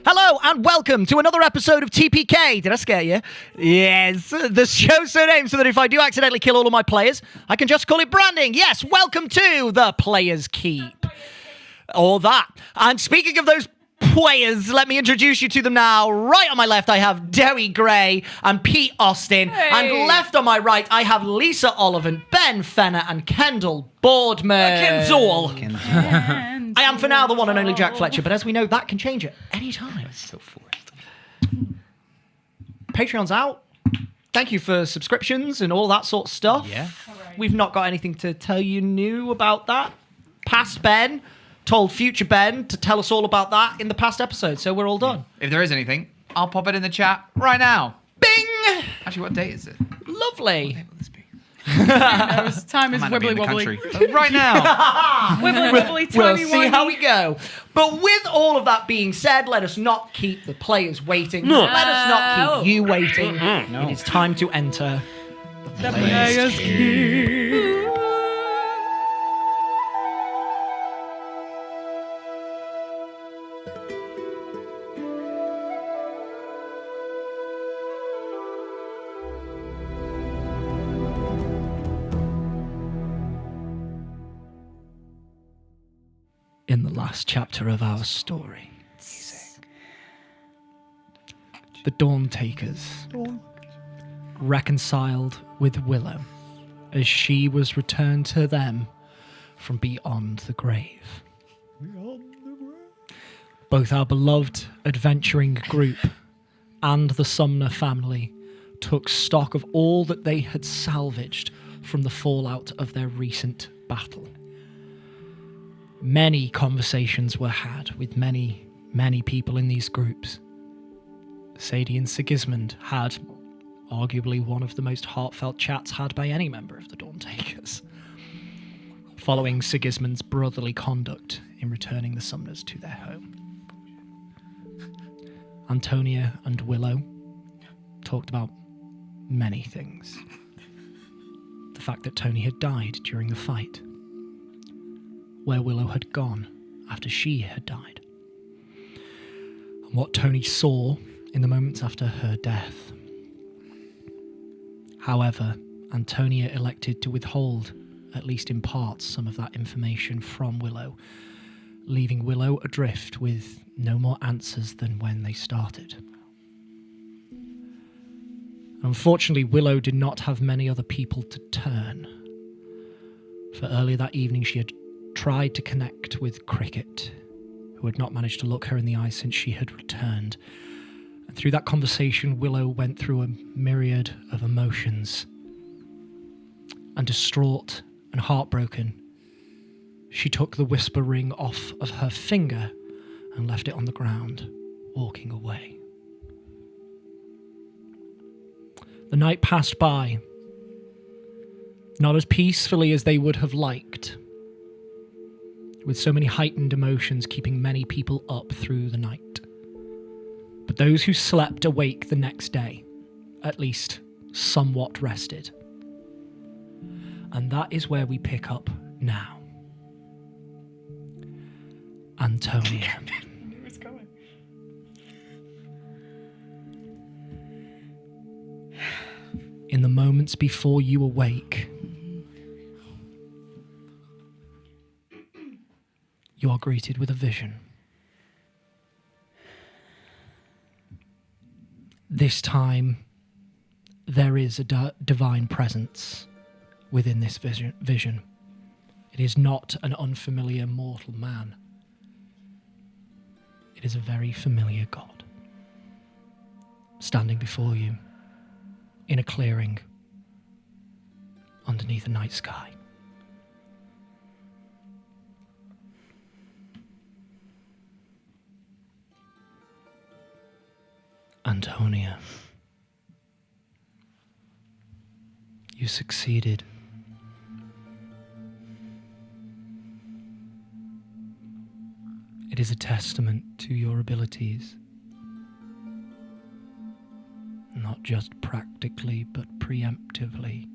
Hello and welcome to another episode of TPK. Did I scare you? Yes, the show's so named so that if I do accidentally kill all of my players, I can just call it branding. Yes, welcome to the Players' Keep. Or that. And speaking of those players, let me introduce you to them now. Right on my left, I have Derry Gray and Pete Austin. Hey. And left on my right, I have Lisa Ollivant, Ben Fenner, and Kendall Boardman. Kendall. I am for now the one and only Jack Fletcher, but as we know, that can change at any time. So forced. Patreon's out. Thank you for subscriptions and all that sort of stuff. Yeah. We've not got anything to tell you new about that. Past Ben told future Ben to tell us all about that in the past episode, so we're all done. If there is anything, I'll pop it in the chat right now. Bing! Actually, what date is it? Lovely. What will this be? Time is I might not be wibbly in the wobbly. country. Right now. Wibbly wobbly, We'll timey see how we wimey. go. But with all of that being said, let us not keep the players waiting. Let us not keep you waiting. It is time to enter The Players' Keep. in the last chapter of our story. The Dawn Takers reconciled with Willow as she was returned to them from beyond the grave. Both our beloved adventuring group and the Sumner family took stock of all that they had salvaged from the fallout of their recent battle. Many conversations were had with many people in these groups. Sadie and Sigismund had arguably one of the most heartfelt chats had by any member of the Dawn Takers, following Sigismund's brotherly conduct in returning the Sumners to their home. Antonia and Willow talked about many things. The fact that Tony had died during the fight, where Willow had gone after she had died, and what Tony saw in the moments after her death. However, Antonia elected to withhold, at least in part, some of that information from Willow, leaving Willow adrift with no more answers than when they started. Unfortunately, Willow did not have many other people to turn, for earlier that evening she had tried to connect with Cricket, who had not managed to look her in the eye since she had returned. And through that conversation, Willow went through a myriad of emotions. And distraught and heartbroken, she took the whisper ring off of her finger and left it on the ground, walking away. The night passed by, not as peacefully as they would have liked, with so many heightened emotions keeping many people up through the night. But those who slept awake the next day, at least somewhat rested. And that is where we pick up now. Antonia. Where's going? In the moments before you awake, you are greeted with a vision. This time, there is a divine presence within this vision. It is not an unfamiliar mortal man. It is a very familiar God, standing before you in a clearing underneath a night sky. Antonia, you succeeded. It is a testament to your abilities, not just practically, but preemptively.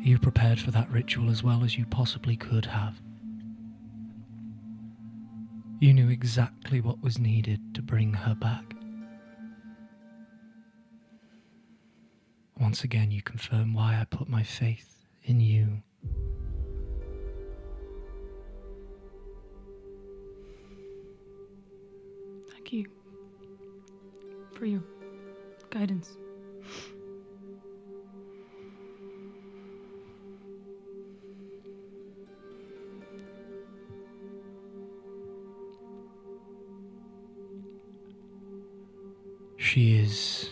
You prepared for that ritual as well as you possibly could have. You knew exactly what was needed to bring her back. Once again, you confirm why I put my faith in you. Thank you for your guidance. She is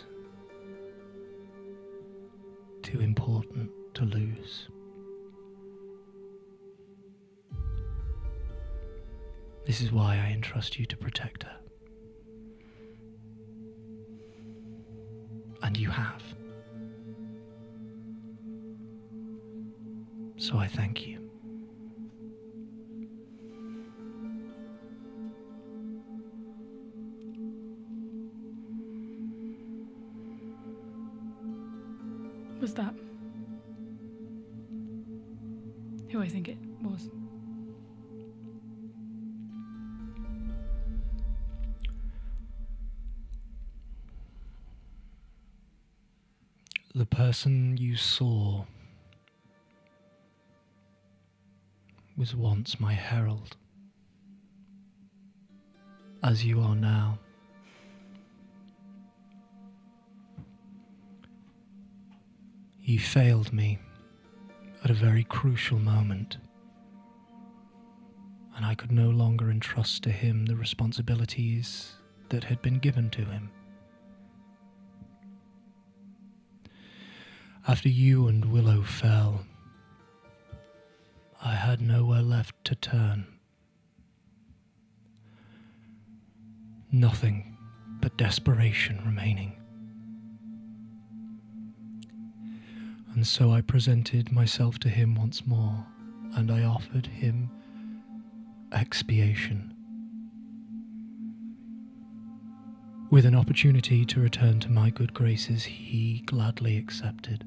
too important to lose. This is why I entrust you to protect her. And you have. So I thank you. Was that who I think it was? The person you saw was once my herald, as you are now. He failed me at a very crucial moment, and I could no longer entrust to him the responsibilities that had been given to him. After you and Willow fell, I had nowhere left to turn. Nothing but desperation remaining. And so I presented myself to him once more, and I offered him expiation. With an opportunity to return to my good graces, he gladly accepted.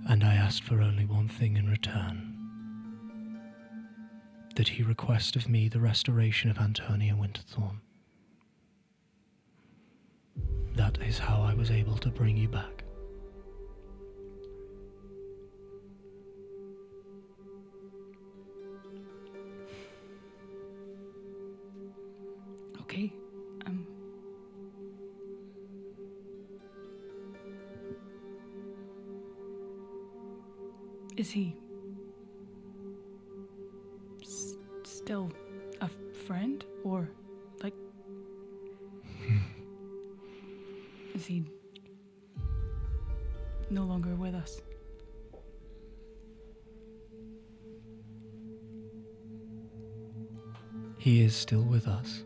And I asked for only one thing in return: that he request of me the restoration of Antonia Winterthorn. That is how I was able to bring you back. Okay. Is he still a friend, or like is he no longer with us? He is still with us.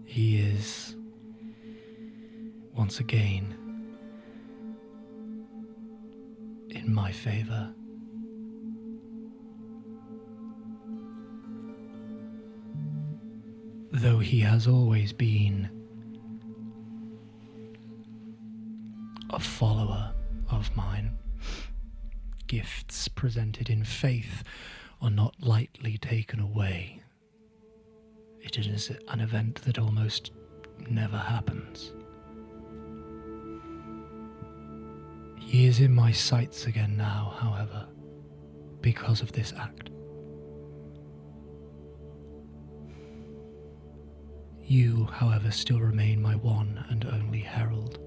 He is, once again, in my favor. Though he has always been a follower of mine, gifts presented in faith are not lightly taken away. It is an event that almost never happens. He is in my sights again now, however, because of this act. You, however, still remain my one and only herald.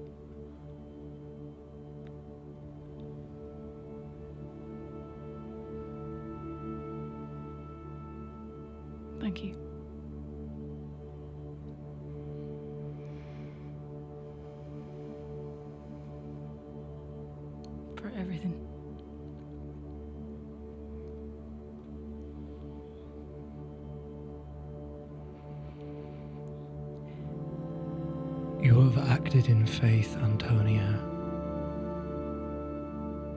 Thank you. For everything. You have acted in faith, Antonia,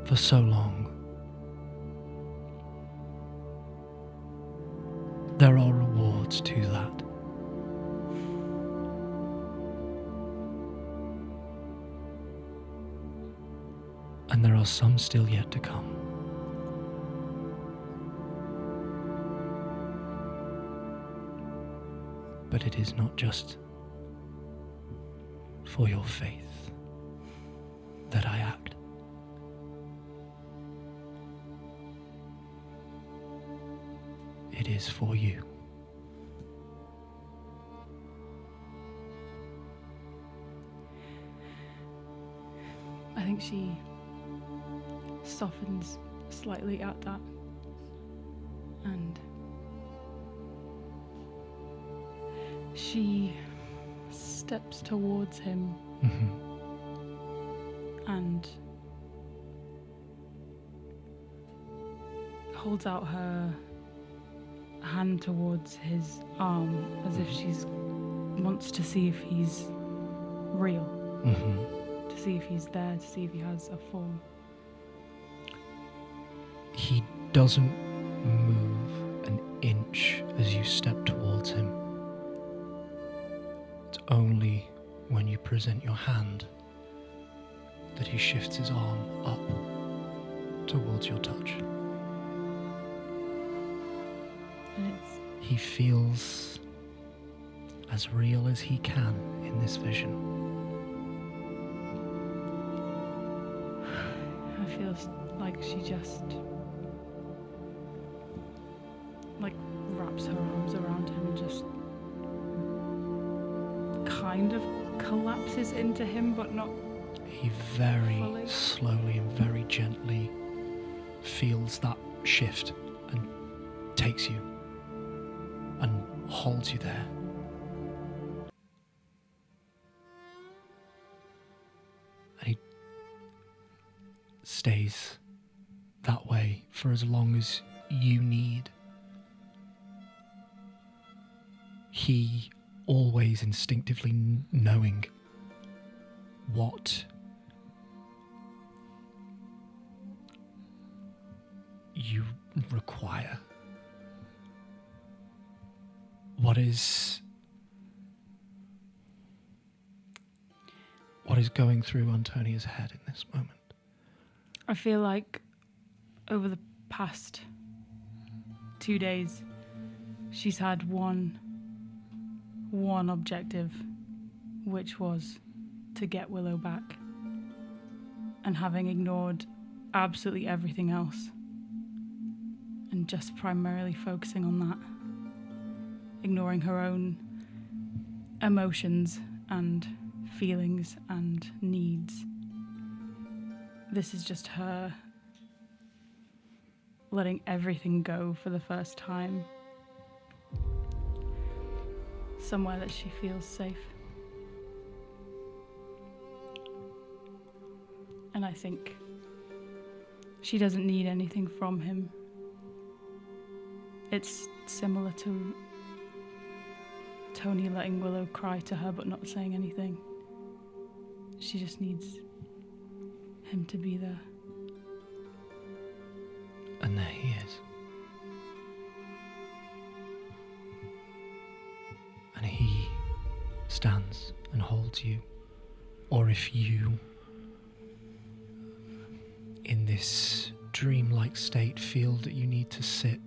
for so long. There are rewards to that. And there are some still yet to come. But it is not just for your faith that I act. It is for you. I think she softens slightly at that. And she steps towards him and holds out her hand towards his arm as if she's wants to see if he's real, to see if he's there, to see if he has a form. He doesn't move an inch as you step towards him. It's only when you present your hand that he shifts his arm up towards your touch. And He feels as real as he can in this vision. I feel like she just wraps her arms around him and just kind of collapses into him, but not. He very Fully. slowly and very gently feels that shift and takes you and holds you there. And he stays that way for as long as you need. He always instinctively knowing what you require. What is going through Antonia's head in this moment? I feel like over the past 2 days, she's had one objective, which was to get Willow back. And having ignored absolutely everything else, and just primarily focusing on that, ignoring her own emotions and feelings and needs. This is just her letting everything go for the first time. Somewhere that she feels safe. And I think she doesn't need anything from him. It's similar to Tony letting Willow cry to her but not saying anything. She just needs him to be there. And there he is. And he stands and holds you. Or if you, in this dreamlike state, feel that you need to sit,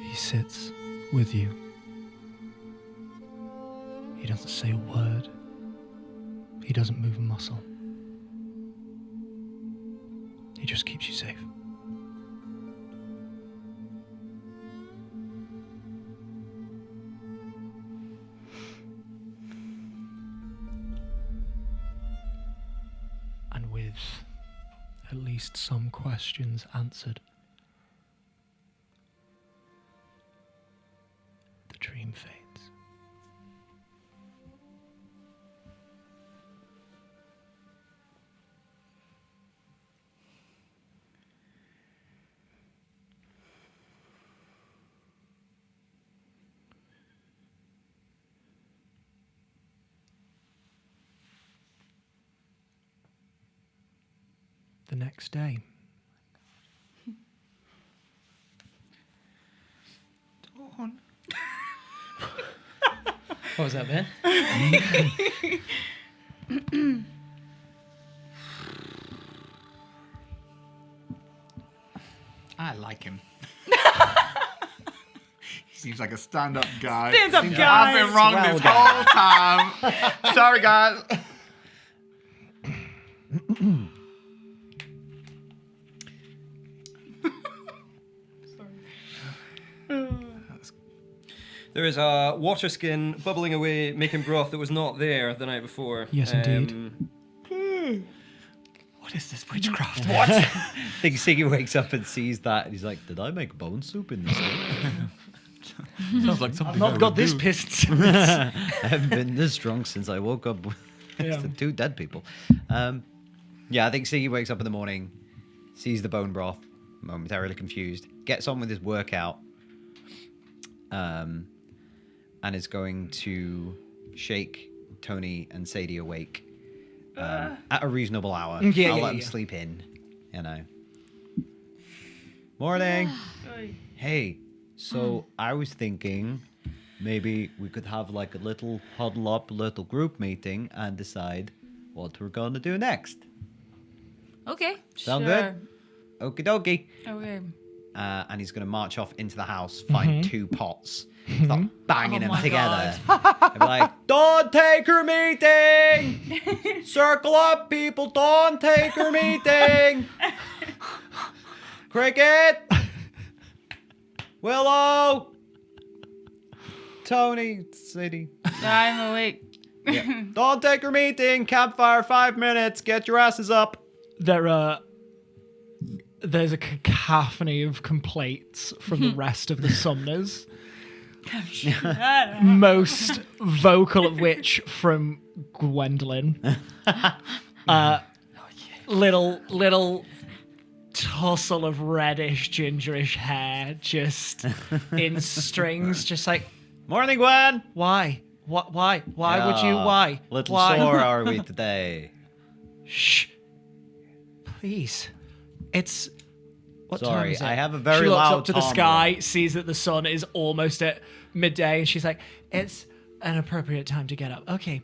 he sits with you. He doesn't say a word. He doesn't move a muscle. He just keeps you safe. And with at least some questions answered, the dream fades. The next day. Dawn. What was that, Ben? I like him. Seems like a stand-up guy. Stands up Seems guy. I've been wrong Swell this guy. whole time. Sorry, guys. There is a water skin bubbling away, making broth that was not there the night before. Yes, indeed. What is this witchcraft? I think Siggy wakes up and sees that, and he's like, "Did I make bone soup in this thing? Sounds like something. I've not got this pissed. I haven't been this drunk since I woke up with Yeah. two dead people." Yeah, I think Siggy wakes up in the morning, sees the bone broth, momentarily confused, gets on with his workout, and is going to shake Tony and Sadie awake at a reasonable hour. Yeah, I'll yeah, let them yeah. sleep in, Morning. Hey, so I was thinking maybe we could have like a little huddle up, little group meeting and decide what we're gonna do next. Okay. Sound good? Okie dokie. Okay. And he's gonna march off into the house, find 2 pots, start banging Oh them my together. And be like, "Dawn Taker meeting! Circle up, people! Dawn Taker meeting! Cricket! Willow! Tony, Sadie. I'm awake. Yeah. Dawn Taker meeting! Campfire, 5 minutes! Get your asses up! There's a cacophony of complaints from the rest of the Sumners. Most vocal of which from Gwendolyn. Little tussle of reddish, gingerish hair just in strings, just like, Morning, Gwen! why? What? Why? Why would you? Why? Little Why? sore are we today? Shh. Please. It's. What time Sorry, is it? I have a very She looks loud up to the tom sky, sees that the sun is almost at midday, and she's like, "It's an appropriate time to get up." Okay.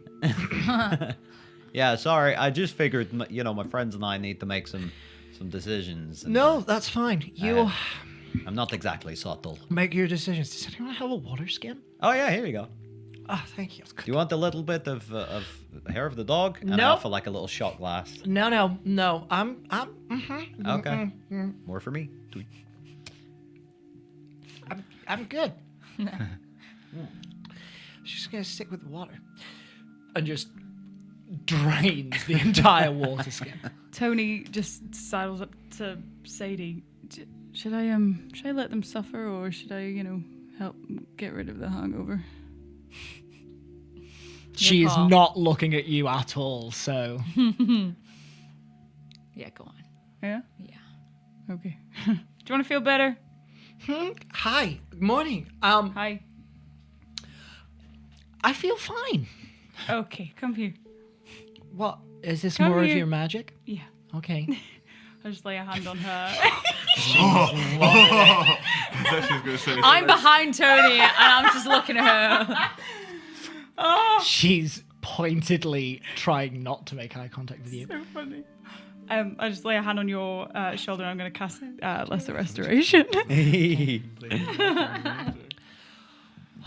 Yeah, sorry. I just figured, my friends and I need to make some decisions. and, No, that's fine. You I'm not exactly subtle. make your decisions. Does anyone have a water skin? Oh yeah, here we go. Oh, thank you. Do you want a little bit of hair of the dog? And No. I offer like a little shot glass. No. Okay. More for me. I'm good. She's gonna stick with water, and just drains the entire water skin. Tony just sidles up to Sadie. Should I let them suffer, or should I, help get rid of the hangover? She is call. not looking at you at all. So Yeah, go on. Yeah. Yeah. Okay. Do you want to feel better? hi, good morning. Hi. I feel fine. Okay, come here. What is this? Come More of here. your magic? Yeah. Okay. I just lay a hand on her. I thought she was going to say I'm behind Tony and I'm just looking at her. She's pointedly trying not to make eye contact with you. So funny. I just lay a hand on your shoulder and I'm going to cast Lesser Restoration.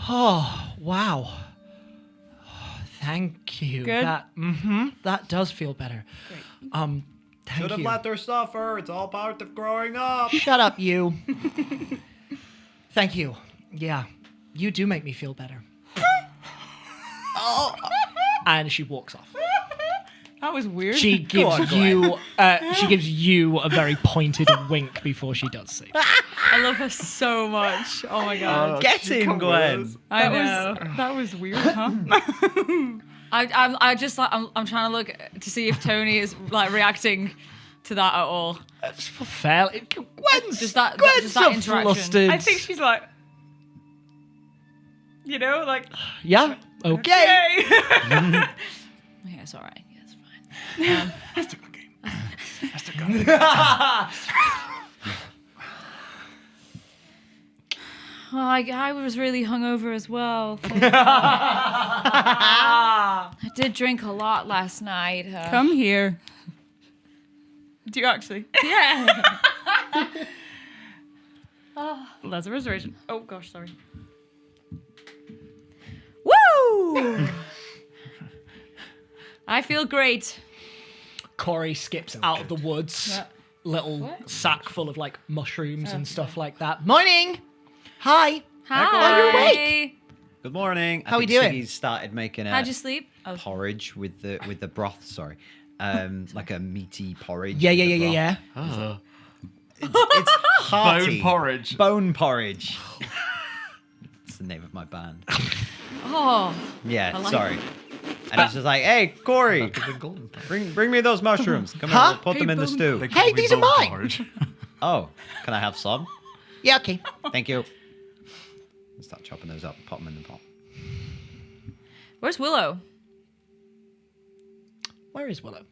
Oh, wow. Oh, thank you. Good? That does feel better. Thank Should have you. let her suffer. It's all part of growing up. Shut up, you. Thank you. Yeah, you do make me feel better. And she walks off. That was weird. She gives you a very pointed wink before she does so. I love her so much. Oh my god. Get him, Gwen. I know. That was weird, huh? I just like I'm trying to look to see if Tony is like reacting to that at all. That's fair. Gwen's, Just that Gwen's interaction. flustered. I think she's like, like, Yeah. Okay. Yeah, it's all right. Yeah, it's fine. That's a good game. That's a good game. Oh, I was really hungover as well. I did drink a lot last night. come here. Do you actually? Yeah. Lesser Restoration. Oh gosh, sorry. I feel great. Corey skips out of the woods, Yeah. little sack full of like mushrooms and stuff like that. Morning! Hi! Hi. you awake? Good morning. How I we think doing? Siggy's started making How'd you sleep? Oh. porridge with the broth. Sorry, like a meaty porridge. Yeah, with yeah, the yeah, broth. yeah, yeah. It's hearty. Bone porridge. Bone porridge. It's the name of my band. Oh. Yeah, I like sorry. And it's just like, hey, Corey, bring me those mushrooms. Come here, Huh? we'll put them in the stew. They Hey, call me these are bone mine. porridge. Oh, can I have some? Yeah, okay. Thank you. Let's start chopping those up, pop them in the pot. Where's Willow? Where is Willow?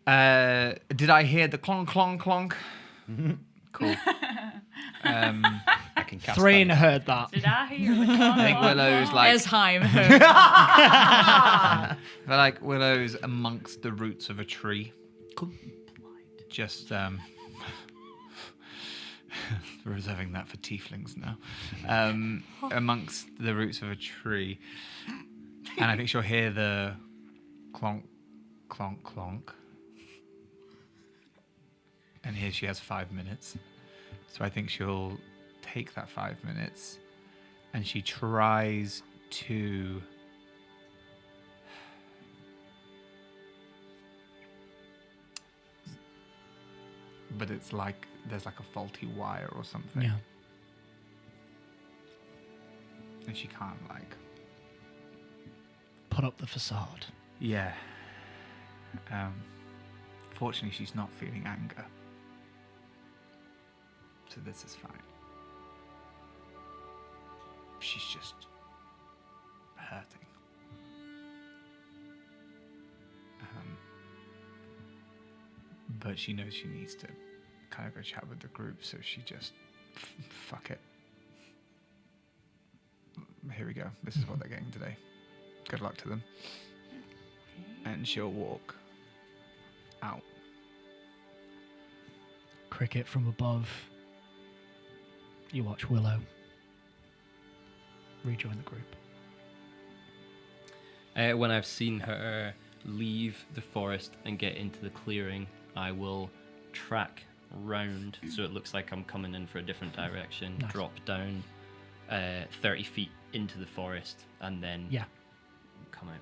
Did I hear the clonk, clonk, clonk? Cool. I can cast Thrain that. heard that. Did I hear the I think Willow's like, Esheim. Willow's amongst the roots of a tree. Cool. Just reserving that for tieflings now. Amongst the roots of a tree, and I think she'll hear the clonk, clonk, clonk. And here she has 5 minutes, so I think she'll take that 5 minutes, and she tries to. But it's like there's like a faulty wire or something. Yeah. And she can't like. Put up the facade. Yeah. Fortunately, she's not feeling anger. So this is fine. She's just hurting. But she knows she needs to kind of go chat with the group, so she just fuck it. Here we go. This is what they're getting today. Good luck to them. And she'll walk out. Cricket from above. You watch Willow rejoin the group. When I've seen her leave the forest and get into the clearing, I will track round so it looks like I'm coming in for a different direction, Nice. drop down 30 feet into the forest, and then Yeah. come out.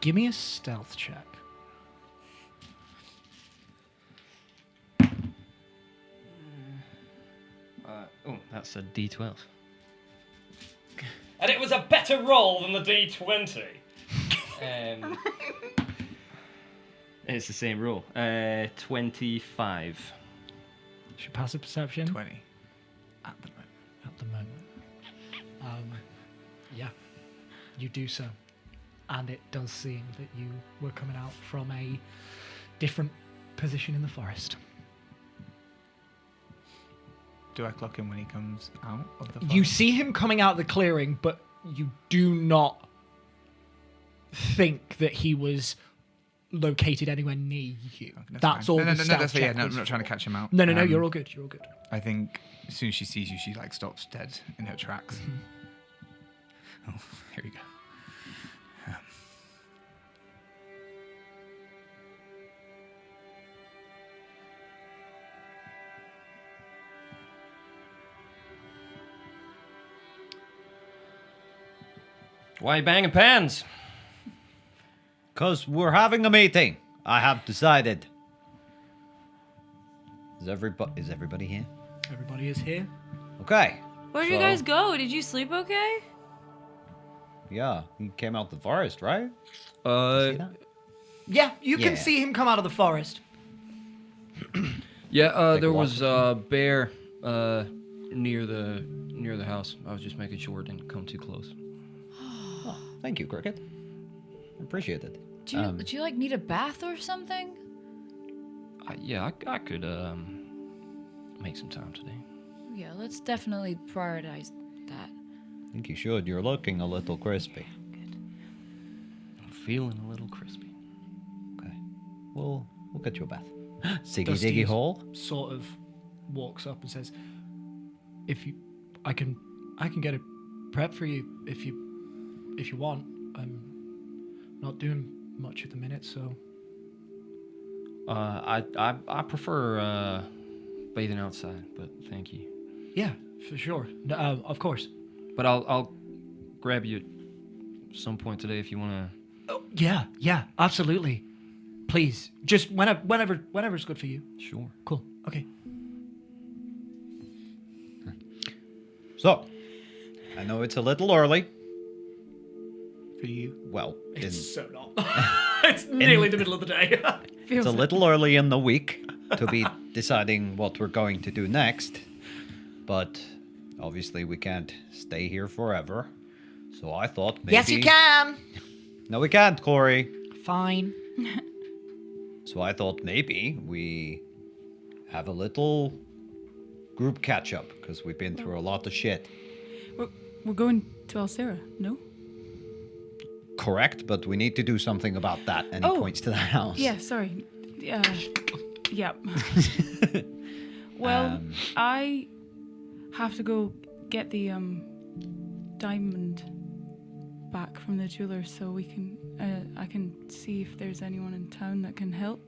Give me a stealth check. That's a D12. And it was a better roll than the D20. It's the same roll. 25. Should passive perception 20. At the moment. at the moment. Yeah, you do so, and it does seem that you were coming out from a different position in the forest. Do I clock him when he comes out of the You forest? see him coming out of the clearing, but you do not think that he was located anywhere near you. That's fine. all. No, the no, stealth that's fine. Yeah, check no, was I'm not trying to for. catch him out. No, you're all good. You're all good. I think as soon as she sees you, she like stops dead in her tracks. Oh, here we go. Why banging pans? Because we're having a meeting. I have decided. Is everybody here? Everybody is here. Okay. Where did you So- guys go? Did you sleep okay? Yeah, he came out the forest, right? Uh, See that? Yeah, you can Yeah. see him come out of the forest. yeah. Take a There walk. was a bear near the house. I was just making sure it didn't come too close. Oh, thank you, Cricket. Appreciate it. Do you like need a bath or something? I could make some time today. Yeah, let's definitely prioritize that. I think you should. You're looking a little crispy. I'm feeling a little crispy. Okay. We'll get you a bath. Siggy Dusty Diggy is- Hole? Sort of walks up and says, "If you, I can get a prep for you if you if you want. I'm not doing much at the minute, so I prefer bathing outside, but thank you. yeah, for sure. No, of course. But I'll grab you at some point today if you want to. Oh, yeah, absolutely. Please, just whenever's good for you. Sure. Cool. Okay. So, I know it's a little early. For you. Well, So not. It's nearly the middle of the day. it's a little early in the week to be deciding what we're going to do next. But obviously we can't stay here forever. So I thought maybe... Yes, you can. No, we can't, Corey. Fine. So I thought maybe we have a little group catch-up, because we've been through a lot of shit. We're going to Alcera, no? Correct, but we need to do something about that. And he points to the house. Yeah, sorry. Yeah. Well, I have to go get the diamond back from the jeweler, so we can I can see if there's anyone in town that can help.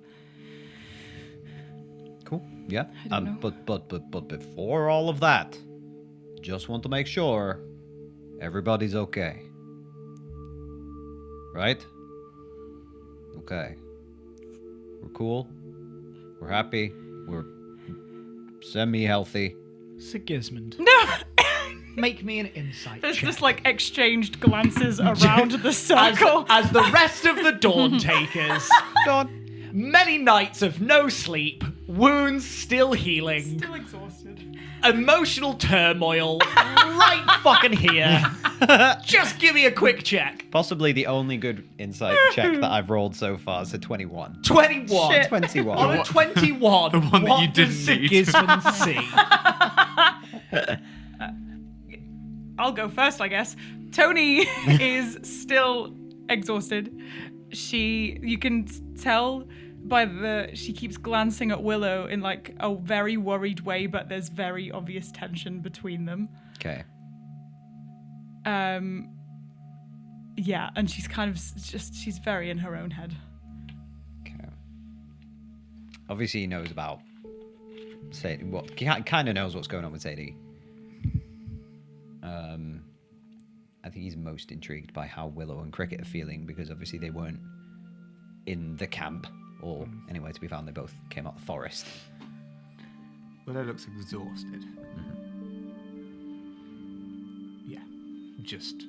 Cool. Yeah. I don't know. But before all of that, just want to make sure everybody's okay. Right? Okay. We're cool. We're happy. We're semi-healthy. Sigismund. Make me an insight There's check. just like exchanged glances around the circle. As the rest of the Dawn Takers. Many nights of no sleep, wounds still healing, Still exhausted. emotional turmoil right fucking here. Just give me a quick check. Possibly the only good insight check that I've rolled so far is a 21. 21. Shit. 21. On a 21, The one that what you didn't does need. Sigismund see? I'll go first, I guess. Tony is still exhausted. You can tell by she keeps glancing at Willow in like a very worried way, but there's very obvious tension between them. Okay. Yeah, and she's kind of she's very in her own head. Okay. Obviously he knows about Sadie. Well, he kind of knows what's going on with Sadie. I think he's most intrigued by how Willow and Cricket are feeling, because obviously they weren't in the camp or anywhere to be found. They both came out of the forest. Willow looks exhausted. Yeah. Just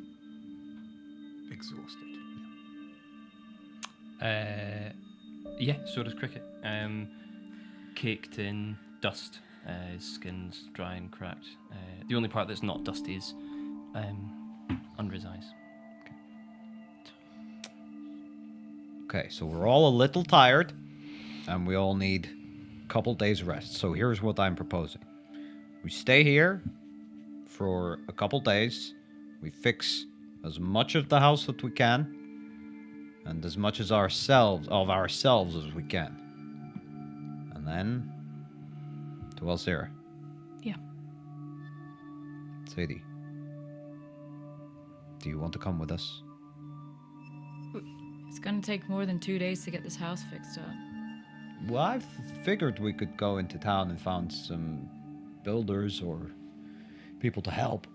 exhausted. Yeah, so does Cricket. Caked in dust. His skin's dry and cracked. The only part that's not dusty is under his eyes. Okay, so we're all a little tired, and we all need a couple days rest. So here's what I'm proposing. We stay here for a couple days. We fix as much of the house that we can, and as much as ourselves as we can. And then to Alcera. Yeah. Sadie, do you want to come with us? It's gonna take more than 2 days to get this house fixed up. Well, I figured we could go into town and find some builders or people to help.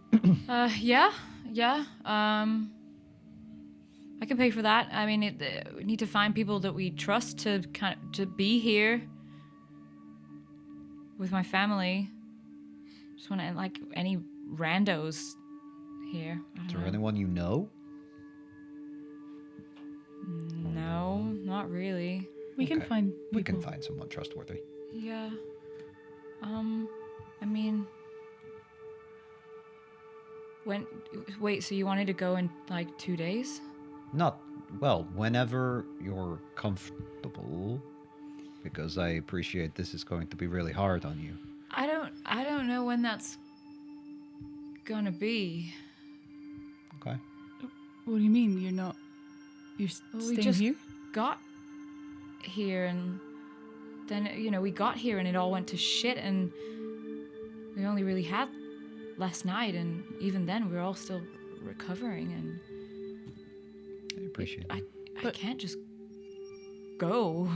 Yeah. I can pay for that. I mean, we need to find people that we trust to to be here with my family. Just want to like any randos here. I don't Is there know. anyone you know? No, not really. We can Okay. find people. We can find someone trustworthy. Yeah. I mean, wait, so you wanted to go in like 2 days? Whenever you're comfortable, because I appreciate this is going to be really hard on you. I don't know when that's gonna be. Okay. What do you mean? You're Well, staying we just here? got here, and then we got here and it all went to shit, and we only really had last night, and even then we were all still recovering, and appreciate I But- can't just go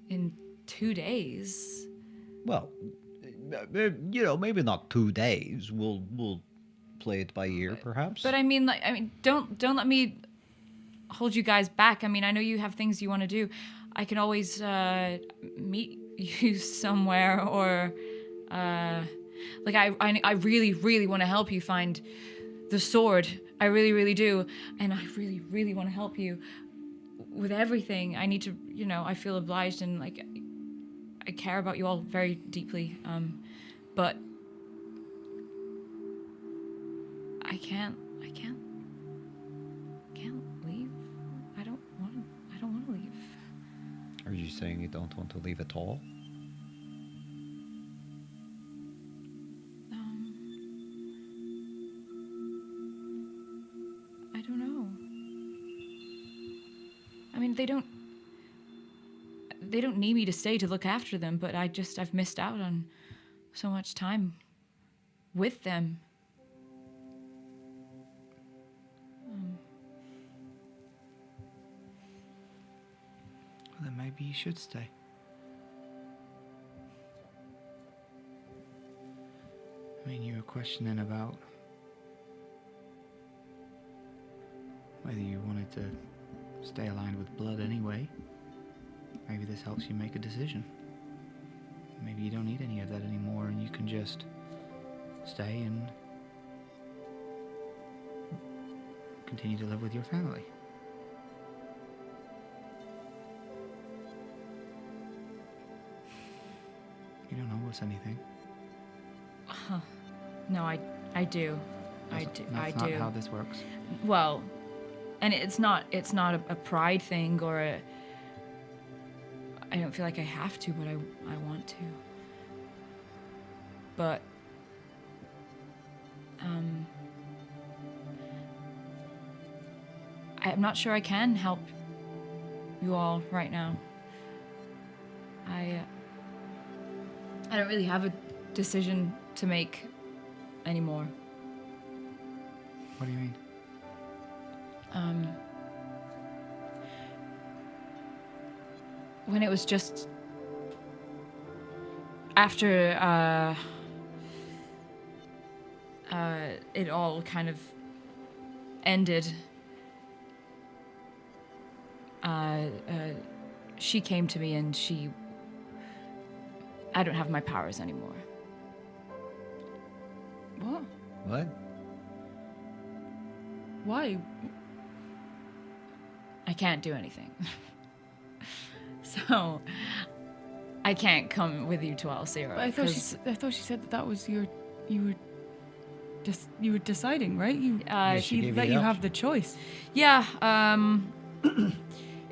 in 2 days. Well, maybe not 2 days. We'll play it by ear, perhaps. But I mean, don't let me hold you guys back. I mean, I know you have things you want to do. I can always meet you somewhere, or I really, really want to help you find the sword. I really, really do, and I really, really want to help you with everything. I need to, I feel obliged, and like I care about you all very deeply. But I can't leave. I don't want to leave. Are you saying you don't want to leave at all? I don't know. I mean, they don't need me to stay to look after them, but I've missed out on so much time with them. Well, then maybe you should stay. I mean, you were questioning about whether you wanted to stay aligned with blood anyway. Maybe this helps you make a decision. Maybe you don't need any of that anymore and you can just stay and continue to live with your family. You don't owe us anything. No, I do. I That's do. not how this works. Well, and it's not a pride thing or a. I don't feel like I have to, but I want to. But I'm not sure I can help you all right now. I don't really have a decision to make anymore. What do you mean? When it was just after it all kind of ended, she came to me and I don't have my powers anymore. What? What? Why? I can't do anything. So I can't come with you to Alcera. But I thought she said that was you were deciding, right? she She gave let you you the have option. the choice. Yeah,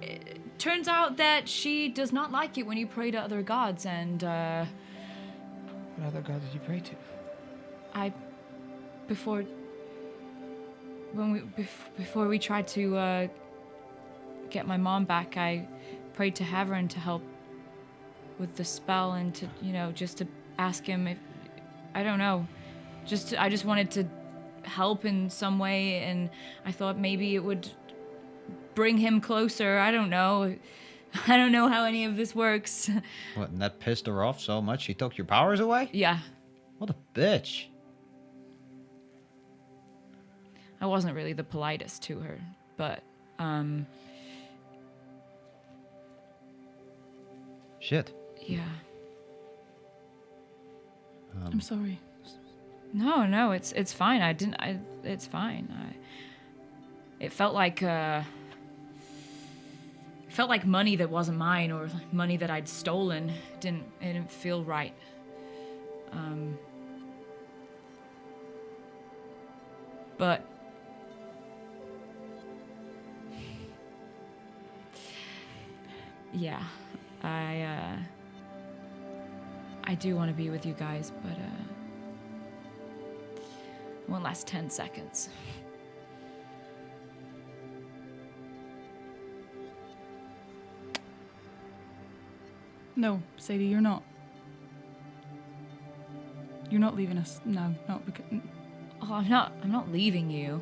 it turns out that she does not like it when you pray to other gods, and What other god did you pray to? before we tried to get my mom back, I prayed to Haverin to help with the spell and to, just to ask him if, I don't know, I just wanted to help in some way, and I thought maybe it would bring him closer. I don't know. I don't know how any of this works. What, and that pissed her off so much she took your powers away? Yeah, What a bitch. I wasn't really the politest to her, but Shit. yeah. I'm sorry. No, it's fine. It's fine. It felt like money that wasn't mine, or money that I'd stolen. It didn't feel right. But yeah, I do want to be with you guys, but it won't last 10 seconds. No, Sadie, you're not. You're not leaving us. No, not because. Oh, I'm not leaving you.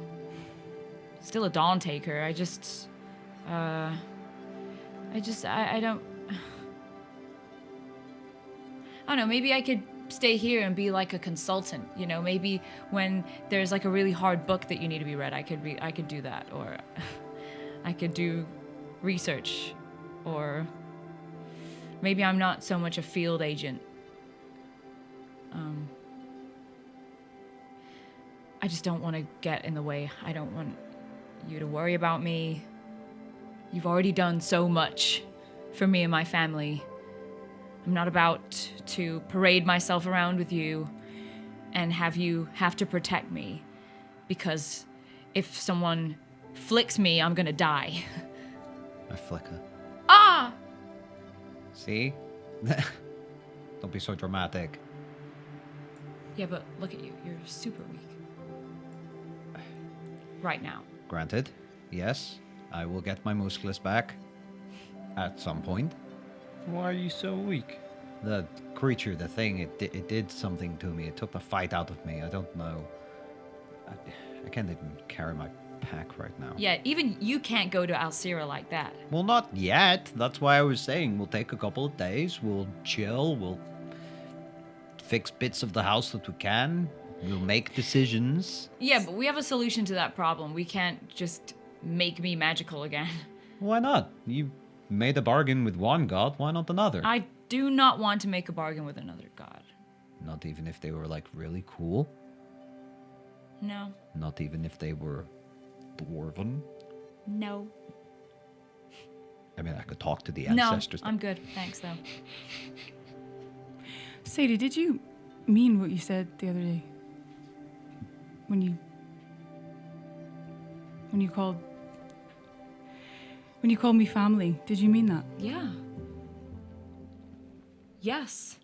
still a Dawn Taker. I don't know, maybe I could stay here and be like a consultant, you know, maybe when there's like a really hard book that you need to be read, I could do that, or I could do research, or maybe I'm not so much a field agent. I just don't want to get in the way. I don't want you to worry about me. You've already done so much for me and my family. I'm not about to parade myself around with you and have you have to protect me, because if someone flicks me, I'm gonna die. I flicker. Ah! See? Don't be so dramatic. Yeah, but look at you. You're super weak. Right now. Granted, yes, I will get my muscles back at some point. Why are you so weak? The creature, the thing, it did something to me. It took the fight out of me. I don't know. I can't even carry my pack right now. Yeah, even you can't go to Alcira like that. Well, not yet. That's why I was saying we'll take a couple of days. We'll chill. We'll fix bits of the house that we can. We'll make decisions. Yeah, but we have a solution to that problem. We can't just make me magical again. Why not? You made a bargain with one god. Why not another? I do not want to make a bargain with another god. Not even if they were like really cool. No. Not even if they were dwarven. No. I mean, I could talk to the No, ancestors. I'm good. Thanks, though. Sadie, did you mean what you said the other day? When you called me family, did you mean that? Yeah. Yes.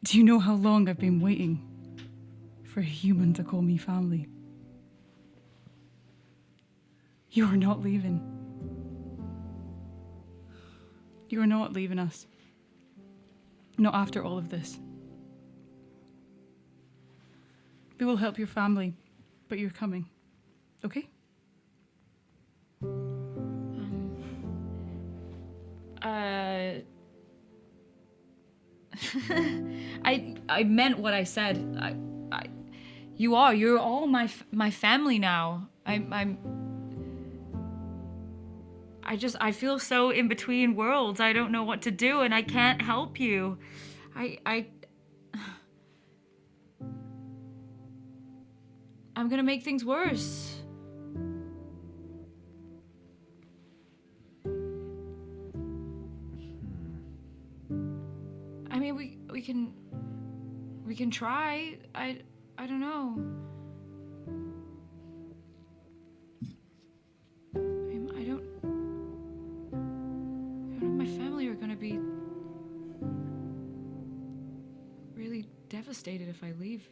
Do you know how long I've been waiting for a human to call me family? You are not leaving. You are not leaving us. Not after all of this. We will help your family, but you're coming. Okay? I meant what I said. You're all my family now. I feel so in between worlds. I don't know what to do, and I can't help you. I'm gonna make things worse. I mean, we can try. I don't know. I mean, I don't know. My family are gonna be really devastated if I leave.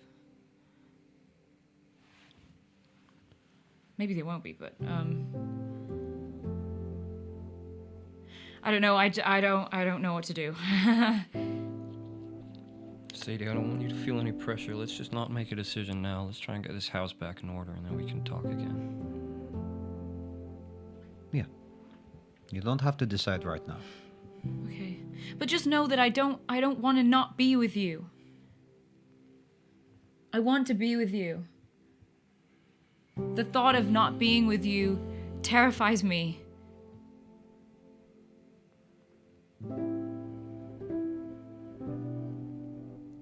Maybe they won't be, but I don't know. I don't know what to do. Sadie, I don't want you to feel any pressure. Let's just not make a decision now. Let's try and get this house back in order, and then we can talk again. Yeah. You don't have to decide right now. Okay, but just know that I don't want to not be with you. I want to be with you. The thought of not being with you terrifies me.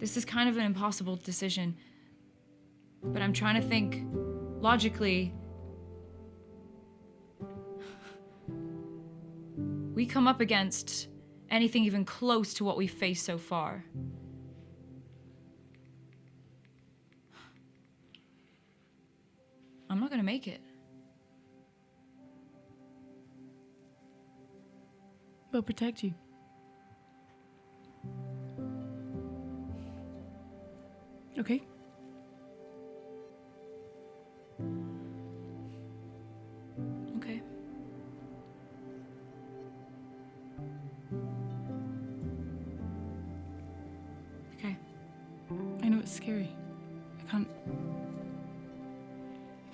This is kind of an impossible decision, but I'm trying to think logically. We come up against anything even close to what we've faced so far. I'm not gonna make it. We'll protect you. Okay? Okay. Okay. I know it's scary.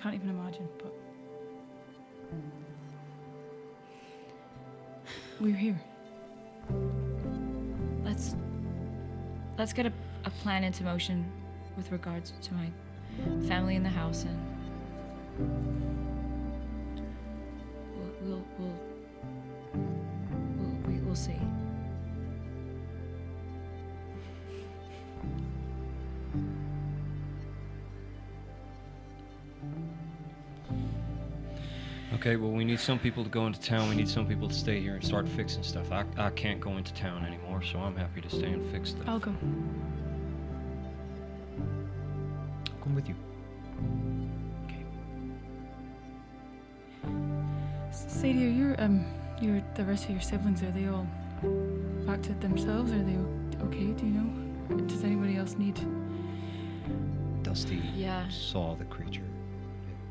I can't even imagine, but we're here. Let's get a plan into motion with regards to my family in the house, and we'll see. Okay, well, we need some people to go into town. We need some people to stay here and start fixing stuff. I can't go into town anymore, so I'm happy to stay and fix stuff. I'll go. Come with you. Okay. Sadie, are the rest of your siblings, are they all back to themselves? Are they okay? Do you know? Or does anybody else need? Dusty Yeah. saw the creature.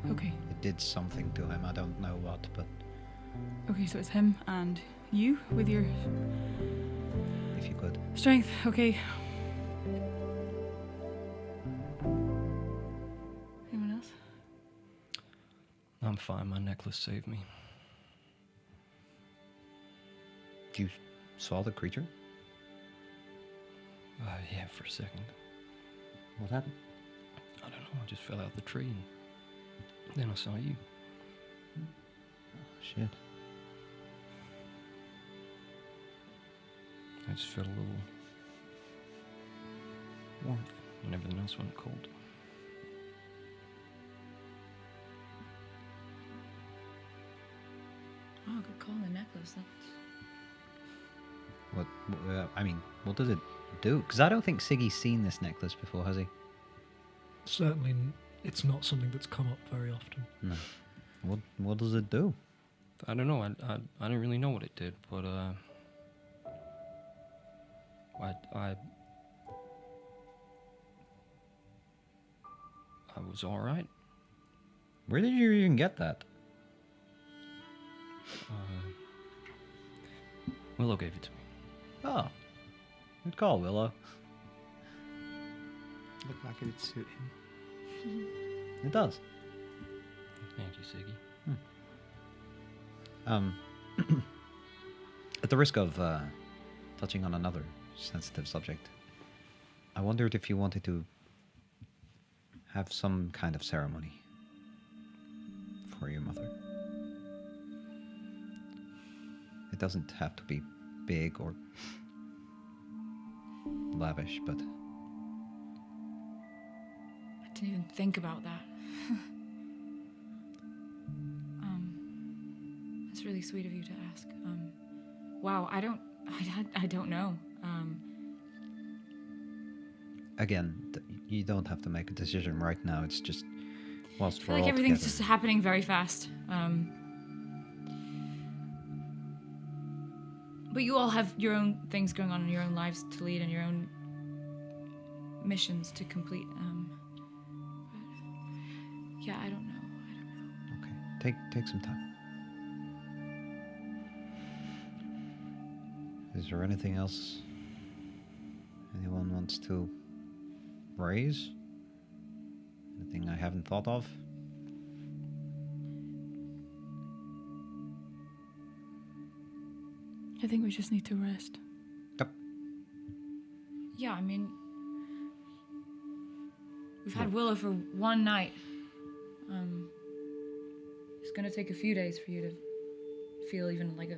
Okay. It did something to him. I don't know what, but Okay, so it's him and you with your if you could. strength. Okay. Anyone else? I'm fine. My necklace saved me. You saw the creature? Yeah, for a second. What happened? I don't know. I just fell out the tree and then I saw you. Shit. I just felt a little warmth when everything else went cold. Oh, good call on the necklace. What? I mean, what does it do? Because I don't think Siggy's seen this necklace before, has he? Certainly, it's not something that's come up very often. No. What does it do? I don't know. I didn't really know what it did, but I was all right. Where did you even get that? Willow gave it to me. Oh, good call, Willow. Looked like it'd suit him. It does. Thank you, Siggy. At the risk of touching on another sensitive subject, I wondered if you wanted to have some kind of ceremony for your mother. It doesn't have to be big or lavish, but I didn't even think about that. That's really sweet of you to ask. Wow, I don't know. again, you don't have to make a decision right now. It's just whilst I feel we're like all everything's together. just happening very fast. But you all have your own things going on in your own lives to lead and your own missions to complete. But yeah, I don't know. Okay, take some time. Is there anything else anyone wants to raise? Anything I haven't thought of? I think we just need to rest. Yeah, I mean, we've had Willow for one night. It's gonna take a few days for you to feel even like a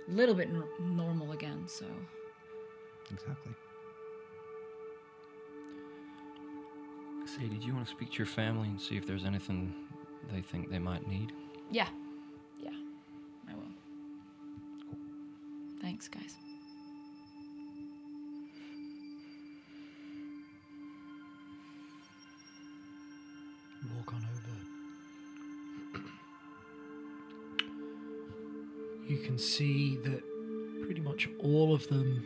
little bit normal again, so. Exactly. Sadie, do you want to speak to your family and see if there's anything they think they might need? Yeah, I will. Cool. Thanks, guys. Walk on over. You can see that pretty much all of them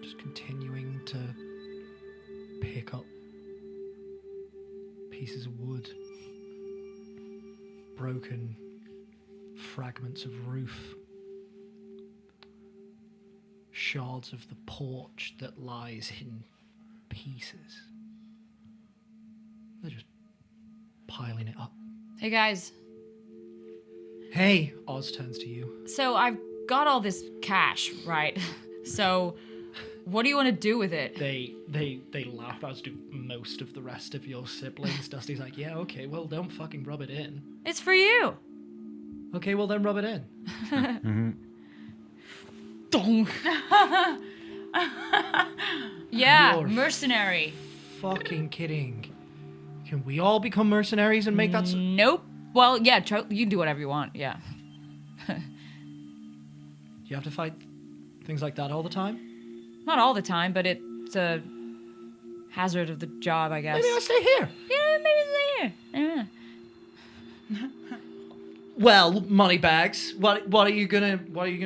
just continuing to pick up pieces of wood, broken fragments of roof, shards of the porch that lies in pieces. They're just piling it up. Hey guys, Hey, Oz turns to you. so I've got all this cash, right? So, what do you want to do with it? They laugh, as do most of the rest of your siblings. Dusty's like, yeah, okay, well, don't fucking rub it in. It's for you. Okay, well then rub it in. Dong. Yeah, You're mercenary. Fucking kidding. Can we all become mercenaries and make that... Nope. Well, yeah, you can do whatever you want, yeah. You have to fight things like that all the time? Not all the time, but it's a hazard of the job, I guess. Maybe I'll stay here. Yeah, maybe stay here. Yeah. Well, moneybags, what are you gonna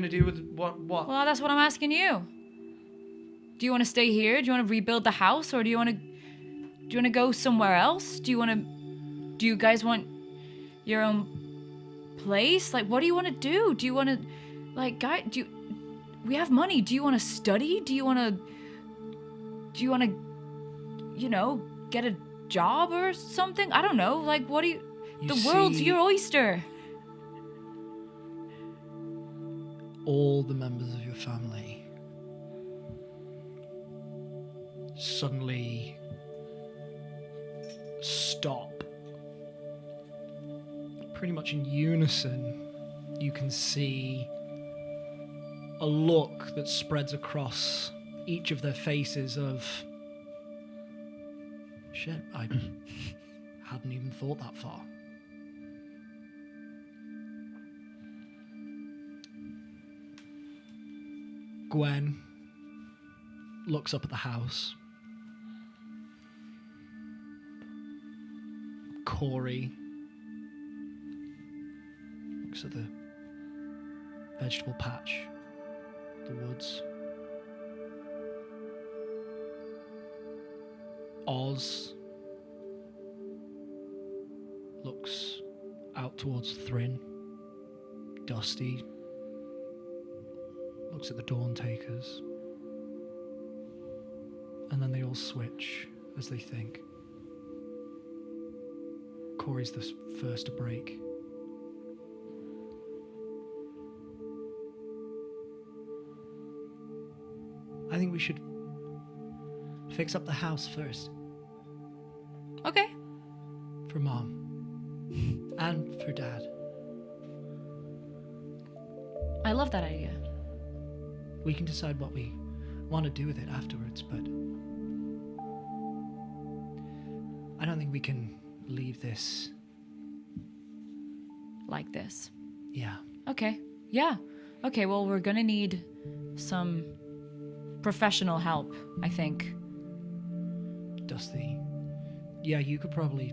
do with what? Well, that's what I'm asking you. Do you want to stay here? Do you want to rebuild the house, or do you want to go somewhere else? Do you guys want your own place? Like, what do you want to do? Do you want to, like, we have money. Do you want to study? Do you want to, you know, get a job or something? I don't know. Like, what do you the world's your oyster. All the members of your family suddenly stop. Pretty much in unison, you can see a look that spreads across each of their faces of, shit, I hadn't even thought that far. Gwen looks up at the house. Corey looks at the vegetable patch, the woods. Oz looks out towards Thrin. Dusty looks at the Dawn Takers. And then they all switch as they think. Corey's the first to break. I think we should fix up the house first. Okay. For Mom. And for Dad. I love that idea. We can decide what we want to do with it afterwards, but I don't think we can leave this. Like this. Yeah. Okay. Yeah. Okay, well, we're gonna need some professional help, I think. Dusty. Yeah, you could probably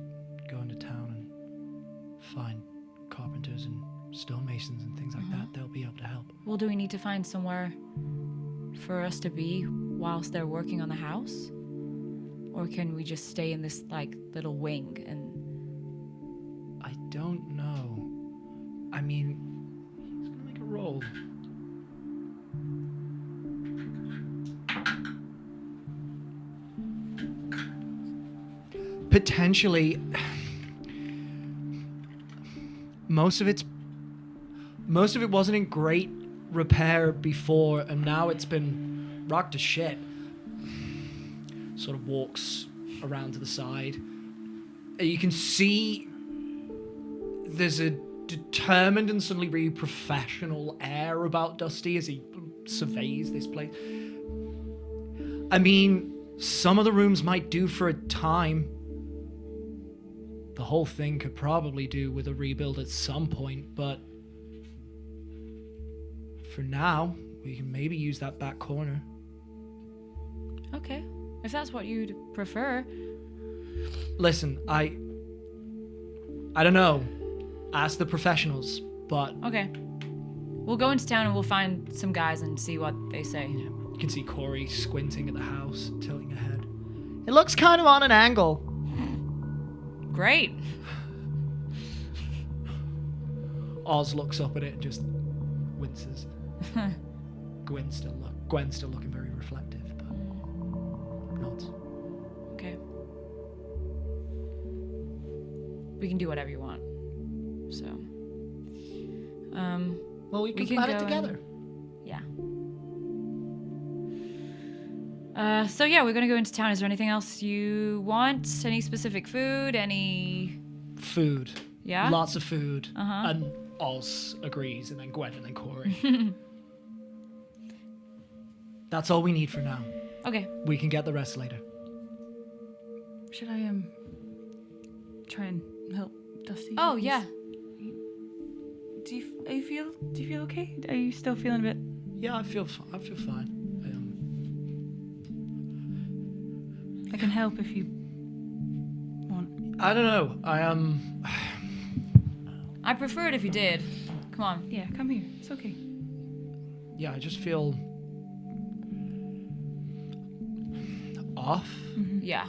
go into town and find carpenters and stonemasons and things like that. They'll be able to help. Well, do we need to find somewhere for us to be whilst they're working on the house? Or can we just stay in this, like, little wing and... I don't know. I mean, he's gonna make a roll. Potentially, most of it wasn't in great repair before, and now it's been rocked to shit. Sort of walks around to the side. You can see there's a determined and suddenly really professional air about Dusty as he surveys this place. I mean, some of the rooms might do for a time. The whole thing could probably do with a rebuild at some point, but for now, we can maybe use that back corner. Okay. If that's what you'd prefer. Listen, I don't know. Ask the professionals, but... Okay. We'll go into town and we'll find some guys and see what they say. Yeah, you can see Corey squinting at the house, tilting her head. It looks kind of on an angle. Great. Oz looks up at it and just winces. Gwen's still looking very reflective, but nods. Okay. we can do whatever you want. So, Well, we can can plan it go together. yeah. So yeah, we're gonna go into town. Is there anything else you want? Any specific food? Any? Food. Yeah? Lots of food. Uh-huh. And Oz agrees, and then Gwen, and then Corey. That's all we need for now. Okay. We can get the rest later. Should I try and help Dusty? Oh He's- yeah. Do you feel okay? Are you still feeling a bit? Yeah, I feel fine. I can help if you want. I don't know. I prefer it if you did. Come on. Yeah, come here. It's okay. Yeah, I just feel off. Yeah.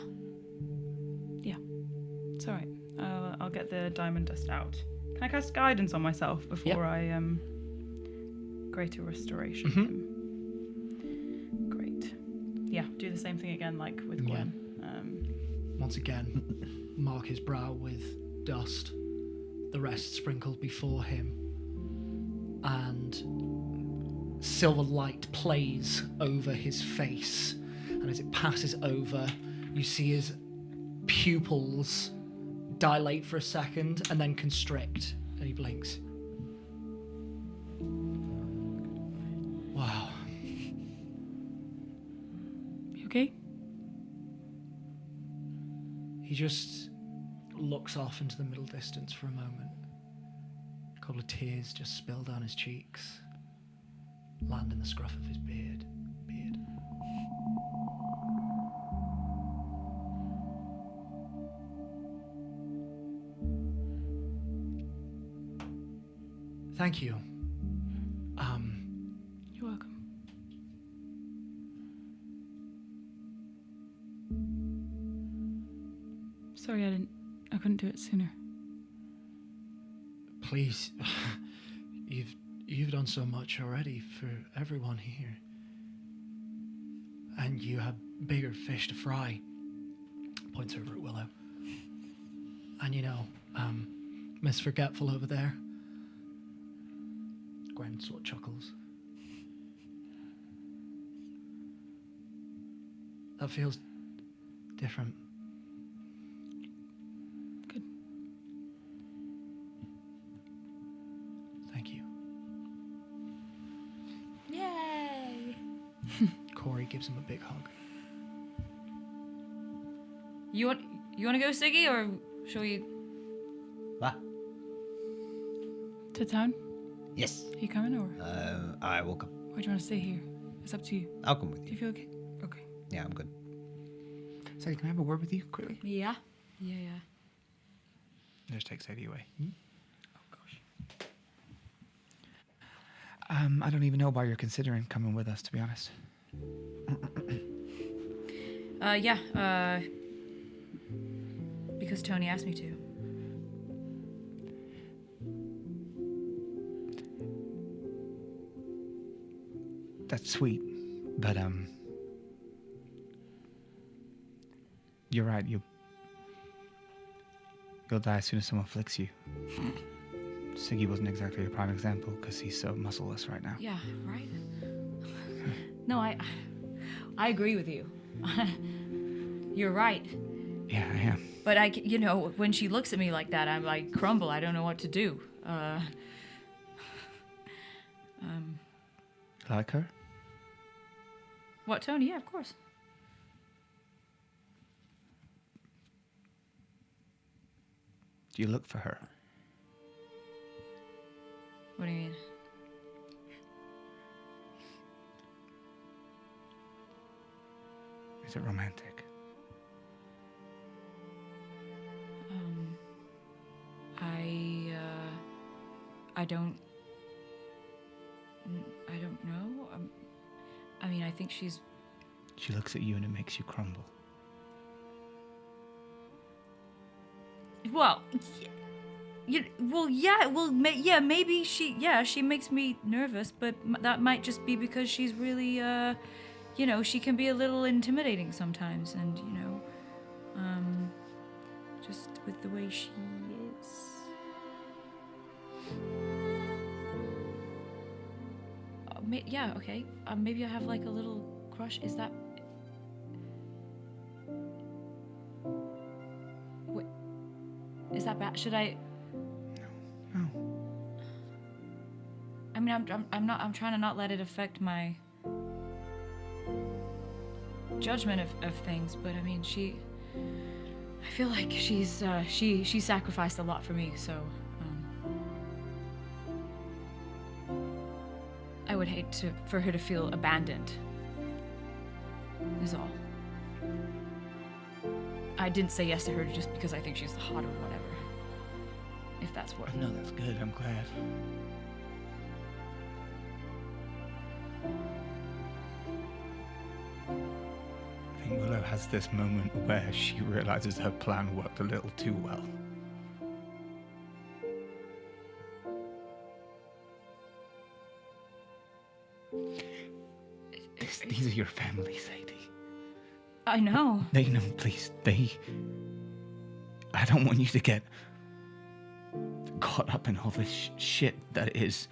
It's all right. I'll get the diamond dust out. Can I cast guidance on myself before I greater restoration? Great. Yeah, do the same thing again, like with Yeah. Gwen. Once again, mark his brow with dust. The rest sprinkled before him, and silver light plays over his face. And as it passes over, you see his pupils dilate for a second and then constrict, and he blinks. Wow. You okay? He just looks off into the middle distance for a moment. A couple of tears just spill down his cheeks, land in the scruff of his beard. Thank you. You're welcome. Sorry, I couldn't do it sooner. Please, you've done so much already for everyone here. And you have bigger fish to fry. Points over at Willow. And you know, Miss Forgetful over there. Gwen sort of chuckles. That feels different. Good. Thank you. Yay! Corey gives him a big hug. You want to go, Siggy, or shall we? What? To town? Yes. Are you coming, or I will come. do you want to stay here? It's up to you. I'll come with Do you you. feel okay? Okay. Yeah, I'm good. Sadie, can I have a word with you quickly? Yeah. Yeah. Just take Sadie away. Oh gosh. I don't even know why you're considering coming with us, to be honest. Yeah. Because Tony asked me to. That's sweet, but you're right. You'll die as soon as someone flicks you. Siggy wasn't exactly a prime example because he's so muscleless right now. Yeah. Right. No, I agree with you. You're right. Yeah, I am. But when she looks at me like that, I'm like crumble. I don't know what to do. Like her? What, Tony? Yeah, of course. Do you look for her? What do you mean? Is it romantic? I don't know. I mean, I think she's. She looks at you and it makes you crumble. Well, maybe she makes me nervous, but that might just be because she's really, she can be a little intimidating sometimes, and just with the way she is. Yeah, okay. Maybe I have like a little crush. Is that? Wait, is that bad? Should I? No. I mean, I'm trying to not let it affect my judgment of things, but I mean, I feel like she sacrificed a lot for me, so I would hate for her to feel abandoned. Is all. I didn't say yes to her just because I think she's hot or whatever. If that's what. No, that's good. I'm glad. I think Willow has this moment where she realizes her plan worked a little too well. These are your family, Sadie. I know. They know, please. I don't want you to get caught up in all this shit that is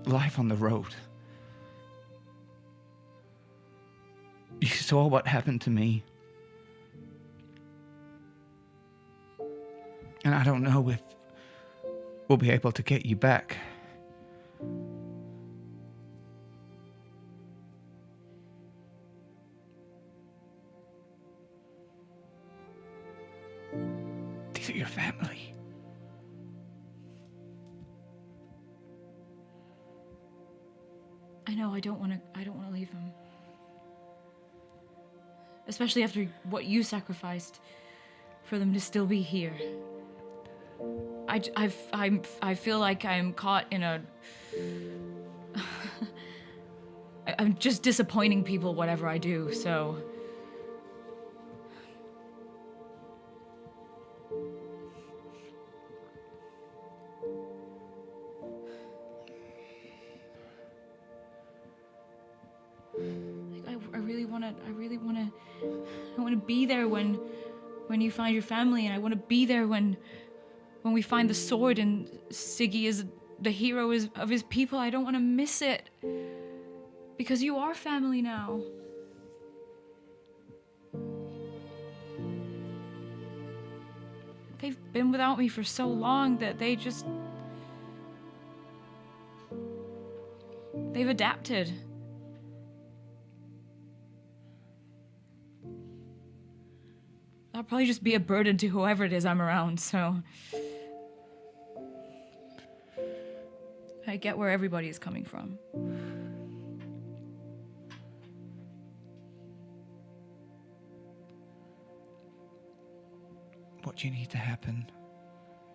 life on the road. You saw what happened to me. And I don't know if we'll be able to get you back. These are your family. I know. I don't want to leave him. Especially after what you sacrificed for them to still be here. I feel like I'm caught in a. I'm just disappointing people, whatever I do. So. I want to be there when you find your family, and I want to be there when we find the sword and Siggy is the hero of his people. I don't want to miss it because you are family now. They've been without me for so long that they've adapted. I'll probably just be a burden to whoever it is I'm around, so. I get where everybody is coming from. What do you need to happen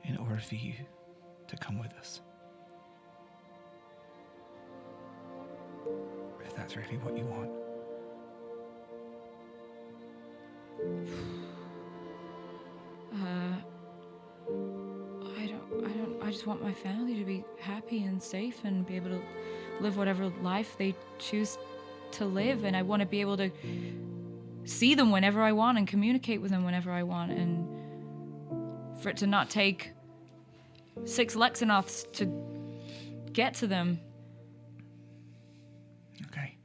in order for you to come with us? If that's really what you want. I just want my family to be happy and safe and be able to live whatever life they choose to live. And I want to be able to see them whenever I want and communicate with them whenever I want. And for it to not take 6 Lexanoths to get to them. Okay.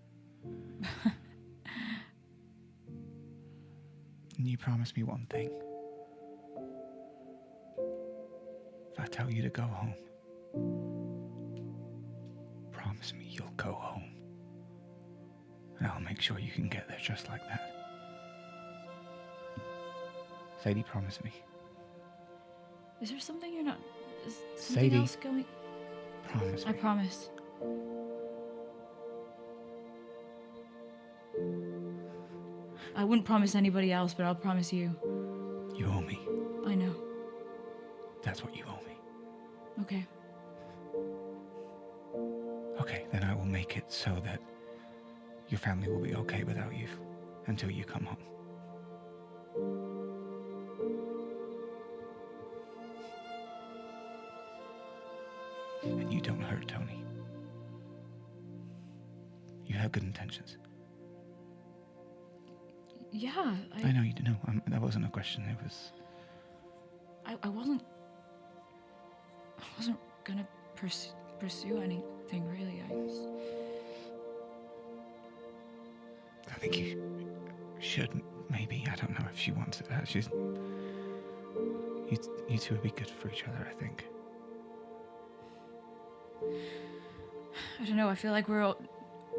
And you promise me one thing. If I tell you to go home, promise me you'll go home. And I'll make sure you can get there just like that. Sadie, promise me. Is there something you're not... Is something Sadie, else going... Promise me. I promise. I wouldn't promise anybody else, but I'll promise you. You owe me. I know. That's what you owe me. Okay. Okay, then I will make it so that your family will be okay without you until you come home. And you don't hurt Tony. You have good intentions. Yeah, I know you didn't know. That wasn't a question. It was. I wasn't gonna pursue anything really. I think you should, maybe. I don't know if she wants it. She's. You two would be good for each other, I think. I don't know. I feel like we're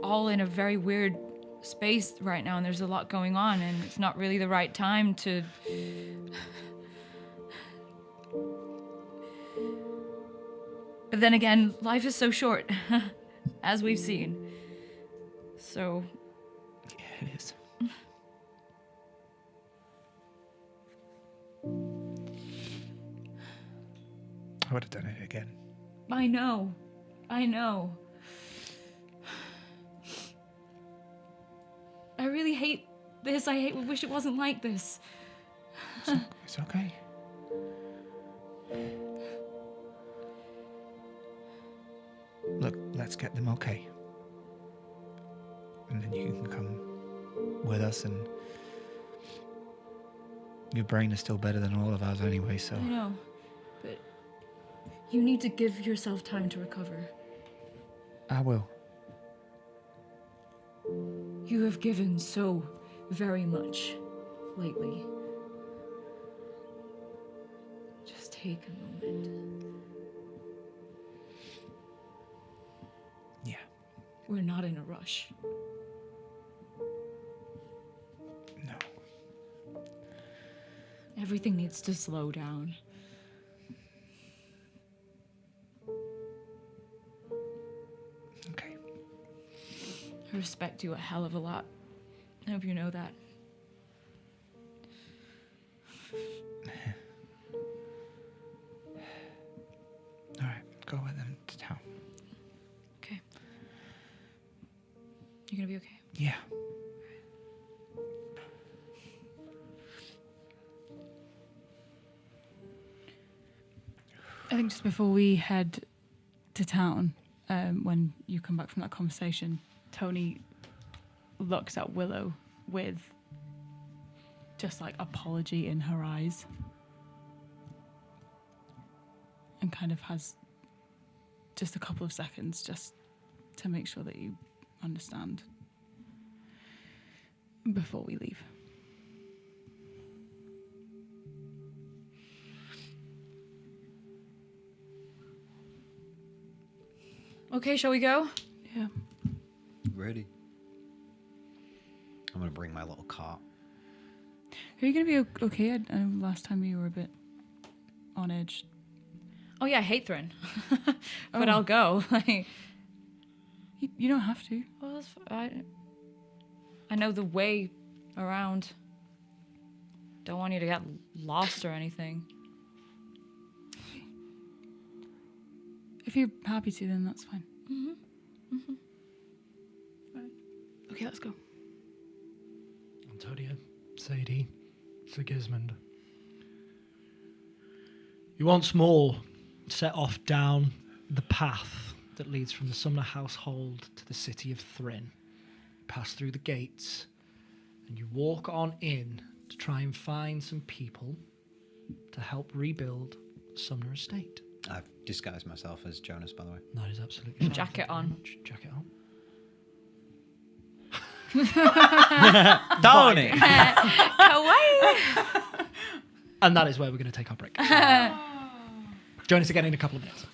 all in a very weird space right now, and there's a lot going on, and it's not really the right time to. But then again, life is so short, as we've seen. So. Yeah, it is. I would have done it again. I know. I really hate this. I wish it wasn't like this. It's okay. Look, let's get them okay. And then you can come with us, and your brain is still better than all of ours anyway, so. I know, but you need to give yourself time to recover. I will. You have given so very much lately. Just take a moment. Yeah. We're not in a rush. No. Everything needs to slow down. Okay. I respect you a hell of a lot. I hope you know that. All right, go with them to town. Okay. You're gonna be okay? Yeah. I think just before we head to town, when you come back from that conversation, Tony looks at Willow with just like apology in her eyes and kind of has just a couple of seconds just to make sure that you understand before we leave. Okay, shall we go? Yeah. Ready. I'm gonna bring my little cart. Are you going to be okay? I know last time you were a bit on edge. Oh yeah, I hate Thrin. But Oh. I'll go. You don't have to. Well, I know the way around. Don't want you to get lost or anything. If you're happy to, then that's fine. Right. Okay, let's go. Antonia, Sadie, Sigismund. You once more set off down the path that leads from the Sumner household to the city of Thrin. You pass through the gates, and you walk on in to try and find some people to help rebuild Sumner Estate. I've disguised myself as Jonas, by the way. That is absolutely fine. Jacket Thank you very on. much. Jacket on. Tony! Kawaii! And that is where we're going to take our break. Join us again in a couple of minutes.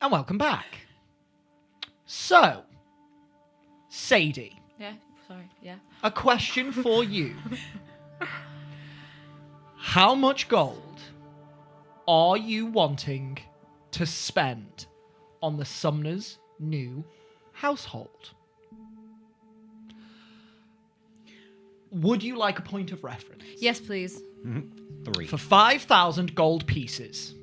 And welcome back. So, Sadie, Yeah, sorry, yeah. a question for you. How much gold are you wanting to spend on the Sumner's new household? Would you like a point of reference? Yes, please. 3. For 5,000 gold pieces,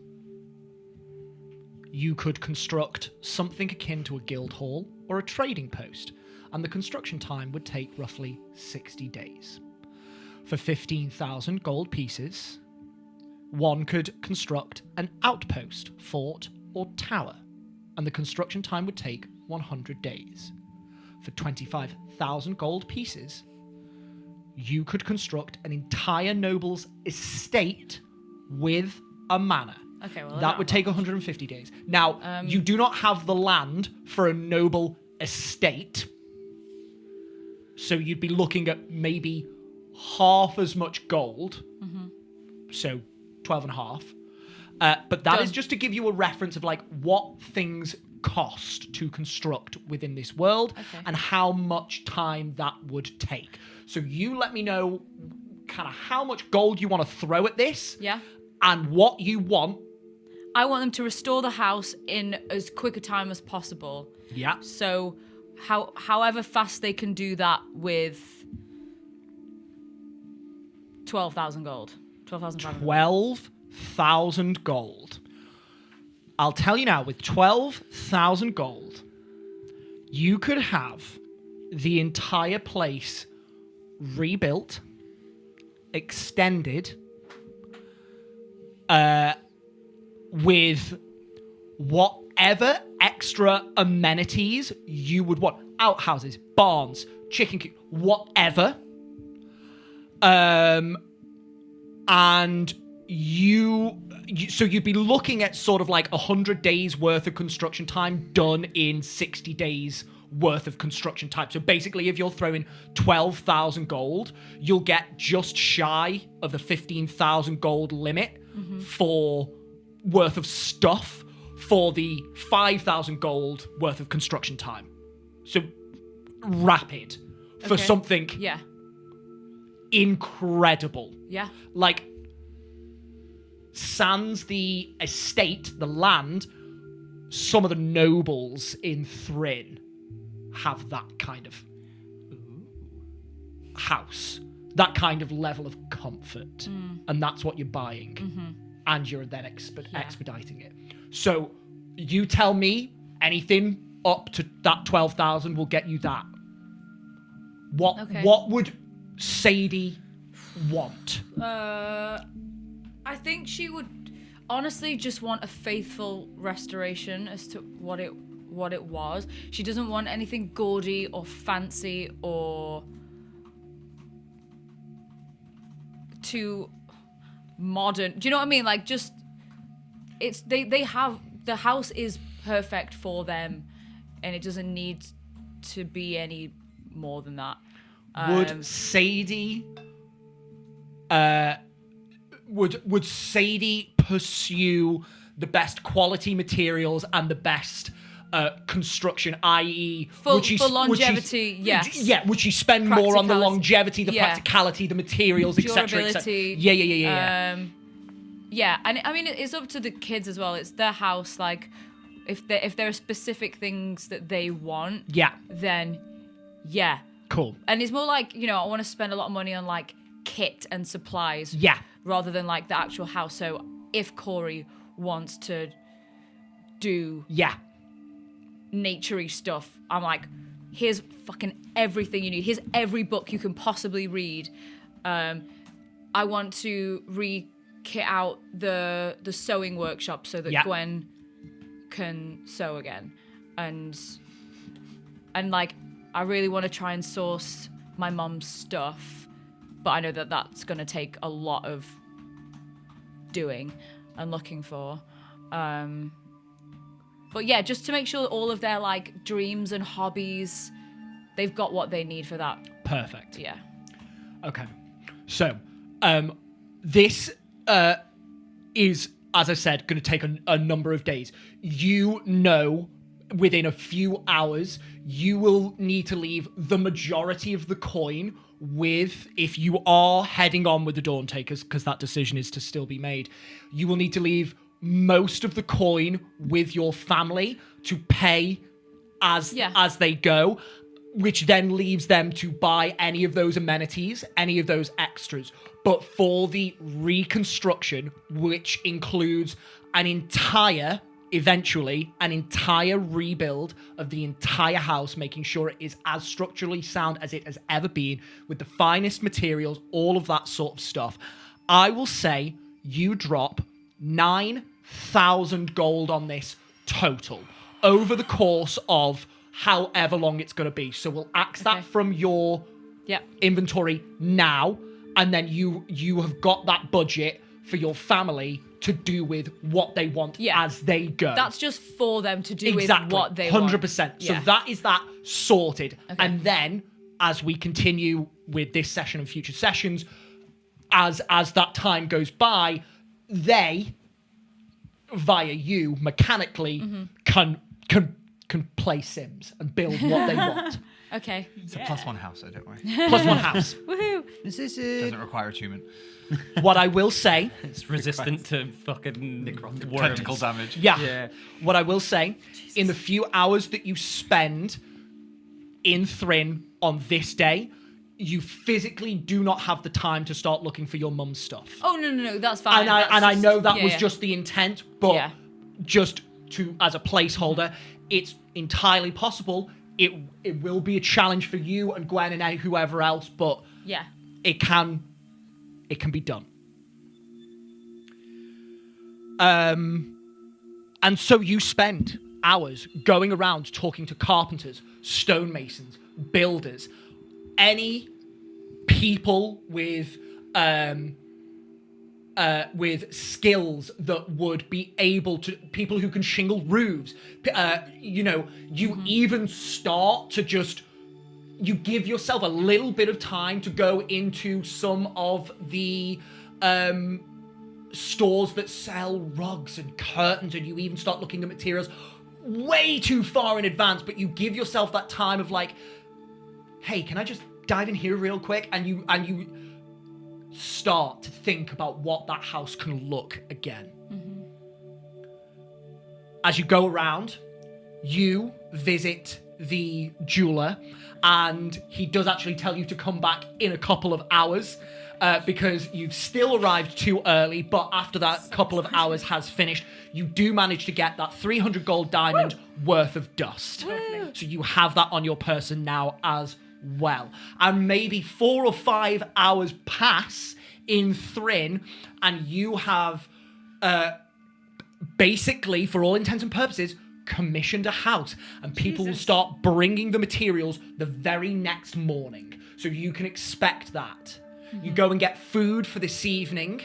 you could construct something akin to a guild hall or a trading post, and the construction time would take roughly 60 days. For 15,000 gold pieces, one could construct an outpost, fort, or tower, and the construction time would take 100 days. For 25,000 gold pieces, you could construct an entire noble's estate with a manor. Okay, well, That would take 150 days. Now, you do not have the land for a noble estate, so you'd be looking at maybe half as much gold, so 12 and a half. But that is just to give you a reference of like what things cost to construct within this world and how much time that would take. So you let me know kind of how much gold you want to throw at this. Yeah. And what you want. I want them to restore the house in as quick a time as possible. Yeah. So, however fast they can do that with 12,000 gold. 12,500. 12,000 gold. I'll tell you now, with 12,000 gold, you could have the entire place rebuilt, extended, with whatever extra amenities you would want. Outhouses, barns, chicken coop, whatever. And so you'd be looking at sort of like 100 days worth of construction time done in 60 days worth of construction time. So basically, if you're throwing 12,000 gold, you'll get just shy of the 15,000 gold limit for worth of stuff for the 5,000 gold worth of construction time. So rapid for something incredible. Yeah. Like, sans the estate, the land, some of the nobles in Thrin have that kind of house, that kind of level of comfort, and that's what you're buying, and you're then expediting it. So you tell me anything up to that 12,000 will get you that. What would Sadie want? I think she would honestly just want a faithful restoration as to what it was. She doesn't want anything gaudy or fancy or too modern. Do you know what I mean? Like, just they have, the house is perfect for them, and it doesn't need to be any more than that. Would Sadie would Sadie pursue the best quality materials and the best construction, i.e. for longevity, yes. Yeah, would she spend more on the longevity, the practicality, the materials, etc.? Durability. Yeah. Yeah, and I mean, it's up to the kids as well. It's their house. Like, if there are specific things that they want, then yeah. Cool. And it's more like, I want to spend a lot of money on like kit and supplies. Yeah. Rather than like the actual house. So if Corey wants to do nature-y stuff, I'm like, here's fucking everything you need. Here's every book you can possibly read. I want to re-kit out the sewing workshop so that Gwen can sew again. And like, I really want to try and source my mum's stuff, but I know that that's going to take a lot of doing and looking for. But yeah, just to make sure that all of their like dreams and hobbies, they've got what they need for that. Perfect. Yeah. Okay. So, this is as I said, going to take a number of days. You know, within a few hours, you will need to leave the majority of the coin with, if you are heading on with the Dawn Takers, because that decision is to still be made, you will need to leave most of the coin with your family to pay as they go, which then leaves them to buy any of those amenities, any of those extras. But for the reconstruction, which includes eventually an entire rebuild of the entire house, making sure it is as structurally sound as it has ever been, with the finest materials, all of that sort of stuff, I will say you drop 9,000 gold on this total over the course of however long it's going to be. So we'll axe that from your inventory now, and then you have got that budget for your family to do with what they want as they go. That's just for them to do with what they 100%. want. 100%. So that is that sorted. Okay. And then, as we continue with this session and future sessions, as that time goes by, they, via you, mechanically, can play Sims and build what they want. Okay. It's a +1 house, so don't worry. +1 house. Woohoo! This is it. Doesn't require attunement. What I will say... It's resistant to fucking worms. Tentacle damage. Yeah. What I will say, in the few hours that you spend in Thrin on this day, you physically do not have the time to start looking for your mum's stuff. Oh, no, that's fine. I know that was just the intent, but just as a placeholder, it's entirely possible. It will be a challenge for you and Gwen and whoever else, but it can be done. And so you spend hours going around talking to carpenters, stonemasons, builders, any people with skills that would be able to, people who can shingle roofs. You even start to just, you give yourself a little bit of time to go into some of the stores that sell rugs and curtains, and you even start looking at materials way too far in advance, but you give yourself that time of like, hey, can I just dive in here real quick? And you start to think about what that house can look again. As you go around, you visit the jeweler, and he does actually tell you to come back in a couple of hours because you've still arrived too early, but after that couple of hours has finished, you do manage to get that 300 gold diamond worth of dust. So you have that on your person now as well. And maybe 4 or 5 hours pass in Thrin, and you have basically, for all intents and purposes, commissioned a house, and people will start bringing the materials the very next morning. So you can expect that. You go and get food for this evening,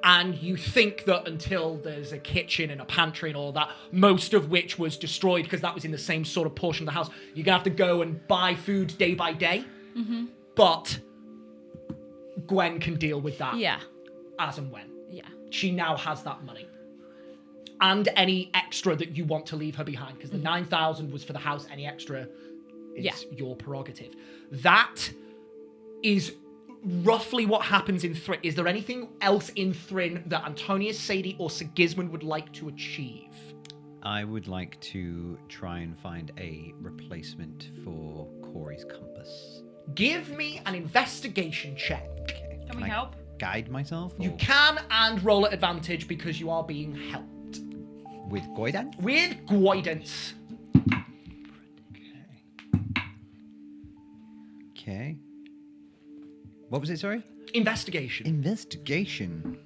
and you think that until there's a kitchen and a pantry and all that, most of which was destroyed because that was in the same sort of portion of the house, you're going to have to go and buy food day by day. But Gwen can deal with that as and when. She now has that money. And any extra that you want to leave her behind, because the 9,000 was for the house, any extra is your prerogative. That is roughly what happens in Thrin. Is there anything else in Thrin that Antonius, Sadie, or Sigismund would like to achieve? I would like to try and find a replacement for Corey's compass. Give me an investigation check. Okay. Can we help? Guide myself? You or can, and roll at advantage because you are being helped. with guidance? With guidance. Okay. What was it, sorry? Investigation. Investigation.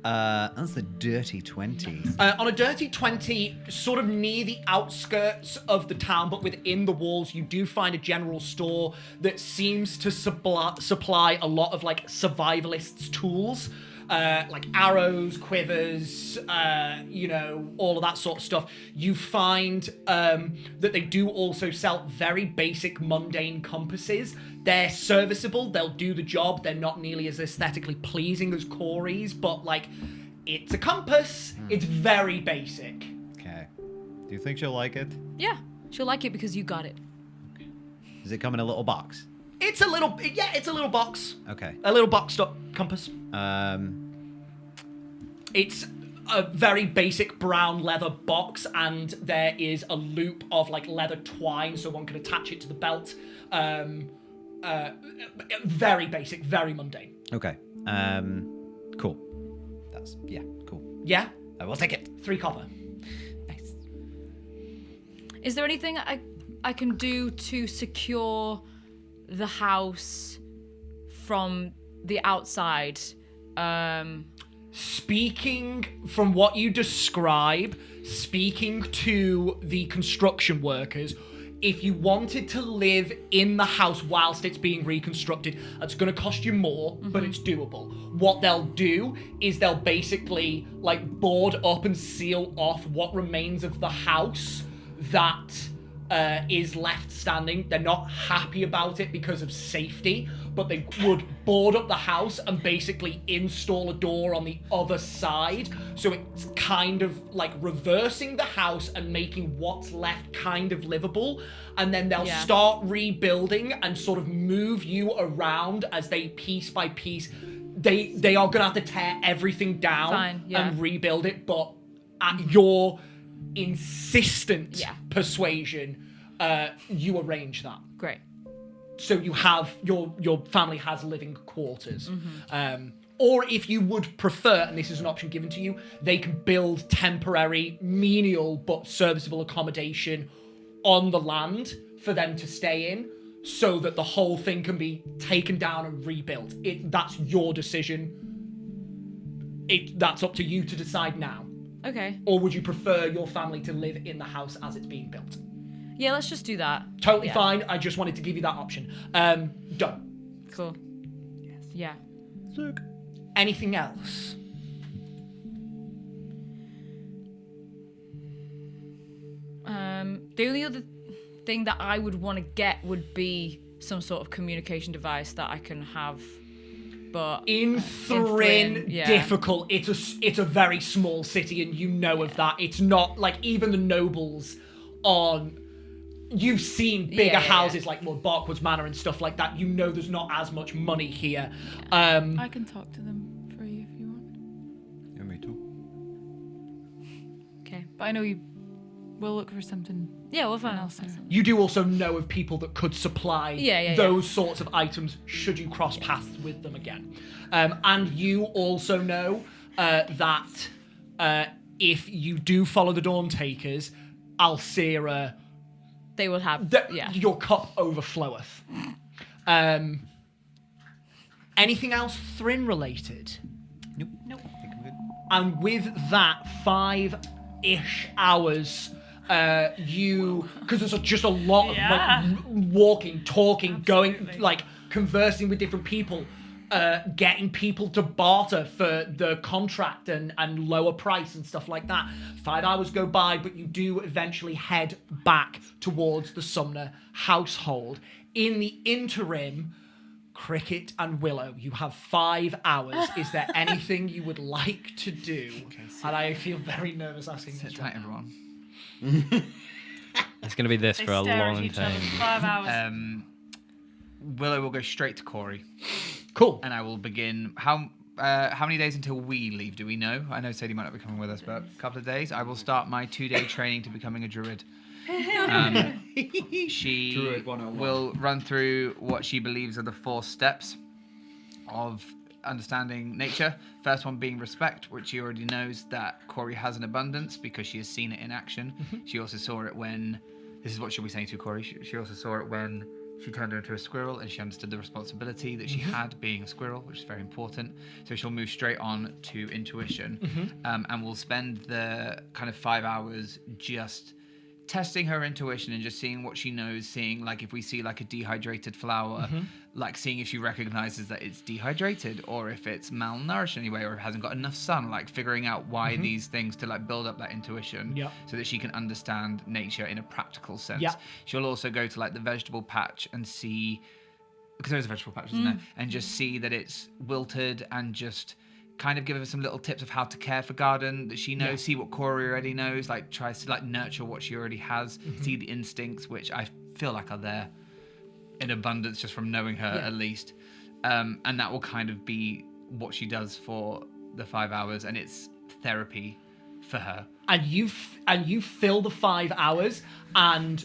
That's a dirty 20. On a dirty 20, sort of near the outskirts of the town, but within the walls, you do find a general store that seems to supply a lot of like survivalists' tools. Like arrows, quivers, all of that sort of stuff. You find that they do also sell very basic, mundane compasses. They're serviceable, they'll do the job, they're not nearly as aesthetically pleasing as Corey's, but like, It's a compass. It's very basic. Okay. Do you think she'll like it? Yeah, she'll like it because you got it. Does it come in a little box? It's a little box. Okay. A little boxed up compass. It's a very basic brown leather box, and there is a loop of like leather twine so one can attach it to the belt. Very basic, very mundane. Okay. Cool. Cool. Yeah? I will take it. 3 copper. Nice. Is there anything I can do to secure the house from the outside? Speaking from what you describe, speaking to the construction workers, if you wanted to live in the house whilst it's being reconstructed, that's going to cost you more, but it's doable. What they'll do is they'll basically like board up and seal off what remains of the house that is left standing. They're not happy about it because of safety, but they would board up the house and basically install a door on the other side. So it's kind of like reversing the house and making what's left kind of livable. And then they'll start rebuilding and sort of move you around as they piece by piece. They are gonna have to tear everything down and rebuild it, but at your insistent persuasion, you arrange that. Great. So you have your family has living quarters. Or if you would prefer, and this is an option given to you, they can build temporary, menial but serviceable accommodation on the land for them to stay in, so that the whole thing can be taken down and rebuilt. That's your decision. That's up to you to decide now. Okay. Or would you prefer your family to live in the house as it's being built? Yeah, let's just do that. Totally fine. I just wanted to give you that option. Done. Cool. Yes. Yeah. Sick. Anything else? The only other thing that I would want to get would be some sort of communication device that I can have. But in Thrin, difficult. It's a very small city, and you know of that. It's not like even the nobles on. You've seen bigger houses like Lord Barkwood's Manor and stuff like that. You know there's not as much money here. I can talk to them for you if you want. Yeah, me too. Okay, but I know you will look for something. Yeah, we'll find else. You do also know of people that could supply those sorts of items should you cross paths with them again. And you also know that if you do follow the Dawn Takers, Alcira... They will have... Your cup overfloweth. Anything else Thrin related? Nope. Nope. I think I'm good. And with that, 5-ish hours... because there's just a lot of like, walking, talking, going, like conversing with different people, getting people to barter for the contract and lower price and stuff like that. 5 hours go by, but you do eventually head back towards the Sumner household. In the interim, Cricket and Willow, you have 5 hours. Is there anything you would like to do? And I feel very nervous asking Sit this tight, one. everyone. It's going to be this for a long time. 5 hours. Willow will go straight to Corey. Cool. And I will begin. How many days until we leave? Do we know? I know Sadie might not be coming with us, but a couple of days. I will start my 2-day training to becoming a druid. She Druid 101. will run through what she believes are the 4 steps of understanding nature. First one being respect, which she already knows that Corey has an abundance because she has seen it in action. She also saw it when... This is what she'll be saying to Corey. She also saw it when she turned her into a squirrel, and she understood the responsibility that she had being a squirrel, which is very important. So she'll move straight on to intuition, and we'll spend the kind of 5 hours just testing her intuition and just seeing what she knows, seeing like if we see like a dehydrated flower, like seeing if she recognizes that it's dehydrated or if it's malnourished anyway or hasn't got enough sun, like figuring out why these things to like build up that intuition so that she can understand nature in a practical sense. She'll also go to like the vegetable patch and see, because there's a vegetable patch, isn't there? And just see that it's wilted and just kind of give her some little tips of how to care for Garden that she knows, see what Corey already knows, like tries to like nurture what she already has, see the instincts, which I feel like are there in abundance just from knowing her at least. And that will kind of be what she does for the 5 hours, and it's therapy for her. And you fill the 5 hours and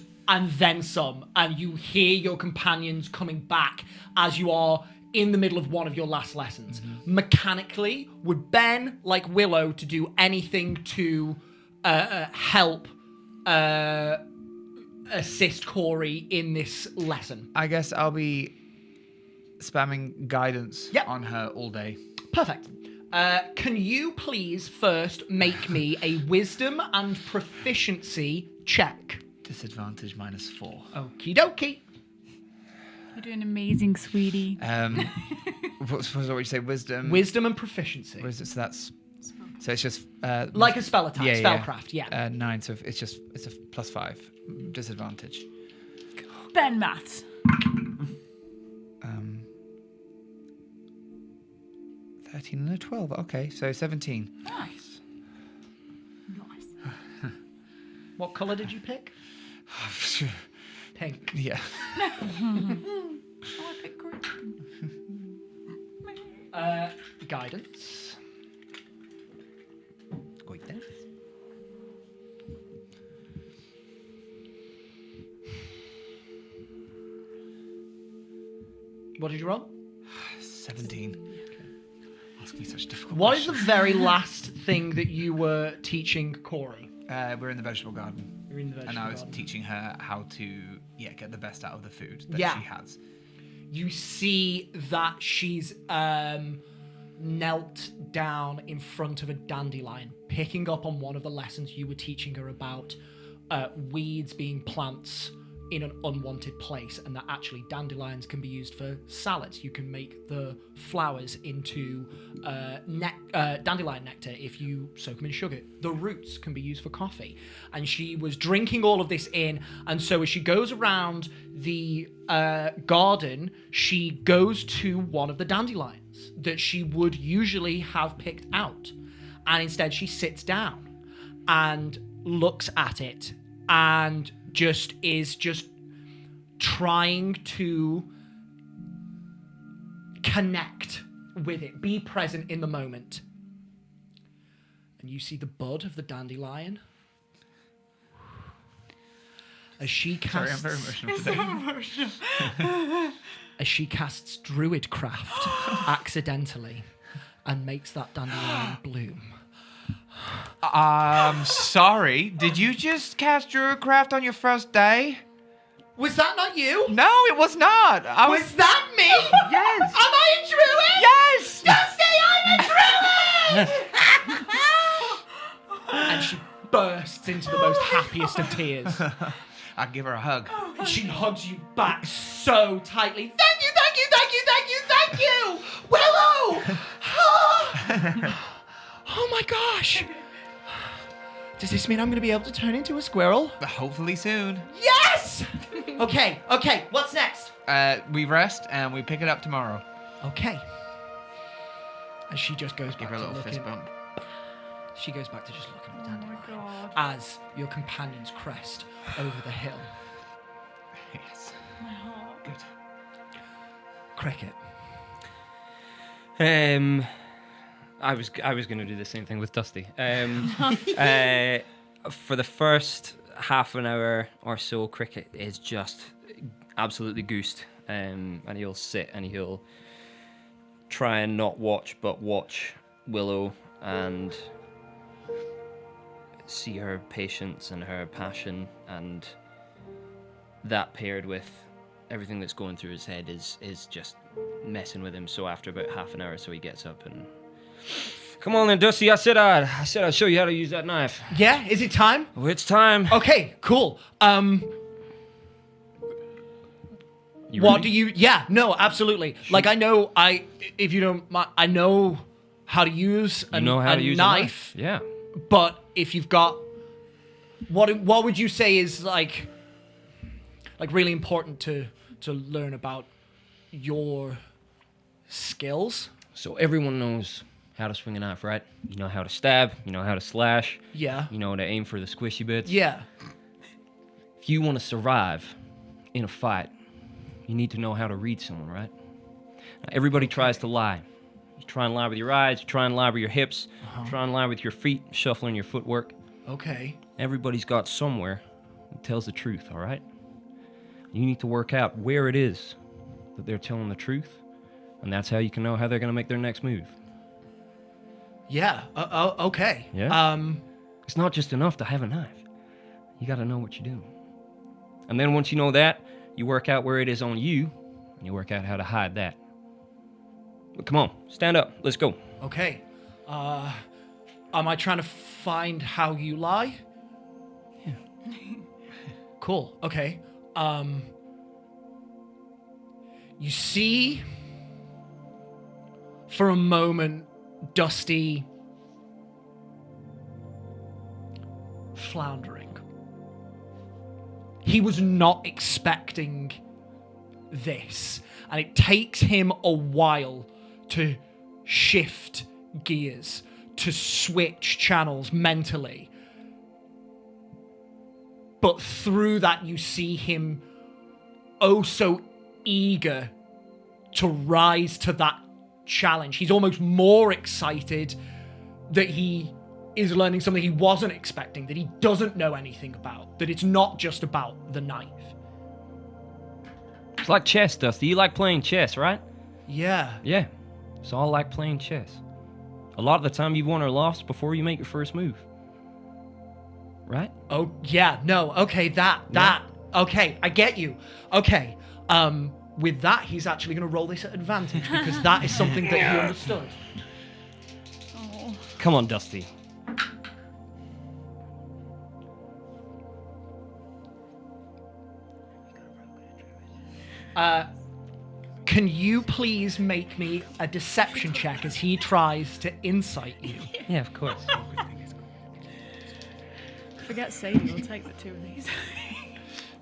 then some, and you hear your companions coming back as you are in the middle of one of your last lessons. Mechanically, would Ben like Willow to do anything to help assist Corey in this lesson? I guess I'll be spamming guidance on her all day. Perfect. Can you please first make me a wisdom and proficiency check? Disadvantage -4. Okie dokie. You're doing amazing, sweetie. What would you say? Wisdom. Wisdom and proficiency. Wisdom. So that's. So it's just. Like a spell attack, spellcraft, yeah. 9. So it's a +5 disadvantage. Ben maths. 13 and a 12. Okay, so 17. Nice. What colour did you pick? Pink. Yeah. Guidance. Guidance. What did you roll? 17. Ask me such difficult What is the questions. very last thing that you were teaching Corey? We're in the vegetable garden. You're in the vegetable And I was garden. teaching her how to get the best out of the food that Yeah. she has. You see that she's knelt down in front of a dandelion, picking up on one of the lessons you were teaching her about weeds being plants in an unwanted place, and that actually dandelions can be used for salads. You can make the flowers into dandelion nectar if you soak them in sugar. The roots can be used for coffee. And she was drinking all of this in, and so as she goes around the garden, she goes to one of the dandelions that she would usually have picked out. And instead she sits down and looks at it and is just trying to connect with it, be present in the moment. And you see the bud of the dandelion as she casts. Sorry, I'm very emotional today. As she casts Druidcraft accidentally and makes that dandelion bloom. Sorry. Did you just cast Druidcraft on your first day? Was that not you? No, it was not. Was that me? Yes. Am I a druid? Yes. Dusty, I'm a druid! And she bursts into the most happiest of tears. I give her a hug. And she hugs you back so tightly. Thank you, thank you, thank you, thank you, thank you! Willow! Oh my gosh! Does this mean I'm going to be able to turn into a squirrel? Hopefully soon. Yes! Okay, what's next? We rest and we pick it up tomorrow. Okay. And she just goes Give back her a to little looking. fist bump. She goes back to just looking at the Oh my dandelion God. as your companions crest over the hill. Yes. My heart. Good. Cricket. I was going to do the same thing with Dusty. For the first half an hour or so, Cricket is just absolutely goosed, and he'll sit and he'll try and not watch, but watch Willow and see her patience and her passion, and that paired with everything that's going through his head is just messing with him. So after about half an hour or so, he gets up and, come on then, Dusty, I said I'd show you how to use that knife. Yeah, is it time? Oh, it's time. Okay, cool. What do you? Yeah, no, absolutely. Like I know, if you don't, I know how to use a knife. Yeah. But if you've got, what would you say is like really important to learn about your skills? So everyone knows how to swing a knife, right? You know how to stab, you know how to slash, Yeah. you know how to aim for the squishy bits. Yeah. If you want to survive in a fight, you need to know how to read someone, right? Now, everybody tries to lie. You try and lie with your eyes, you try and lie with your hips, try and lie with your feet, shuffling your footwork. Okay. Everybody's got somewhere that tells the truth, all right? You need to work out where it is that they're telling the truth, and that's how you can know how they're going to make their next move. Yeah. Okay. Yeah? It's not just enough to have a knife. You got to know what you're doing. And then once you know that, you work out where it is on you, and you work out how to hide that. But come on, stand up. Let's go. Okay. Am I trying to find how you lie? Yeah. Cool. Okay. You see, for a moment, Dusty floundering. He was not expecting this, and it takes him a while to shift gears, to switch channels mentally. But through that, you see him oh so eager to rise to that challenge. He's almost more excited that he is learning something he wasn't expecting, that he doesn't know anything about, that it's not just about the knife. It's like chess, Dusty. You like playing chess, right? Yeah. Yeah. It's all like playing chess. A lot of the time you've won or lost before you make your first move. Right? Oh, yeah, no, okay, that. Okay, I get you. Okay, with that, he's actually going to roll this at advantage because that is something that he understood. Oh. Come on, Dusty. Can you please make me a deception check as he tries to insight you? Yeah, of course. Forget Sadie, we'll take the two of these.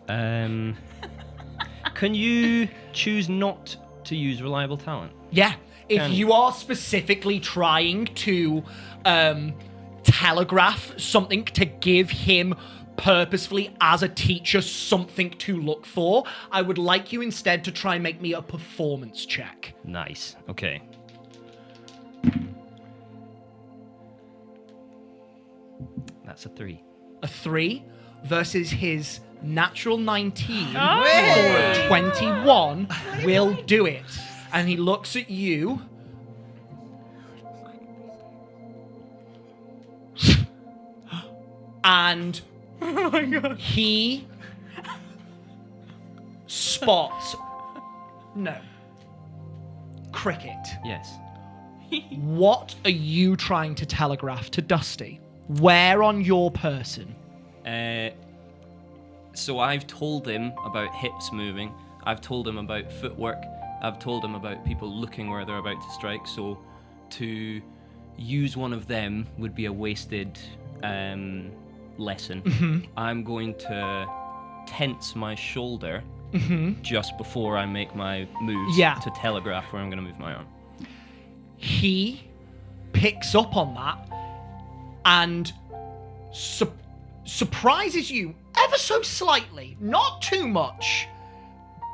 Can you choose not to use reliable talent? Yeah, if Can- you are specifically trying to telegraph something to give him purposefully as a teacher something to look for, I would like you instead to try and make me a performance check. Nice. Okay. That's a 3. A 3 versus his natural 19 for a 21 will do it. And he looks at you. And he spots Cricket. Yes. What are you trying to telegraph to Dusty? Where on your person? So I've told him about hips moving. I've told him about footwork. I've told him about people looking where they're about to strike. So to use one of them would be a wasted lesson. Mm-hmm. I'm going to tense my shoulder just before I make my moves to telegraph where I'm going to move my arm. He picks up on that and surprises you ever so slightly, not too much,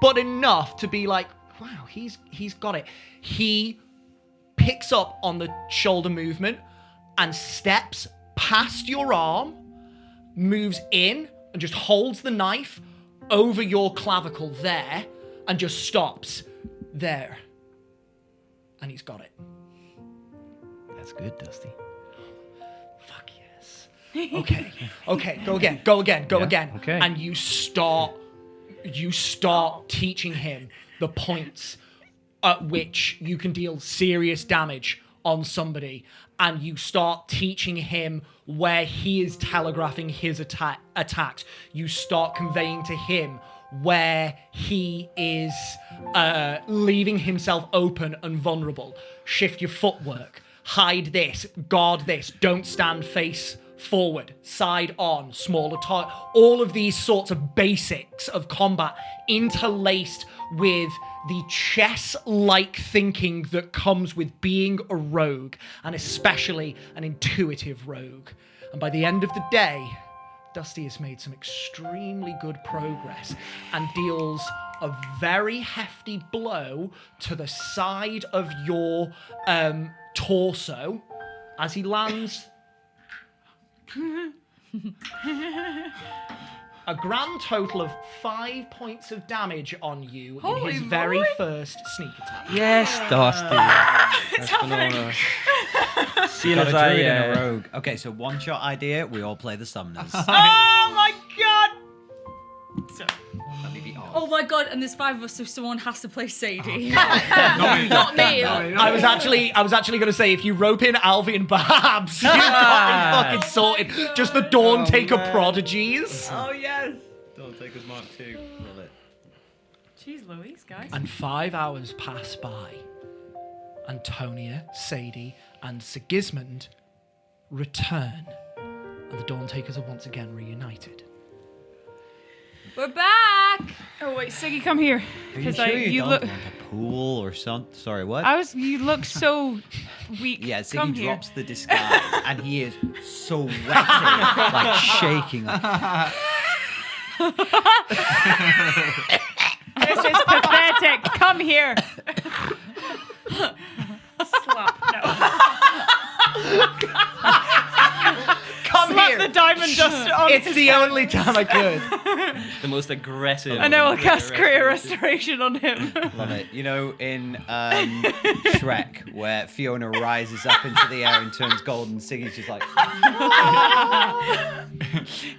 but enough to be like, wow, he's got it. He picks up on the shoulder movement and steps past your arm, moves in and just holds the knife over your clavicle there and just stops there. And he's got it. That's good, Dusty. Fuck yes. Okay, go again. Okay. And you start teaching him the points at which you can deal serious damage on somebody, and you start teaching him where he is telegraphing his attacks. You start conveying to him where he is leaving himself open and vulnerable. Shift your footwork. Hide this. Guard this. Don't stand face forward. Side on. Smaller target. All of these sorts of basics of combat interlaced with the chess-like thinking that comes with being a rogue, and especially an intuitive rogue. And by the end of the day, Dusty has made some extremely good progress and deals a very hefty blow to the side of your torso as he lands a grand total of 5 points of damage on you in his very first sneak attack. Yes, Dusty. That's phenomenal. Seeing Got as a I, druid and a rogue. Okay, so one shot idea. We all play the summoners. Oh my god! So, Oh my god, and there's 5 of us, so someone has to play Sadie. not me. I was actually going to say, if you rope in Alvy and Babs, you've got him fucking sorted. Just the Dawn Taker prodigies. Oh yes. Don't take us Mark 2. Love it. Jeez Louise, guys. And 5 hours pass by. Antonia, Sadie, and Sigismund return, and the Dawn Takers are once again reunited. We're back! Oh wait, Siggy, come here. Are you Because sure you you don't look. want a pool or something? Sorry, what? You look so weak. Yeah, so come he here. drops the disguise, and he is so wetty, like shaking. This is pathetic. Come here. Slap. No. Come Slap here! the diamond dust on It's his the only time I could. The most aggressive. And I will cast Career Restoration on him. Love it. You know, in Shrek, where Fiona rises up into the air and turns gold, and Siggy's just like...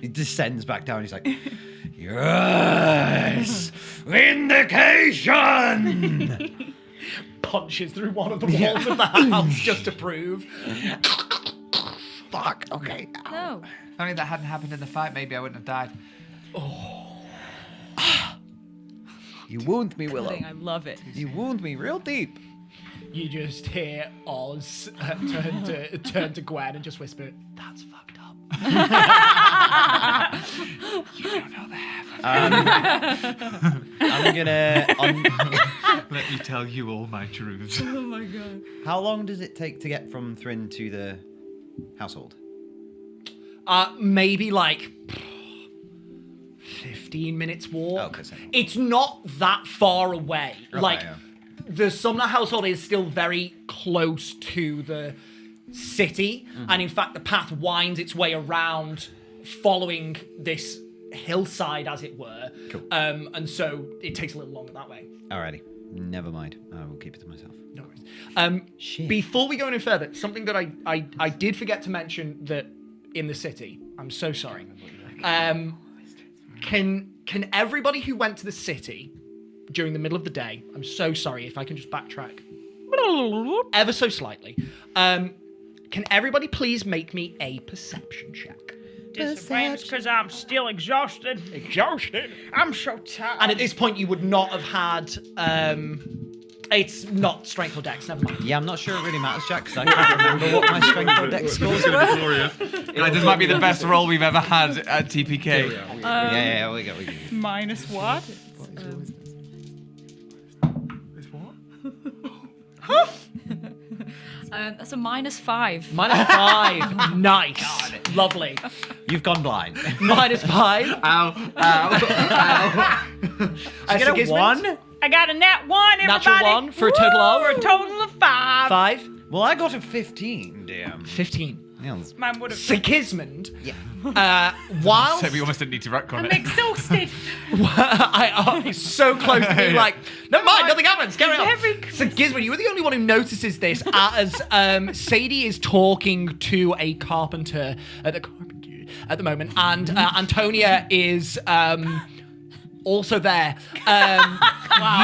he descends back down, he's like... Yes! Vindication! Punches through one of the walls of the house just to prove. Fuck, okay. No. If only that hadn't happened in the fight, maybe I wouldn't have died. You wound me, Willow. I love it. You wound me real deep. You just hear Oz turn to Gwen and just whisper, "That's fucked up." You don't know the half of I'm gonna... Let me tell you all my truths. Oh my god. How long does it take to get from Thrin to the household? Maybe like 15 minutes walk. Okay, so- It's not that far away. Okay, like, yeah. the Sumner household is still very close to the city, and in fact, the path winds its way around, following this hillside, as it were. Cool. And so it takes a little longer that way. Alrighty. Never mind. I will keep it to myself. No worries. Shit. Before we go any further, something that I did forget to mention that in the city. I'm so sorry. Can everybody who went to the city during the middle of the day, I'm so sorry if I can just backtrack ever so slightly. Can everybody please make me a perception check? Disadvantage because I'm still exhausted. Exhausted. I'm so tired. And at this point, you would not have had. It's not strength or dex. Never mind. Yeah, I'm not sure it really matters, Jack, because I can't remember what my strength or dex scores were. Glorious. Guys, this might be the best roll we've ever had at TPK. Yeah, we get. Minus what? That's a -5. -5. Nice. Lovely. You've gone blind. -5. Ow, ow, ow. I get a Sigismund? 1? I got a nat 1, everybody. Natural 1 for a total of? For a total of 5. 5. Well, I got a 15. Damn. 15. Yeah, that's- Mine would have. Sigismund. Yeah. While So we almost didn't need to retcon I'm it. exhausted. it's so close to being like, never mind, nothing happens, carry on. Very Sigismund, you were the only one who notices this as Sadie is talking to a carpenter at the moment, and Antonia is also there.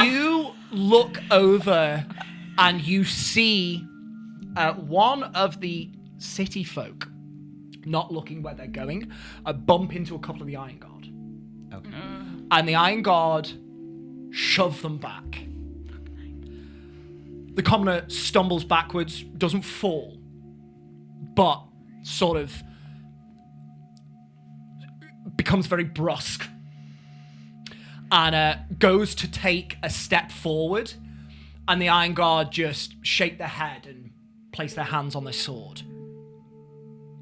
You look over and you see one of the city folk, not looking where they're going, bump into a couple of the Iron Guard. Okay. And the Iron Guard shove them back. The commoner stumbles backwards, doesn't fall, but sort of becomes very brusque. and goes to take a step forward, and the Iron Guard just shake their head and place their hands on their sword.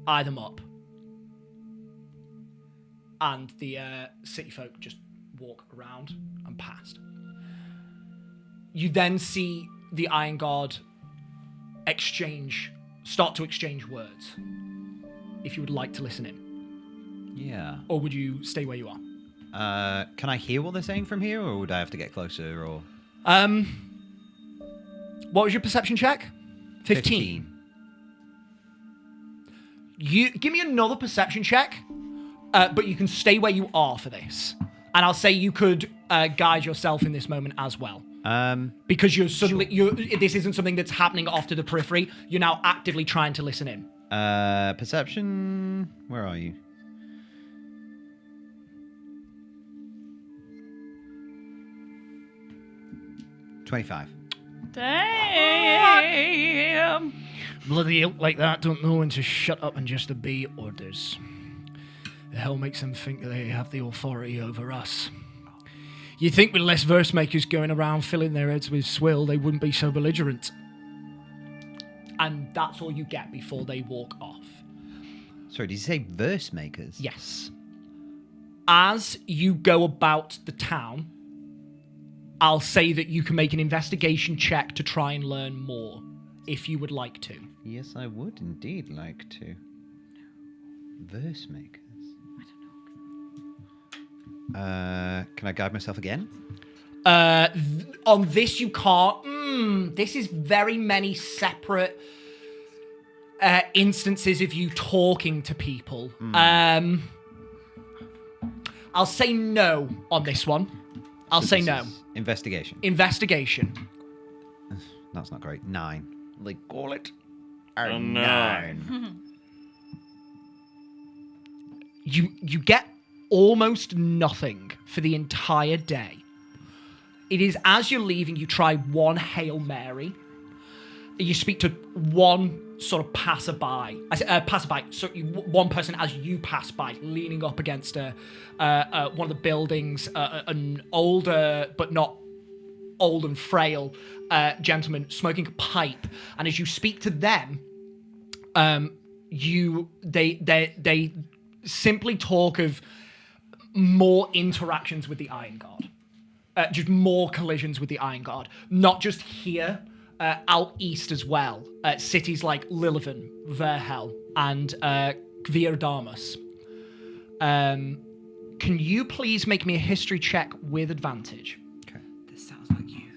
Eye them up. And the city folk just walk around and past. You then see the Iron Guard start to exchange words. If you would like to listen in. Yeah. Or would you stay where you are? Can I hear what they're saying from here, or would I have to get closer, or... What was your perception check? 15. You give me another perception check, but you can stay where you are for this. And I'll say you could guide yourself in this moment as well. Because this isn't something that's happening off to the periphery. You're now actively trying to listen in. Perception... Where are you? $25. Damn. Bloody ilk like that don't know when to shut up and just obey orders. The hell makes them think that they have the authority over us. You'd think with less verse makers going around filling their heads with swill, they wouldn't be so belligerent. And that's all you get before they walk off. Sorry, did you say verse makers? Yes. As you go about the town, I'll say that you can make an investigation check to try and learn more, if you would like to. Yes, I would indeed like to. Verse makers. Can I guide myself again? On this you can't. This is very many separate instances of you talking to people. I'll say no on this one. I'll say no. Investigation. Investigation. That's not great. 9. They call it Oh, no. 9. You get almost nothing for the entire day. It is as you're leaving, you try one Hail Mary. You speak to one sort of passerby. So one person as you pass by, leaning up against one of the buildings, an older but not old and frail gentleman smoking a pipe. And as you speak to them, they simply talk of more interactions with the Iron Guard. Just more collisions with the Iron Guard. Not just here, out east as well. Cities like Lillivin, Verhel, and Kvirdamus. Can you please make me a history check with advantage? Okay. This sounds like you.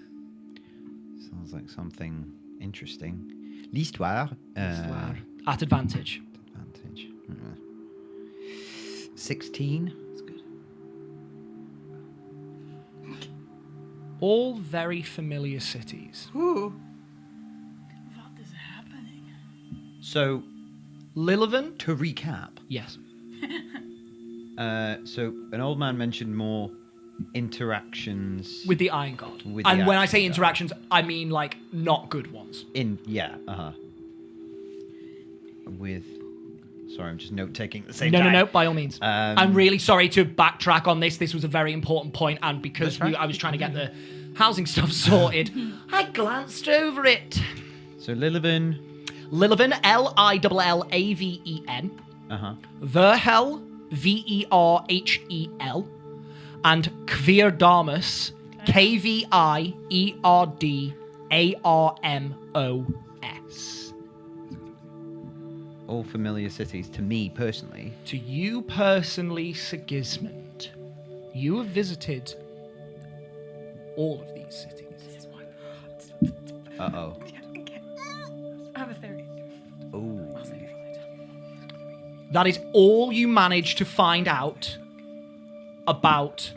Sounds like something interesting. L'histoire. At advantage. Advantage. 16. That's good. All very familiar cities. Ooh. What is happening? So, Lillivin? to recap, Yes. so an old man mentioned more interactions With the Iron God. With And the when I Iron say God. interactions, I mean like not good ones. With, sorry, I'm just note taking at the same No, time. no, by all means. I'm really sorry to backtrack on this. This was a very important point, and because I was trying to get the housing stuff sorted, I glanced over it. So Lillivin. Lillivin, Lillaven, Verhel, Verhel, and Kvirdamus, Kvierdarmos. All familiar cities to me personally. To you personally, Sigismund, you have visited all of these cities. Uh-oh. I have a theory. Oh. That is all you managed to find out about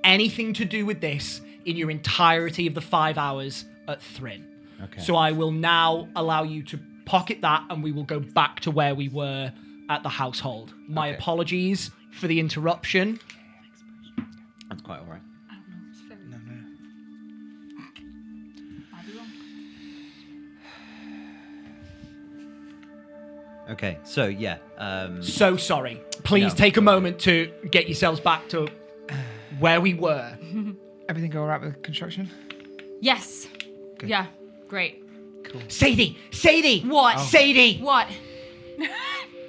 anything to do with this in your entirety of the 5 hours at Thrin. Okay. So I will now allow you to pocket that, and we will go back to where we were at the household. My Okay. apologies for the interruption. That's quite all right. I don't know. It's very. No. Might be wrong. Okay, so yeah. So sorry. Please No, take a go moment to get yourselves back to where we were. Everything go alright with construction? Yes. Good. Yeah. Great. Cool. Sadie! What? Sadie! What?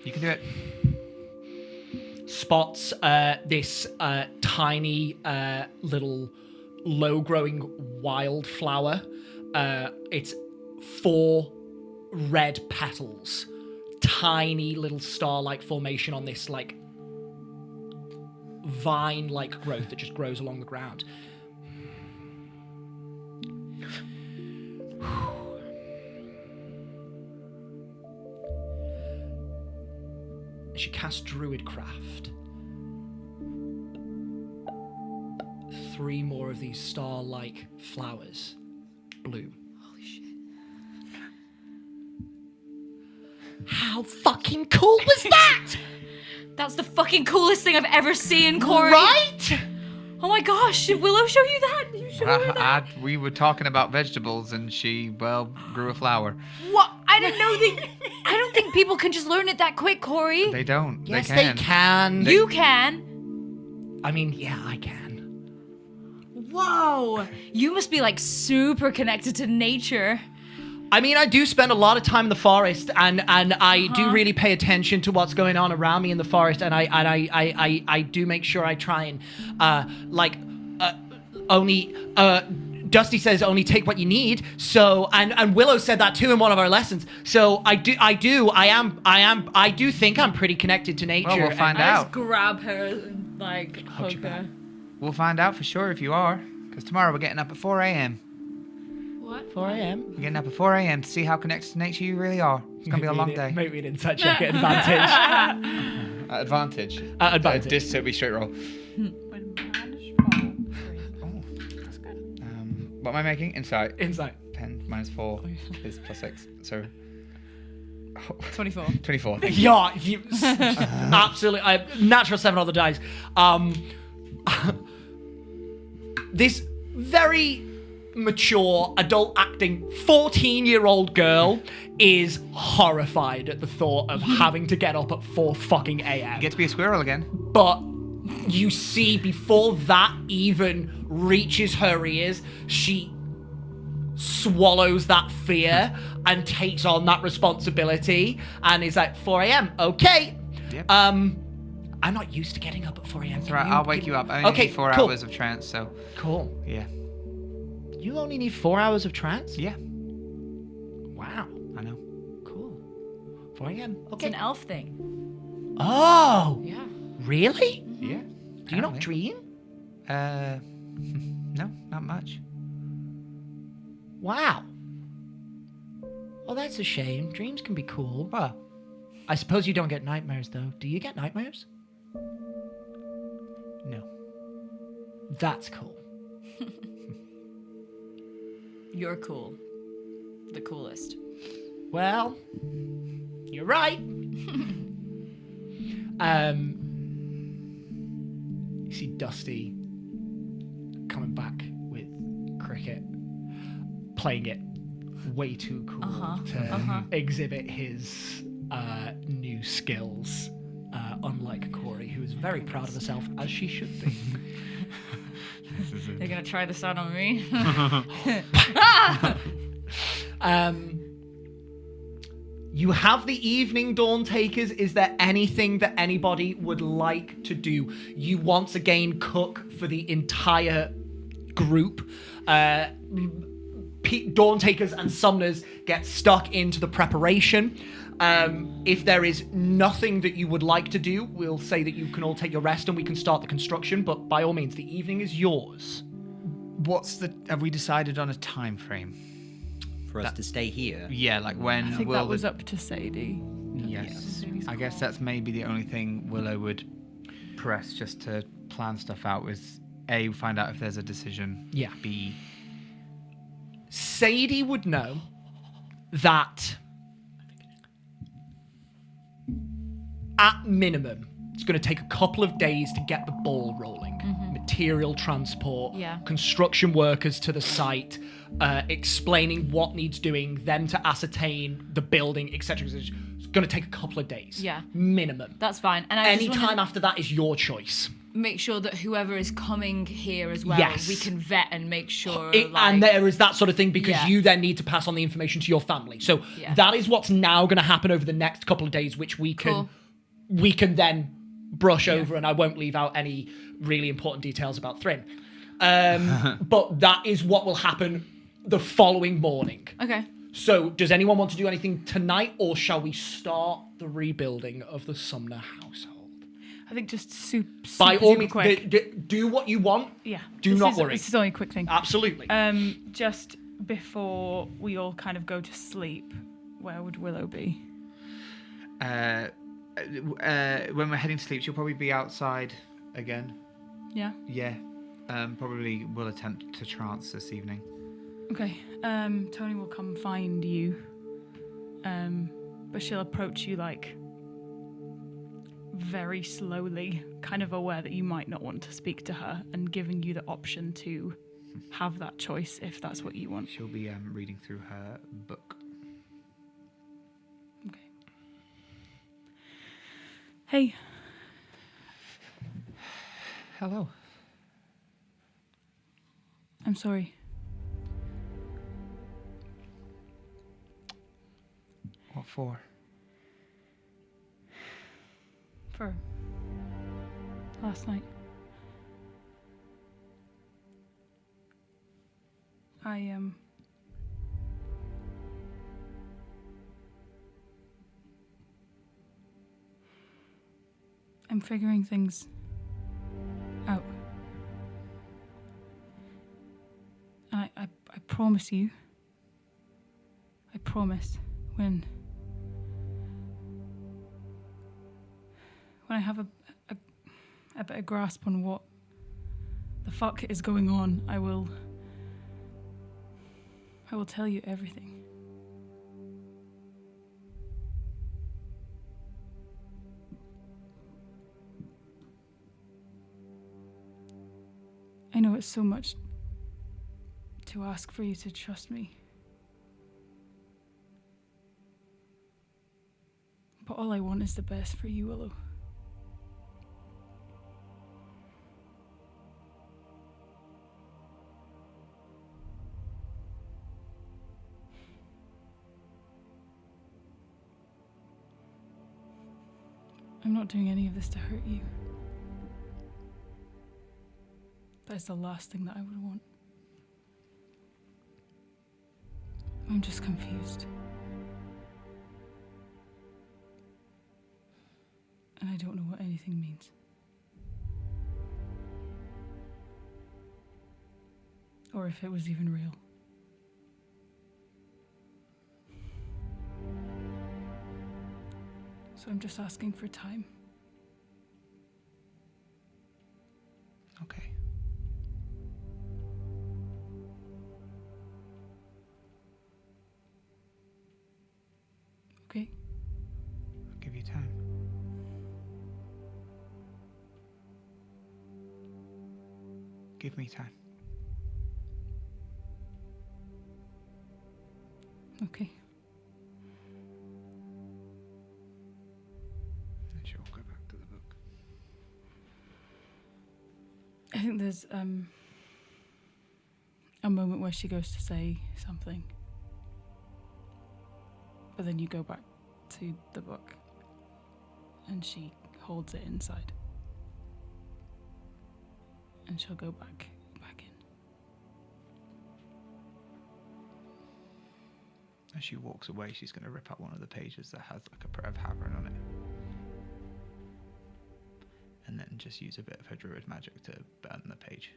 You can do it. Spots this tiny little low-growing wildflower. It's 4 red petals, tiny little star-like formation on this like vine-like growth that just grows along the ground. She casts Druidcraft. 3 more of these star-like flowers bloom. Holy shit. How fucking cool was that? That's the fucking coolest thing I've ever seen, Corey. Right? Oh my gosh, did Willow show you that? Did you show her that? We were talking about vegetables and she, grew a flower. What? I didn't know that. I don't think people can just learn it that quick, Corey. They don't. Yes, they can. they can. You can. I mean, yeah, I can. Whoa. You must be like super connected to nature. I mean, I do spend a lot of time in the forest, and I do really pay attention to what's going on around me in the forest, and I do make sure I try and only Dusty says only take what you need. So and Willow said that too in one of our lessons. So I do think I'm pretty connected to nature. Well, we'll find I out. just grab her and like Hug you poke her. We'll find out for sure if you are. Because tomorrow we're getting up at 4 a.m. What? 4 a.m. We're getting up at 4 a.m. to see how connected to nature you really are. It's going to be a long day. Make me an insight check at advantage. At advantage. At advantage. So it'll be straight roll. When managed for 3. Oh. That's good. What am I making? Insight. Insight. 10 minus 4 is plus 6. So 24. 24. Yeah, absolutely. Natural 7 on the dice. This very mature, adult acting 14-year-old girl is horrified at the thought of having to get up at 4 fucking a.m. You get to be a squirrel again. But you see, before that even reaches her ears, she swallows that fear and takes on that responsibility and is like, 4 a.m. Okay. Yep. I'm not used to getting up at 4 a.m. That's right, I'll wake you up. I only Okay, need 4 cool. hours of trance, so Cool. yeah. You only need 4 hours of trance? Yeah, Wow. I know. Cool. 4 a.m. It's Okay. an elf thing. Oh, Yeah. really? Yeah. Do you not apparently. dream? No, not much. Wow. Well, that's a shame. Dreams can be cool. Well, I suppose you don't get nightmares, though. Do you get nightmares? no. That's cool. You're cool. The coolest. Well, you're right. You see Dusty coming back with Cricket, playing it way too cool to exhibit his new skills, unlike Corey, who is very proud of herself, as she should be. They're gonna try this out on me. You have the evening dawn takers. Is there anything that anybody would like to do? You once again cook for the entire group. Dawn takers and summoners get stuck into the preparation. If there is nothing that you would like to do, we'll say that you can all take your rest and we can start the construction, but by all means, the evening is yours. Have we decided on a time frame? For us to stay here. Yeah, like when I think will that was up to Sadie. Yes. I guess that's maybe the only thing Willow would press just to plan stuff out with A, find out if there's a decision. Yeah. B. Sadie would know that at minimum, it's going to take a couple of days to get the ball rolling. Material transport, Yeah. construction workers to the site, explaining what needs doing, them to ascertain the building, etc. It's going to take a couple of days. Yeah. Minimum. That's fine. And Any time after that is your choice. make sure that whoever is coming here as well, Yes. we can vet and make sure. And there is that sort of thing because Yeah. you then need to pass on the information to your family. So Yeah. that is what's now going to happen over the next couple of days, which we can then brush over, and I won't leave out any really important details about Thrin. But that is what will happen the following morning. Okay. So does anyone want to do anything tonight, or shall we start the rebuilding of the Sumner household? I think just super By all means, quick. do what you want. Yeah. Do not worry. This is only a quick thing. Absolutely. Just before we all kind of go to sleep, where would Willow be? When we're heading to sleep, she'll probably be outside again. Yeah. Yeah. Probably will attempt to trance this evening. Okay. Tony will come find you. But she'll approach you like very slowly, kind of aware that you might not want to speak to her, and giving you the option to have that choice if that's what you want. She'll be reading through her book. Okay. Hey. Hello. I'm sorry. What for? For last night. I'm figuring things out. And I promise you, I promise, when I have a better grasp on what the fuck is going on, I will tell you everything. I know it's so much to ask for you to trust me. But all I want is the best for you, Willow. I'm not doing any of this to hurt you. That's the last thing that I would want. I'm just confused. And I don't know what anything means. Or if it was even real. So I'm just asking for time. Okay. Okay? I'll give you time. Give me time. Okay. And she'll go back to the book. I think there's a moment where she goes to say something. But then you go back to the book and she holds it inside. And she'll go back in. As she walks away, she's going to rip out one of the pages that has like a prayer of Havern on it. And then just use a bit of her Druid magic to burn the page.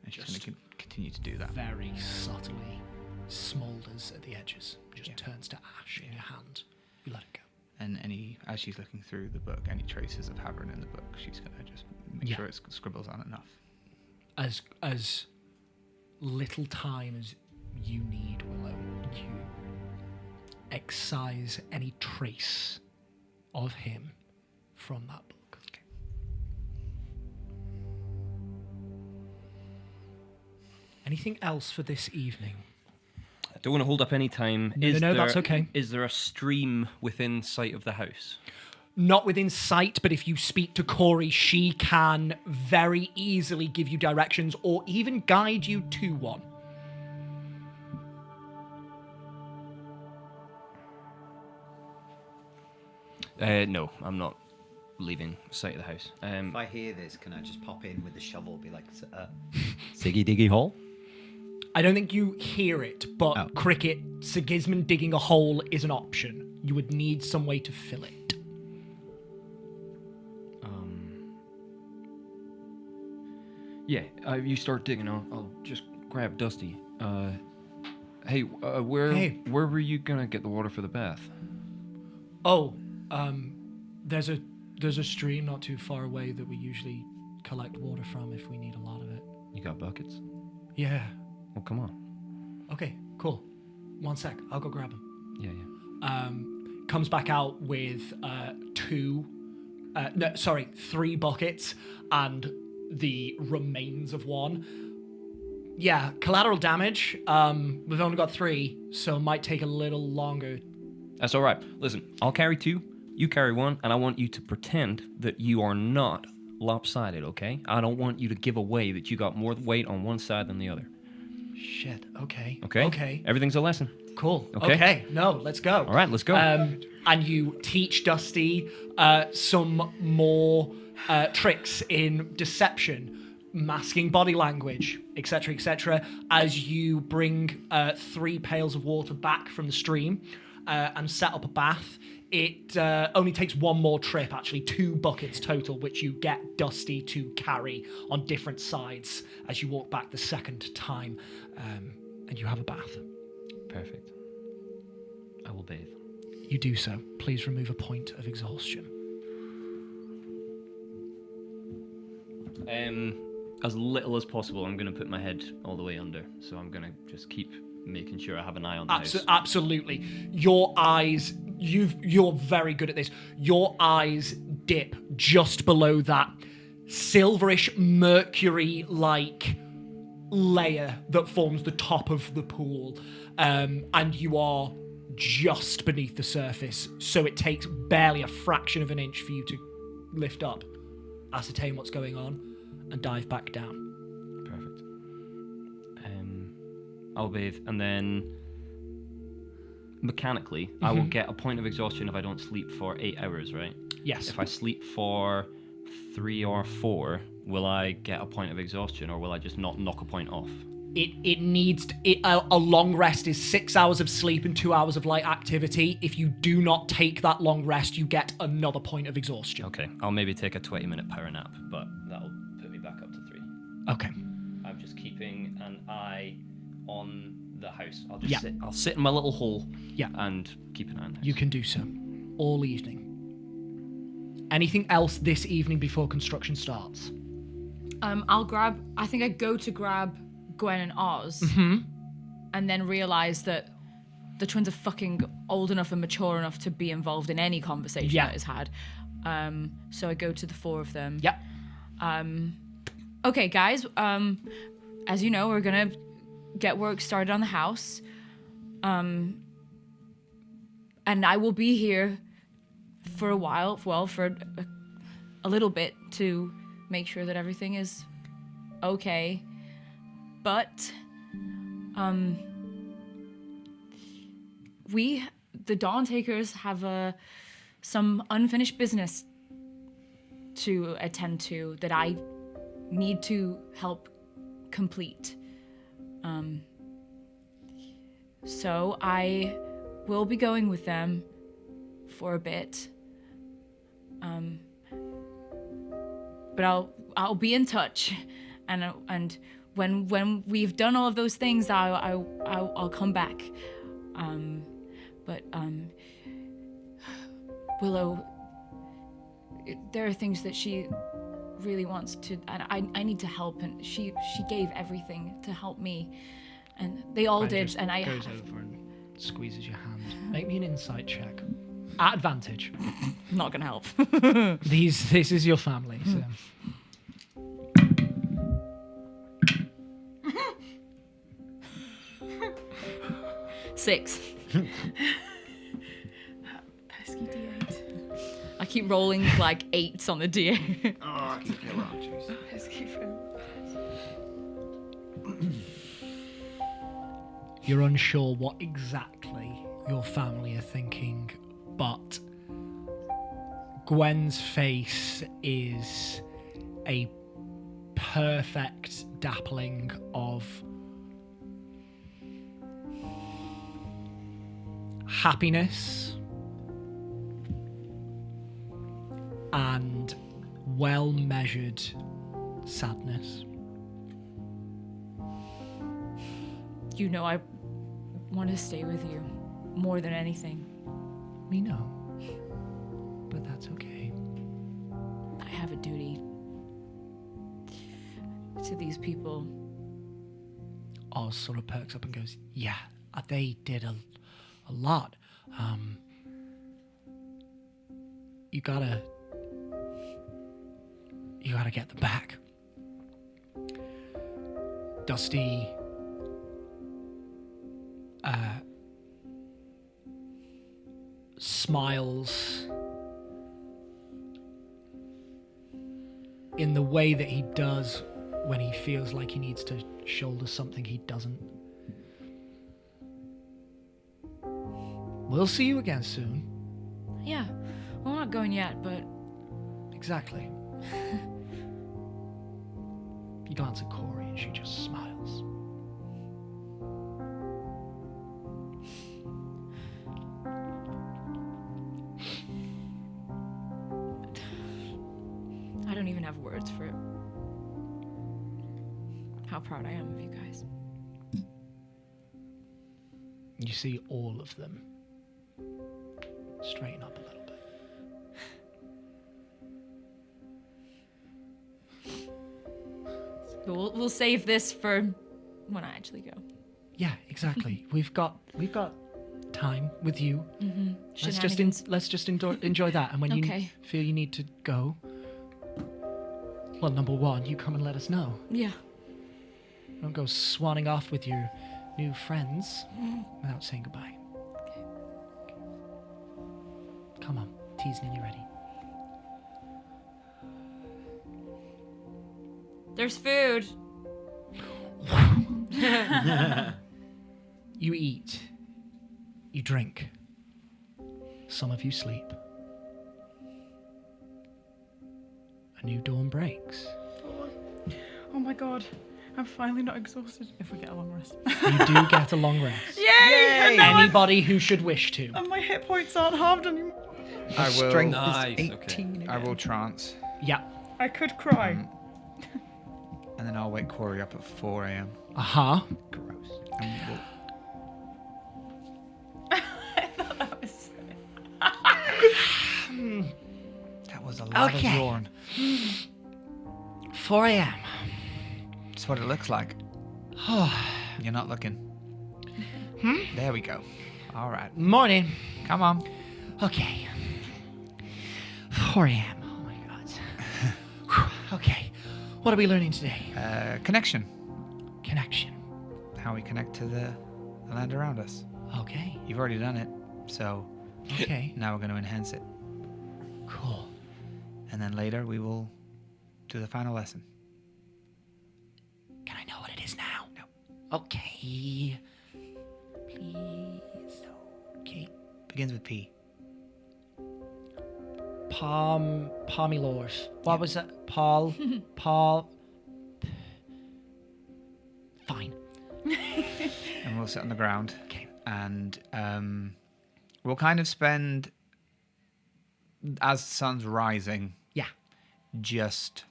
And she's going to continue to do that. Very subtly smoulders at the edges. Just turns to ash in your hand. You let it go. And as she's looking through the book, any traces of Havern in the book, she's going to just make sure it scribbles on enough. As little time as you need, Willow, you excise any trace of him from that book. Okay. Anything else for this evening? I don't want to hold up any time. No, that's okay. Is there a stream within sight of the house? not within sight, but if you speak to Corey, she can very easily give you directions or even guide you to one. No, I'm not leaving sight of the house. If I hear this, can I just pop in with the shovel, be like, Siggy Diggy Hole? I don't think you hear it, but Cricket, Sigismund digging a hole is an option. You would need some way to fill it. Yeah, you start digging. I'll just grab Dusty. Hey, where were you gonna get the water for the bath? Oh, there's a stream not too far away that we usually collect water from if we need a lot of it. You got buckets? Yeah. Well, come on. Okay, cool. 1 sec, I'll go grab them. Yeah. Comes back out with 3 buckets and the remains of one. Yeah, collateral damage. We've only got 3, so it might take a little longer. That's all right. Listen, I'll carry 2, you carry 1, and I want you to pretend that you are not lopsided, okay? I don't want you to give away that you got more weight on one side than the other. Shit, okay. Okay? Everything's a lesson. Cool. Okay. Okay, no, let's go. All right, let's go. And you teach Dusty some more tricks in deception, masking body language, etc., as you bring 3 pails of water back from the stream and set up a bath. It only takes 1 more trip, actually 2 buckets total, which you get Dusty to carry on different sides as you walk back the second time, and you have a bath. Perfect. I will bathe. You do so. Please remove a point of exhaustion. As little as possible. I'm going to put my head all the way under, so I'm going to just keep making sure I have an eye on the house. Absolutely. Your eyes, you're very good at this. Your eyes dip just below that silverish mercury-like layer that forms the top of the pool, and you are just beneath the surface, so it takes barely a fraction of an inch for you to lift up, ascertain what's going on, and dive back down. Perfect. I'll bathe, and then mechanically, I will get a point of exhaustion if I don't sleep for 8 hours, right? Yes. If I sleep for 3 or 4, will I get a point of exhaustion, or will I just not knock a point off? It needs a long rest is 6 hours of sleep and 2 hours of light activity. If you do not take that long rest, you get another point of exhaustion. Okay, I'll maybe take a 20-minute power nap, but that'll put me back up to 3. Okay. I'm just keeping an eye on the house. I'll sit in my little hole and keep an eye on the house. You can do so all evening. Anything else this evening before construction starts? I think I go to grab Gwen and Oz, and then realize that the twins are fucking old enough and mature enough to be involved in any conversation that is had. So I go to the 4 of them. Yep. Okay, guys. As you know, we're gonna get work started on the house. And I will be here for a while. Well, for a little bit to make sure that everything is okay. But the Dawn Takers, have some unfinished business to attend to that I need to help complete. So I will be going with them for a bit. But I'll be in touch, and when we've done all of those things, I'll come back. But Willow, there are things that she really wants to, and I need to help, and she gave everything to help me, and they all did, and I goes over and squeezes your hand. Make me an insight check. At advantage. Not gonna help. This is your family, so. Six. Pesky D8. keep rolling like 8s on the D8. Oh, it's a killer. Jeez. Let's keep it. You're unsure what exactly your family are thinking, but Gwen's face is a perfect dappling of happiness and well-measured sadness. You know I want to stay with you more than anything. We know, but that's okay. I have a duty to these people. Oz sort of perks up and goes, yeah, they did a lot. You gotta get them back. Dusty smiles in the way that he does when he feels like he needs to shoulder something he doesn't. We'll see you again soon. Yeah. Well, I'm not going yet, but Exactly. You glance at Corey and she just smiles. I don't even have words for how proud I am of you guys. You see all of them straighten up a little bit. We'll save this for when I actually go. Yeah, exactly. We've got time with you. Mm-hmm. Let's just enjoy that. And when Okay. you feel you need to go, well, number one, you come and let us know. Yeah. Don't go swanning off with your new friends without saying goodbye. Okay. Come on, tea's nearly ready. There's food. You eat. You drink. Some of you sleep. A new dawn breaks. Oh my god. I'm finally not exhausted if we get a long rest. You do get a long rest. Yay! And, Anybody who should wish to. and my hit points aren't halved anymore. I will. Strength Nice, is okay. 18 I will again. trance, Yeah. I could cry. and then I'll wake Corey up at 4 a.m. Uh-huh. Gross. And we'll, that was a lot of Okay. yawn. 4 a.m. That's what it looks like. You're not looking. There we go. All right. Morning. Come on. Okay. 4 a.m. Oh my god. Okay. What are we learning today? Connection. Connection. How we connect to the land around us. Okay. You've already done it, so Okay. now we're going to enhance it. Cool. And then later we will do the final lesson. Can I know what it is now? No. Okay. Please. No. Okay. Begins with P. Palmylord. What was that? Paul. Fine. And we'll sit on the ground. Okay. And we'll kind of spend, as the sun's rising, Yeah. just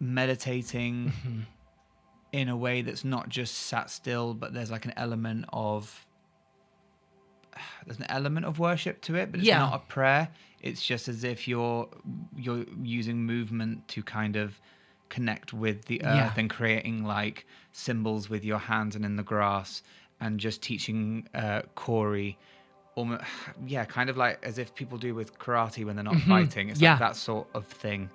meditating in a way that's not just sat still, but there's like an element of worship to it, but it's Yeah. not a prayer. It's just as if you're using movement to kind of connect with the earth Yeah. and creating like symbols with your hands and in the grass, and just teaching Corey, kind of like as if people do with karate when they're not fighting. It's Yeah. like that sort of thing.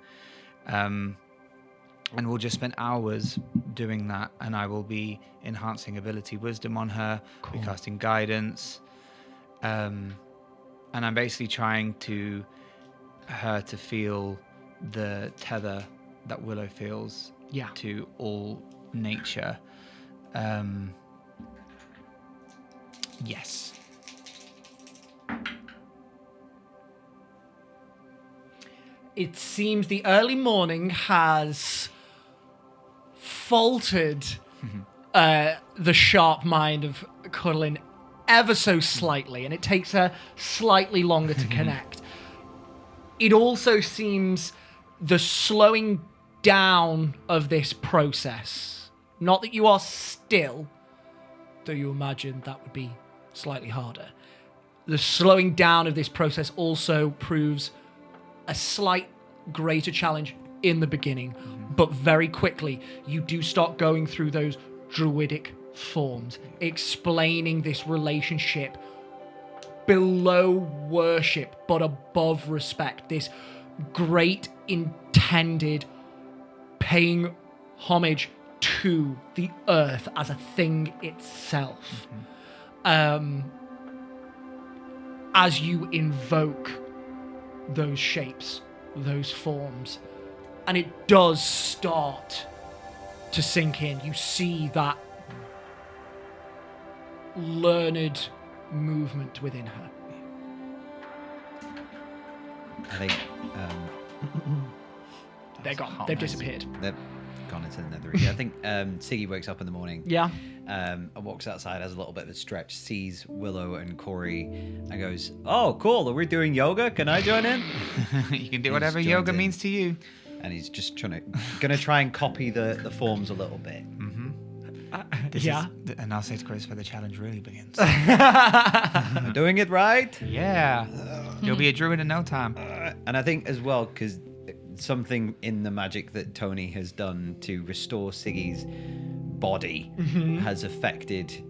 And we'll just spend hours doing that, and I will be enhancing ability wisdom on her, be Cool. casting guidance, And I'm basically trying to her to feel the tether that Willow feels Yeah. to all nature. Yes. It seems the early morning has faltered the sharp mind of Cuddlin ever so slightly, and it takes her slightly longer to connect. It also seems the slowing down of this process, not that you are still, though you imagine that would be slightly harder, the slowing down of this process also proves a slight greater challenge in the beginning, but very quickly you do start going through those druidic forms, explaining this relationship below worship but above respect, this great intended paying homage to the earth as a thing itself. As you invoke those shapes, those forms, and it does start to sink in. You see that learned movement within her. I think They're gone. They've disappeared. they've gone into the nether. I think Siggy wakes up in the morning. Yeah. And walks outside, has a little bit of a stretch, sees Willow and Corey, and goes, "Oh, cool! Are we doing yoga? Can I join in?" You can do He's whatever joined yoga in. means to you. And he's just gonna try and copy the forms a little bit. And I'll say to Chris where the challenge really begins. Am I doing it right? Yeah. You'll be a druid in no time. And I think as well, because something in the magic that Tony has done to restore Siggy's body has affected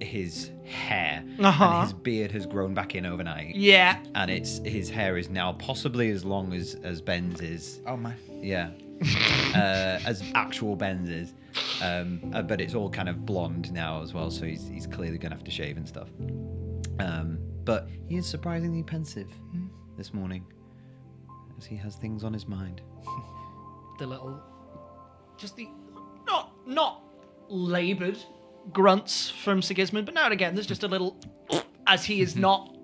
his hair. And his beard has grown back in overnight. Yeah. And his hair is now possibly as long as Ben's is. Oh my. Yeah. As actual Ben's is. But it's all kind of blonde now as well, so he's clearly going to have to shave and stuff. But he is surprisingly pensive this morning, as he has things on his mind. The little, just the not laboured grunts from Sigismund, but now and again there's just a little, as he is not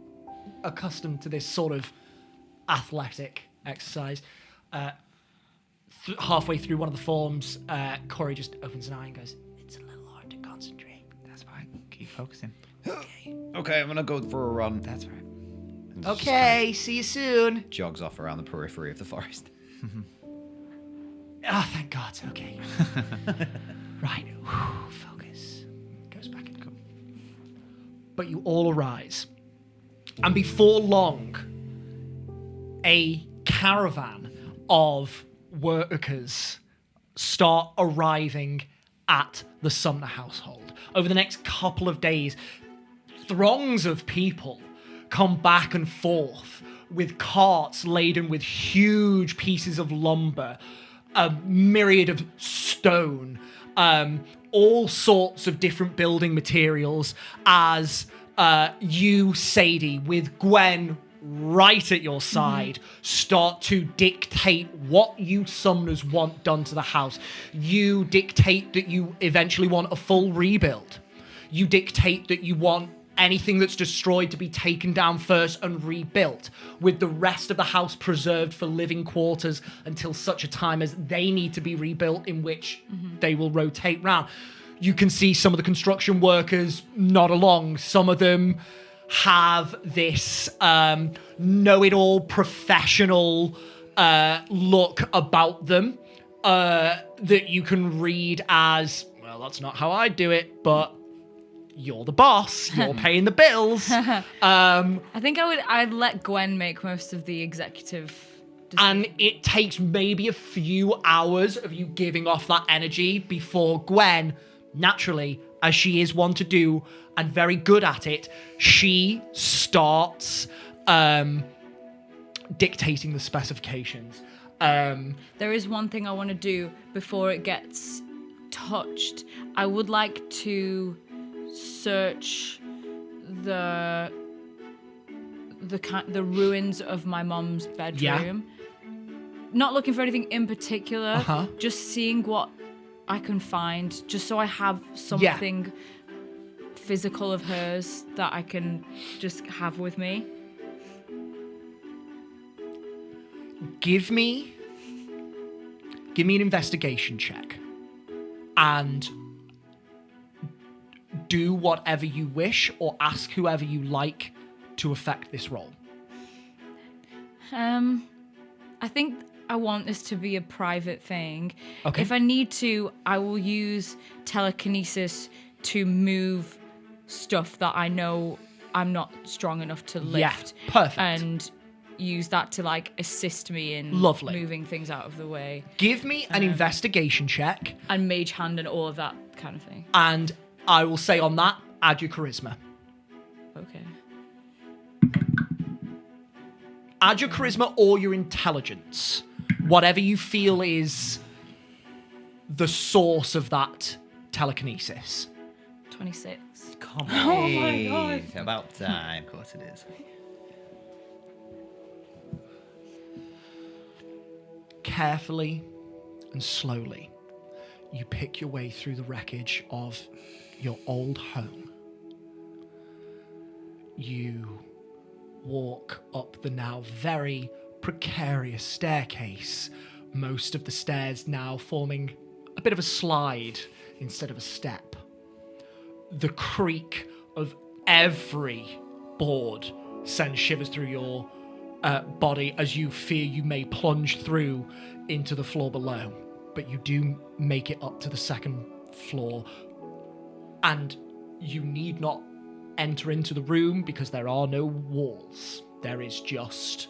accustomed to this sort of athletic exercise. Halfway through one of the forms, Corey just opens an eye and goes, "It's a little hard to concentrate." That's fine. Keep focusing. Okay, I'm gonna go for a run. That's right. And just Okay, see you soon. kind of jogs off around the periphery of the forest. Oh, thank God. Okay. Right. Whew, focus. Goes back and comes. But you all arise. And before long, a caravan of workers start arriving at the Sumner household. Over the next couple of days, throngs of people come back and forth with carts laden with huge pieces of lumber, a myriad of stone, all sorts of different building materials, as you, Sadie, with Gwen right at your side, start to dictate what you summoners want done to the house. You dictate that you eventually want a full rebuild. You dictate that you want anything that's destroyed to be taken down first and rebuilt, with the rest of the house preserved for living quarters until such a time as they need to be rebuilt, in which they will rotate round. You can see some of the construction workers nod along. Some of them have this know-it-all professional look about them that you can read as, well, that's not how I do it, but you're the boss, you're paying the bills. I think I'd let Gwen make most of the executive decision. And it takes maybe a few hours of you giving off that energy before Gwen, naturally, as she is one to do and very good at it, she starts dictating the specifications. There is one thing I want to do before it gets touched. I would like to search the the ruins of my mom's bedroom. Not looking for anything in particular, just seeing what I can find, just so I have something physical of hers that I can just have with me. Give me an investigation check and do whatever you wish or ask whoever you like to affect this roll. I think I want this to be a private thing. Okay. If I need to, I will use telekinesis to move stuff that I know I'm not strong enough to lift. Yeah, perfect. And use that to like assist me in moving things out of the way. Give me an investigation check. And mage hand and all of that kind of thing. And I will say on that, add your charisma. Okay. Add your charisma or your intelligence. Whatever you feel is the source of that telekinesis. 26. Come on. Oh my god. It's about time. Of course it is. Carefully and slowly, you pick your way through the wreckage of your old home. You walk up the now very precarious staircase, most of the stairs now forming a bit of a slide instead of a step. The creak of every board sends shivers through your body as you fear you may plunge through into the floor below. But you do make it up to the second floor, and you need not enter into the room because there are no walls. There is just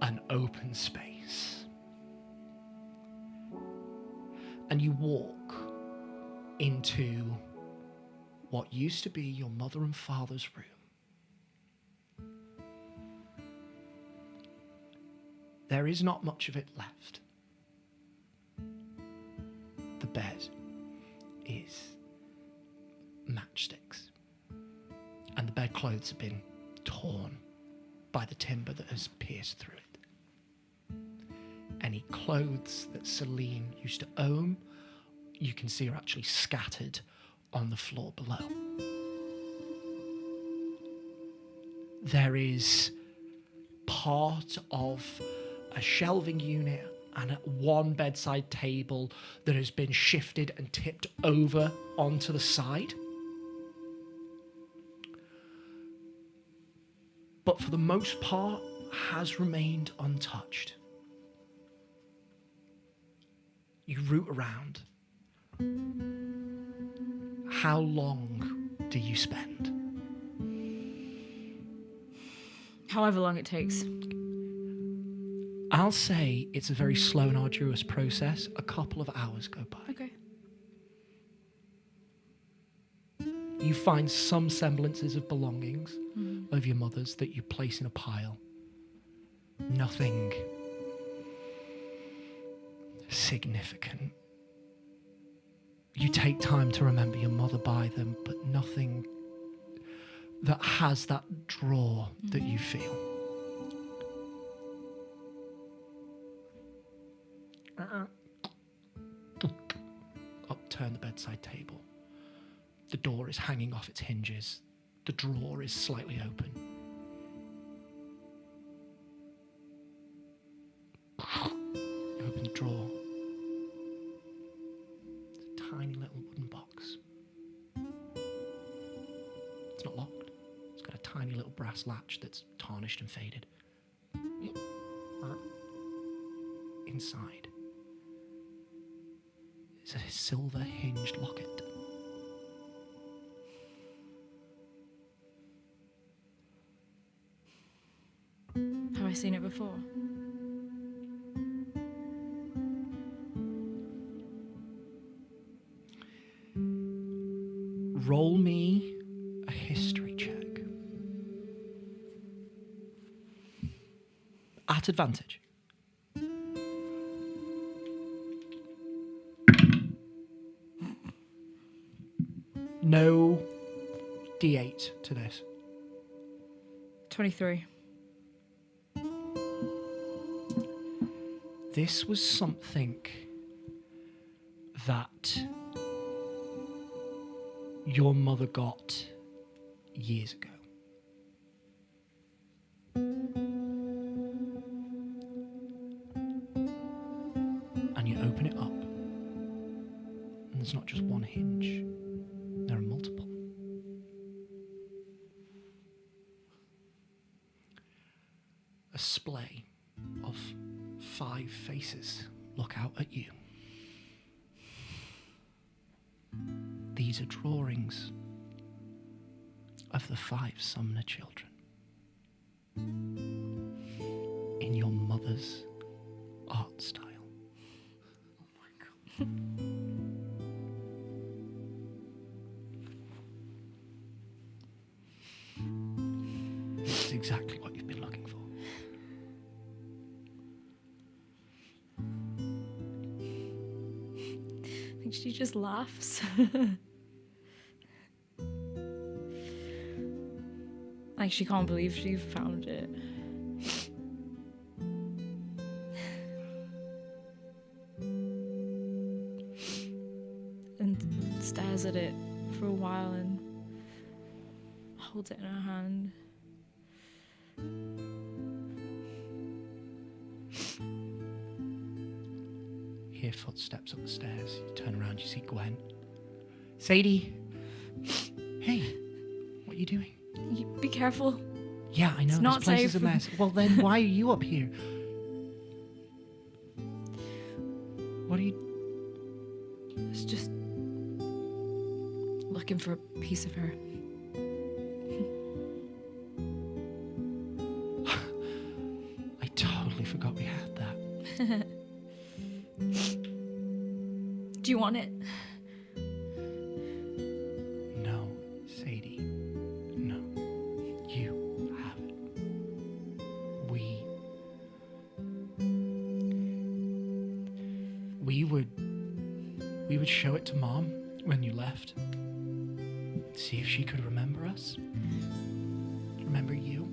an open space. And you walk into what used to be your mother and father's room. There is not much of it left. The bed is matchsticks, and the bedclothes have been torn by the timber that has pierced through it. Any clothes that Celine used to own, you can see are actually scattered on the floor below. There is part of a shelving unit and one bedside table that has been shifted and tipped over onto the side. But for the most part, has remained untouched. You root around. How long do you spend? However long it takes. I'll say it's a very slow and arduous process. A couple of hours go by. Okay. You find some semblances of belongings of your mother's that you place in a pile. Nothing significant. You take time to remember your mother by them, but nothing that has that draw that you feel. Upturn the bedside table. The door is hanging off its hinges. The drawer is slightly open. You open the drawer. It's a tiny little wooden box. It's not locked. It's got a tiny little brass latch that's tarnished and faded. Inside is a silver hinged locket. Have I seen it before? Roll me a history check. At advantage. No D8 to this. 23. This was something that your mother got years ago. And you open it up, and there's not just one hinge, there are multiple. A splay of 5 faces look out at you. These are drawings of the 5 summoner children in your mother's art style. Oh my God. This is exactly what you've been looking for. I think she just laughs. Like she can't believe she found it. And stares at it for a while and holds it in her hand. You hear footsteps up the stairs. You turn around, you see Gwen. Sadie! Hey, what are you doing? Be careful. Yeah, I know, It's not this place is a safe. mess. Well then, why are you up here? What are you... It's just looking for a piece of her. I totally forgot we had that. Do you want it? No, Sadie. No. You have it. We would show it to Mom when you left. See if she could remember us. Remember you.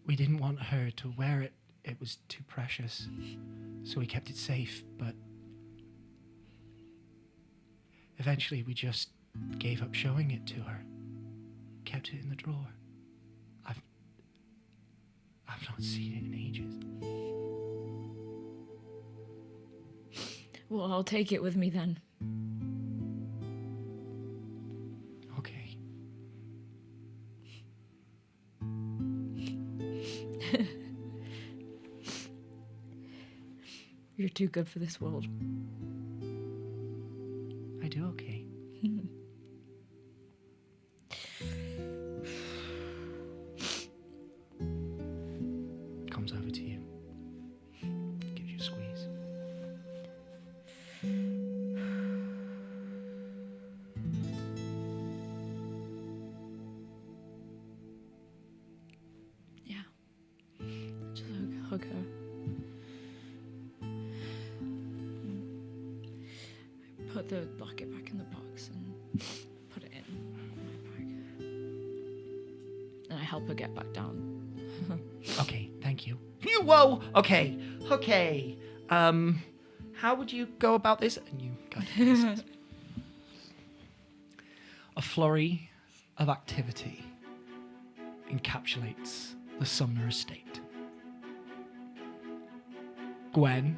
We didn't want her to wear it. It was too precious. So we kept it safe, but eventually we just gave up showing it to her. Kept it in the drawer. I've not seen it in ages. Well, I'll take it with me then. Okay. You're too good for this world. I do okay. Comes over to you. Gives you a squeeze. Yeah. Just hug her. I put the locket back in the box and put it in my bag. And I help her get back down. Okay, thank you. Whoa! Okay. How would you go about this? And you kind of listen. A flurry of activity encapsulates the Sumner estate. Gwen,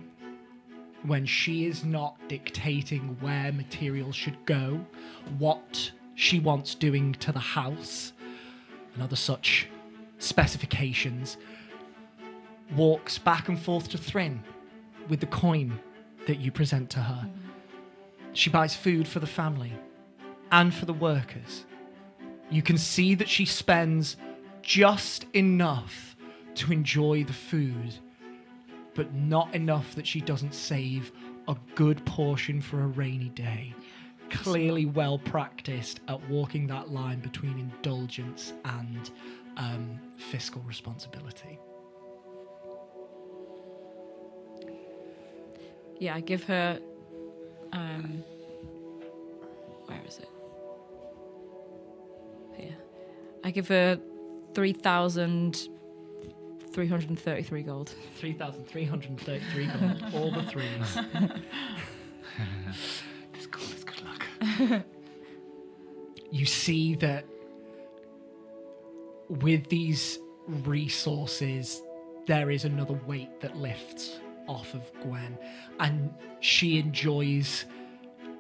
when she is not dictating where materials should go, what she wants doing to the house, and other such specifications, walks back and forth to Thrin with the coin that you present to her. She buys food for the family and for the workers. You can see that she spends just enough to enjoy the food, but not enough that she doesn't save a good portion for a rainy day. Clearly well practiced at walking that line between indulgence and fiscal responsibility. Yeah, I give her, where is it? Yeah. I give her 3,333 gold. 3,333 gold. All the threes. This gold is good luck. You see that with these resources, there is another weight that lifts off of Gwen, and she enjoys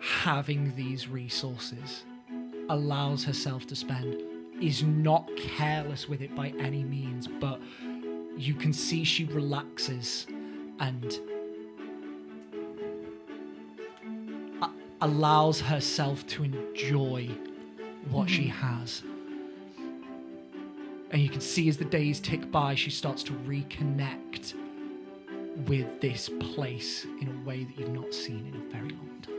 having these resources, allows herself to spend, is not careless with it by any means, but you can see she relaxes and allows herself to enjoy what she has. And you can see as the days tick by, she starts to reconnect with this place in a way that you've not seen in a very long time.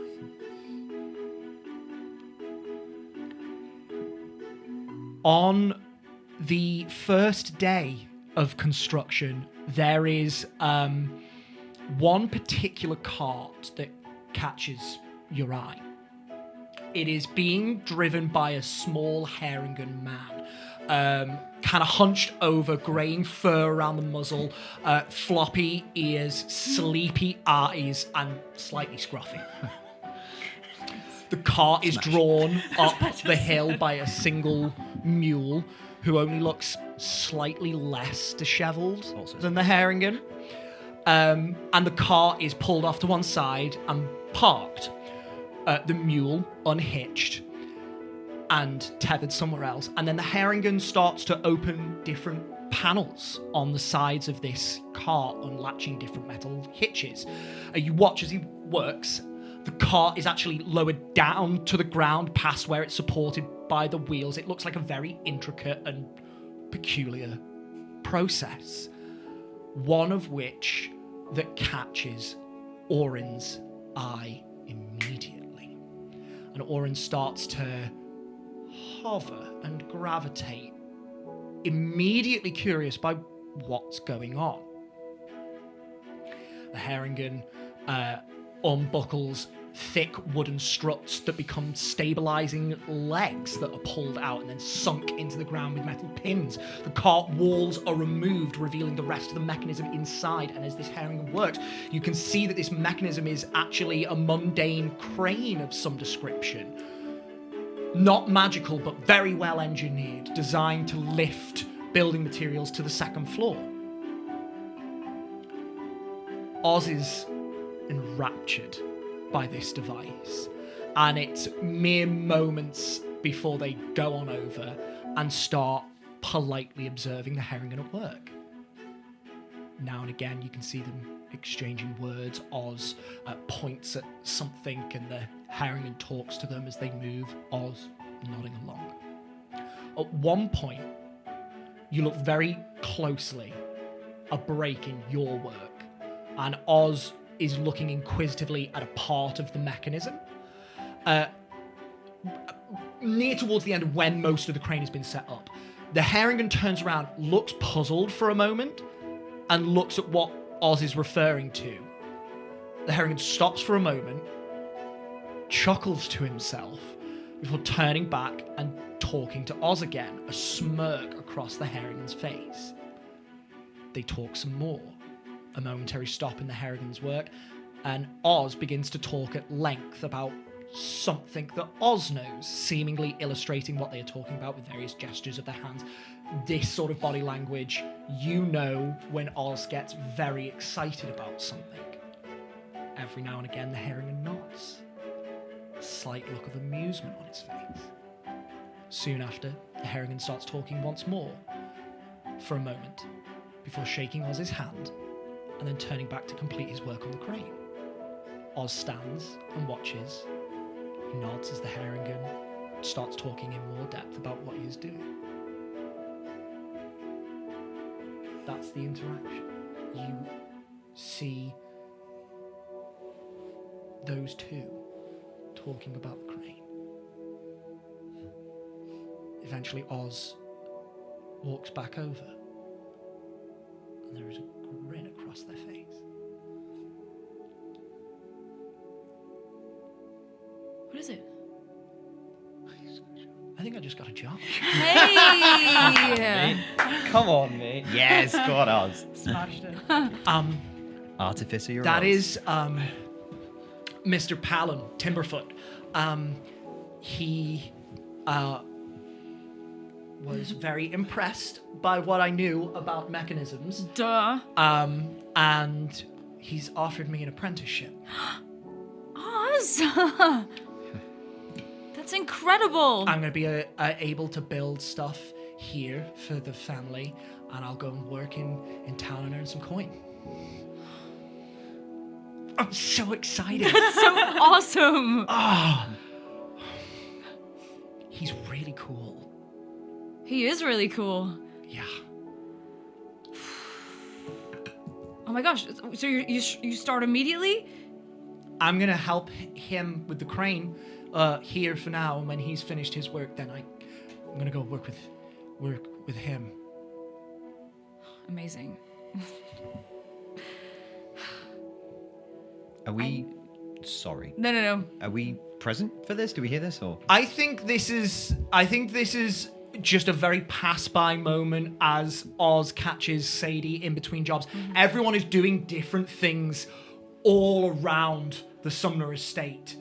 On the first day of construction, there is one particular cart that catches your eye. It is being driven by a small Haringen man, kind of hunched over, greying fur around the muzzle, floppy ears, sleepy eyes, and slightly scruffy. The cart is drawn up the hill by a single mule who only looks slightly less dishevelled than the Haringen. And the cart is pulled off to one side and parked. The mule unhitched and tethered somewhere else. And then the Haringen starts to open different panels on the sides of this cart, unlatching different metal hitches. You watch as he works. The cart is actually lowered down to the ground past where it's supported by the wheels. It looks like a very intricate and peculiar process. One of which that catches Orin's eye immediately. And Orin starts to hover and gravitate, immediately curious by what's going on. The Haringen unbuckles thick wooden struts that become stabilizing legs that are pulled out and then sunk into the ground with metal pins. The cart walls are removed, revealing the rest of the mechanism inside, and as this Haringen works, you can see that this mechanism is actually a mundane crane of some description. Not magical, but very well engineered, designed to lift building materials to the second floor. Oz is enraptured by this device, and it's mere moments before they go on over and start politely observing the Haringen at work. Now and again you can see them exchanging words. Oz points at something and the Haringen talks to them as they move, Oz nodding along. At one point you look very closely a break in your work, and Oz is looking inquisitively at a part of the mechanism. Near towards the end, when most of the crane has been set up, the Haringen turns around, looks puzzled for a moment, and looks at what Oz is referring to. The Haringen stops for a moment, chuckles to himself, before turning back and talking to Oz again, a smirk across the Haringen's face. They talk some more. A momentary stop in the Haringen's work, and Oz begins to talk at length about something that Oz knows, seemingly illustrating what they are talking about with various gestures of their hands. This sort of body language, you know when Oz gets very excited about something. Every now and again, the Haringen nods. A slight look of amusement on his face. Soon after, the Haringen starts talking once more, for a moment, before shaking Oz's hand and then turning back to complete his work on the crane. Oz stands and watches. He nods as the Haringen starts talking in more depth about what he is doing. That's the interaction. You see those two talking about the crane. Eventually Oz walks back over, and there is a grin across their face. What is it? I think think I just got a job. Hey! Come on, mate. Yes, go on, Oz. Smashed it. Artificer, your That Oz. is Mr. Palin, Timberfoot. He was very impressed by what I knew about mechanisms. Duh. And he's offered me an apprenticeship. Oz! That's incredible. I'm going to be able to build stuff here for the family, and I'll go and work in town and earn some coin. I'm so excited. That's so awesome. He's really cool. He is really cool. Yeah. Oh my gosh. So you start immediately? I'm going to help him with the crane here for now, and when he's finished his work, then I'm going to go work with him. Amazing. Are we... Sorry. No. Are we present for this? Do we hear this, or...? I think this is just a very pass-by moment as Oz catches Sadie in between jobs. Mm-hmm. Everyone is doing different things all around the Sumner estate.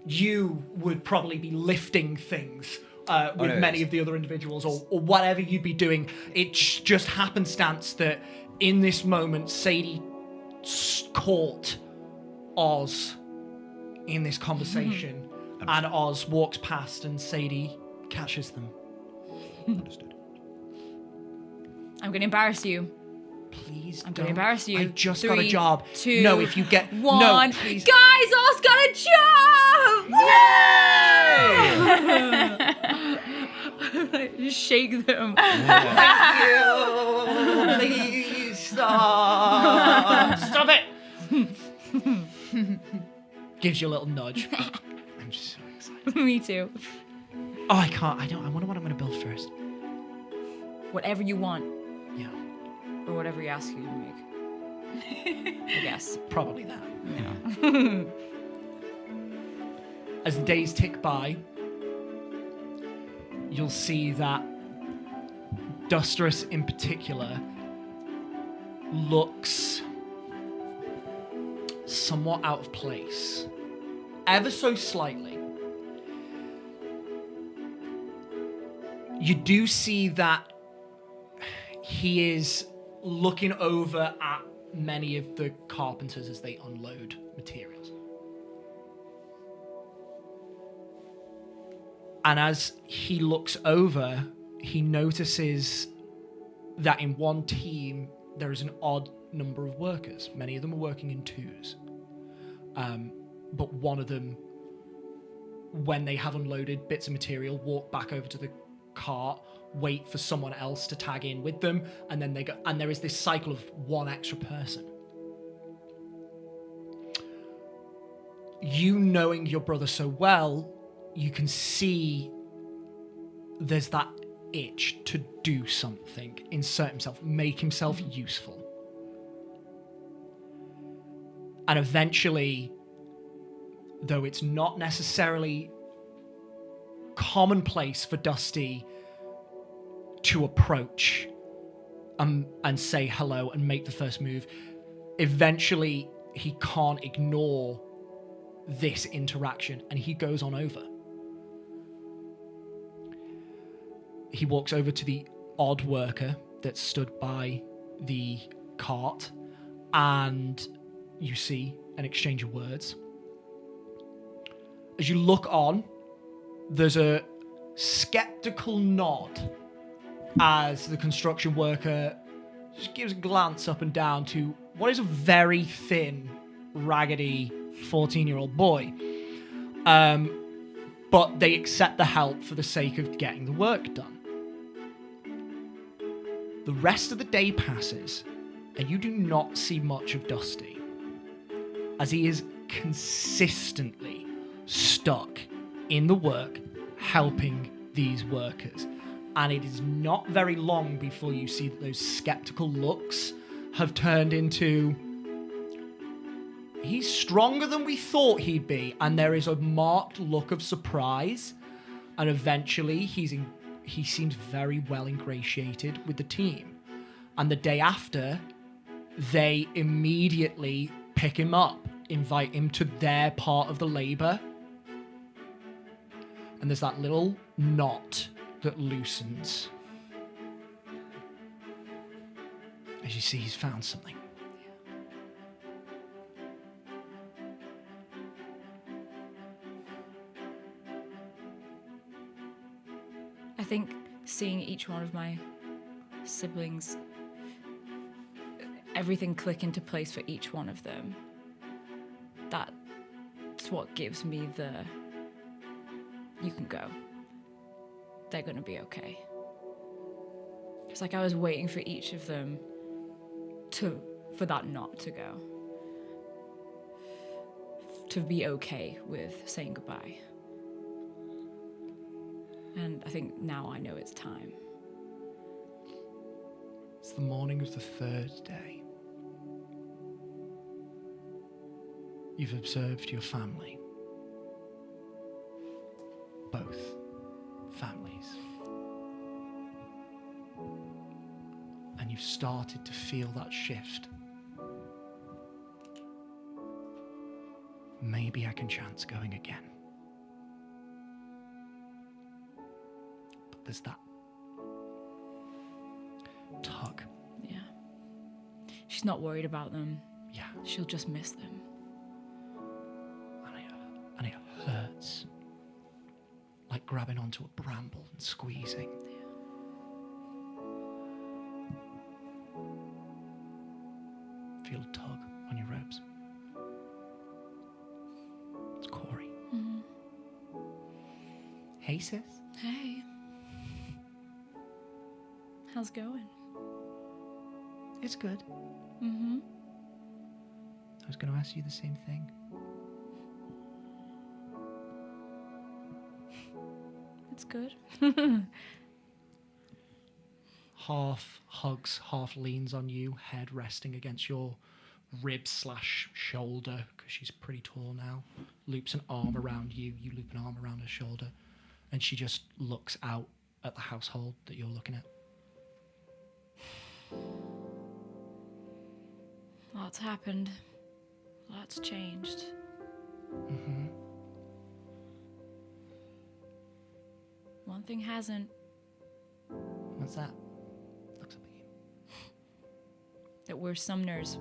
You would probably be lifting things with many of the other individuals, or whatever you'd be doing. It's just happenstance that in this moment, Sadie caught Oz in this conversation, and Oz walks past and Sadie catches them. Understood. I'm going to embarrass you. Please I'm don't. going to embarrass you. I've just got a 3, job. 2, No, if you get 1. No, please. Guys, Oz got a job! Just shake them. Thank you. Please stop. Stop it. Gives you a little nudge. I'm just so excited. Me too. Oh, I can't. I wonder what I'm going to build first. Whatever you want, Yeah, or whatever he asks you to make. I guess. probably that. Yeah. As the days tick by, you'll see that Dusterous in particular looks somewhat out of place. Ever so slightly. You do see that he is looking over at many of the carpenters as they unload materials. And as he looks over, he notices that in one team there is an odd number of workers. Many of them are working in twos. But one of them, when they have unloaded bits of material, walk back over to the cart, wait for someone else to tag in with them, and then they go, and there is this cycle of one extra person. You knowing your brother so well, you can see there's that itch to do something, insert himself, make himself useful. And eventually, though it's not necessarily commonplace for Dusty to approach and say hello and make the first move, eventually he can't ignore this interaction and he goes on over. He walks over to the odd worker that stood by the cart, and you see an exchange of words. As you look on, there's a skeptical nod as the construction worker just gives a glance up and down to what is a very thin, raggedy 14-year-old boy. But they accept the help for the sake of getting the work done. The rest of the day passes, and you do not see much of Dusty, as he is consistently stuck in the work, helping these workers. And it is not very long before you see that those skeptical looks have turned into, he's stronger than we thought he'd be, and there is a marked look of surprise And eventually he seems very well ingratiated with the team. And the day after, they immediately pick him up, invite him to their part of the labor. And there's that little knot that loosens. As you see, he's found something. I think seeing each one of my siblings, everything click into place for each one of them, that's what gives me the, you can go. They're gonna be okay. It's like I was waiting for each of them for that not to go. To be okay with saying goodbye. And I think now I know it's time. It's the morning of the third day. You've observed your family. Both families. And you've started to feel that shift. Maybe I can chance going again. But there's that tug. Yeah. She's not worried about them. Yeah. She'll just miss them. And it hurts. Like grabbing onto a bramble and squeezing. Feel a tug on your ribs. It's Corey. Mm-hmm. Hey, sis. Hey. How's it going? It's good. Mm-hmm. I was going to ask you the same thing. It's good. Half hugs, half leans on you, head resting against your rib/shoulder, because she's pretty tall now. Loops an arm around you, you loop an arm around her shoulder, and she just looks out at the household that you're looking at. Lots happened. Lots changed. Mm-hmm. One thing hasn't. What's that? Looks up at you. That we're Sumners.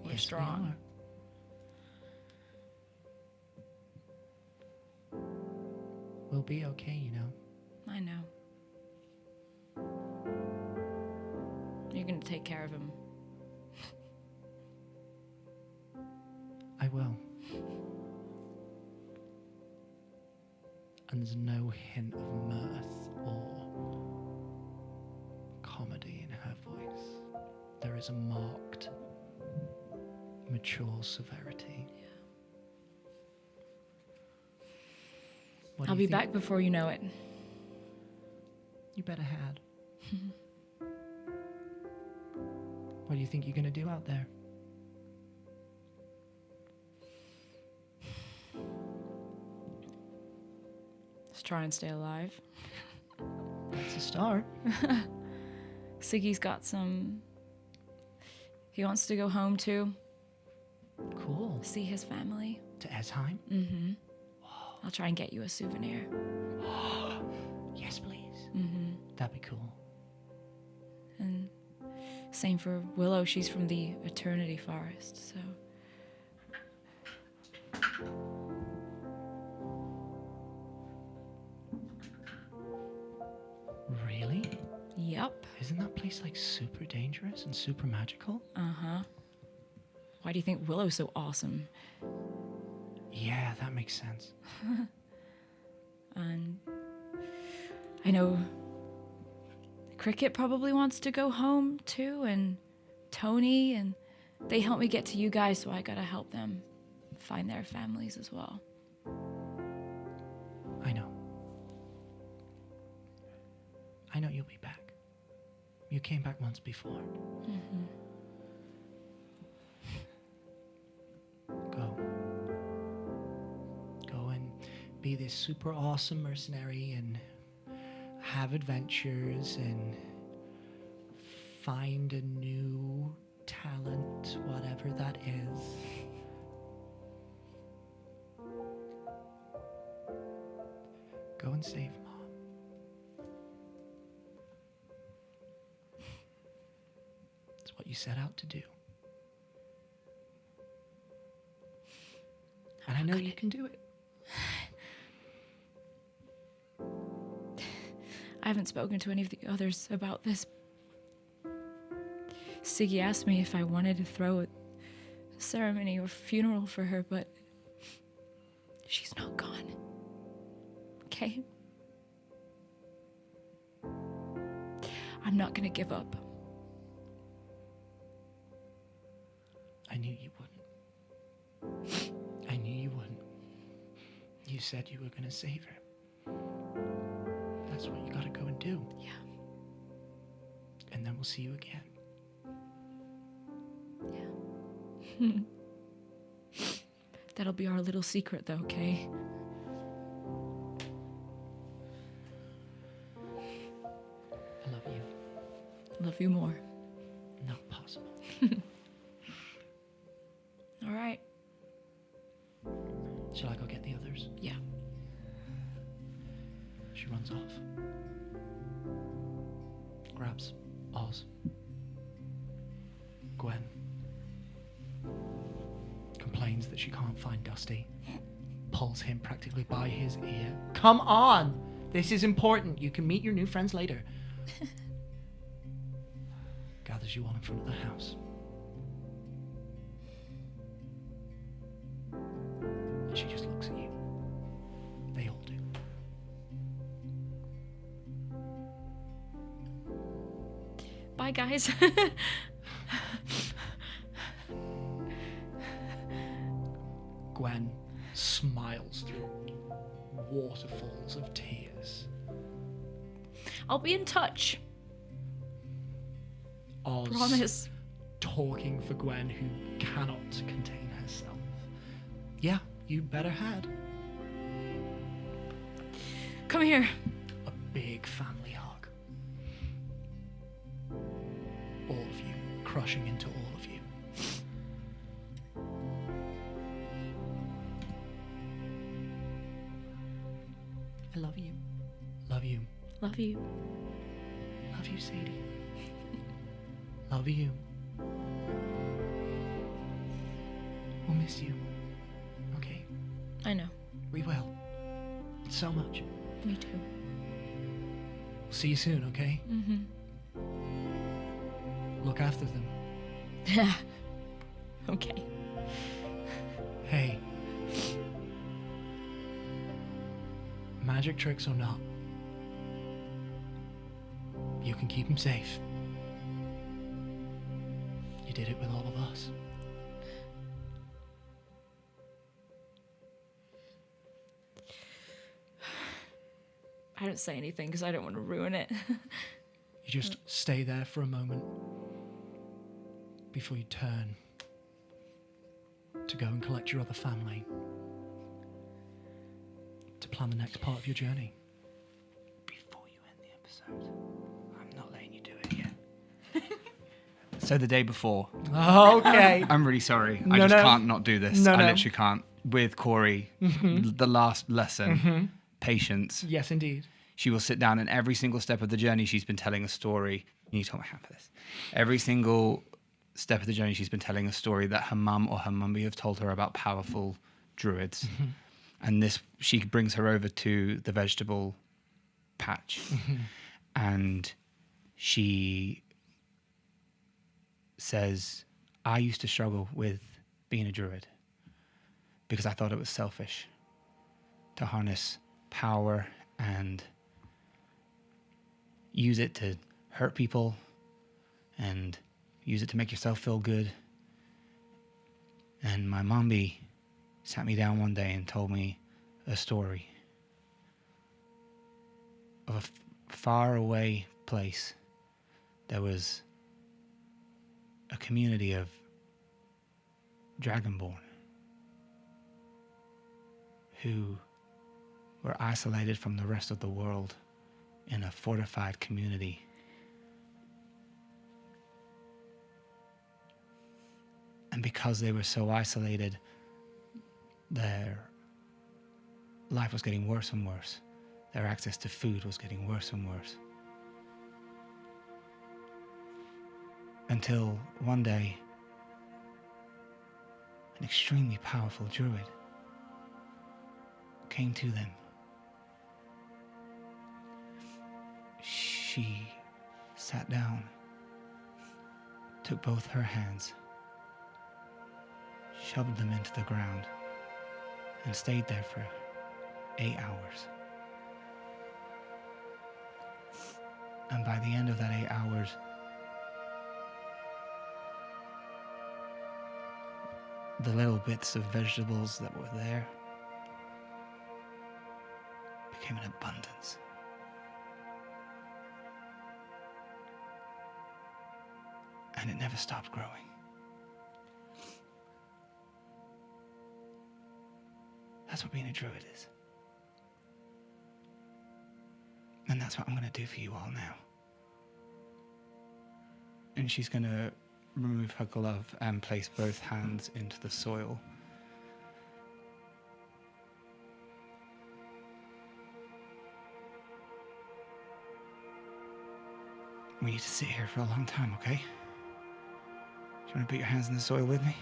We're Yes, we strong. are. We'll be okay, you know. I know. You're gonna take care of him. I will. And there's no hint of mirth or comedy in her voice. There is a marked, mature severity. What do I'll you be think? back before you know it. You better had. What do you think you're going to do out there? Just try and stay alive. That's a start. Siggy's got some. He wants to go home too. Cool. See his family. To Esheim? Mm-hmm. I'll try and get you a souvenir. Yes, please. Mm-hmm. That'd be cool. And same for Willow. She's from the Eternity Forest, so. Really? Yep. Isn't that place like super dangerous and super magical? Uh-huh. Why do you think Willow's so awesome? Yeah, that makes sense. And I know Cricket probably wants to go home too, and Tony, and they helped me get to you guys, so I gotta help them find their families as well. I know. I know you'll be back. You came back once before. Mm-hmm. Go. Go and be be this super awesome mercenary and have adventures and find a new talent, whatever that is. Go and save Mom. It's what you set out to do. And I know you can do it. I haven't spoken to any of the others about this. Siggy asked me if I wanted to throw a ceremony or funeral for her, but she's not gone. Okay? I'm not gonna give up. I knew you wouldn't. I knew you wouldn't. You said you were going to save her. That's what you got to go and do. Yeah. And then we'll see you again. Yeah. That'll be our little secret, though, okay? I love you. Love you more. Not possible. All right. Shall I go get the others? Yeah. She runs off. Grabs Oz. Gwen. Complains that she can't find Dusty. Pulls him practically by his ear. Come on! This is important. You can meet your new friends later. Gathers you all in front of the house. And she just looks at you. They all do. Bye, guys. Gwen smiles through waterfalls of tears. I'll be in touch. Oz Promise. talking for Gwen, who cannot contain herself. Yeah, you better had. Come here. A big family hug. All of you crushing into all of you. I love you. Love you. Love you. Love you, Sadie. Love you. We'll miss you. Okay? I know. We will. So much. Me too. We'll see you soon, okay? Mm-hmm. Look after them. Yeah. Okay. Hey. Magic tricks or not, you can keep them safe. You did it with all of us. I don't say anything because I don't want to ruin it. You just stay there for a moment before you turn to go and collect your other family to plan the next part of your journey. Before you end the episode, I'm not letting you do it yet. So the day before, Okay. I'm really sorry. No, I just no. can't not do this. No, I no. literally can't. With Corey, the last lesson, patience. Yes, indeed. She will sit down and every single step of the journey she's been telling a story. You need to hold my hand for this. Every single step of the journey she's been telling a story that her mum or her mummy have told her about powerful druids. And this, she brings her over to the vegetable patch. And she says, I used to struggle with being a druid because I thought it was selfish to harness power and use it to hurt people and use it to make yourself feel good. And my mommy sat me down one day and told me a story of a far away place. There was a community of Dragonborn who were isolated from the rest of the world in a fortified community. And because they were so isolated, their life was getting worse and worse. Their access to food was getting worse and worse. Until one day, an extremely powerful druid came to them. She sat down, took both her hands, shoved them into the ground, and stayed there for 8 hours. And by the end of that 8 hours, the little bits of vegetables that were there became an abundance. And it never stopped growing. That's what being a druid is. And that's what I'm going to do for you all now. And she's going to remove her glove and place both hands into the soil. We need to sit here for a long time, okay? Do you want to put your hands in the soil with me?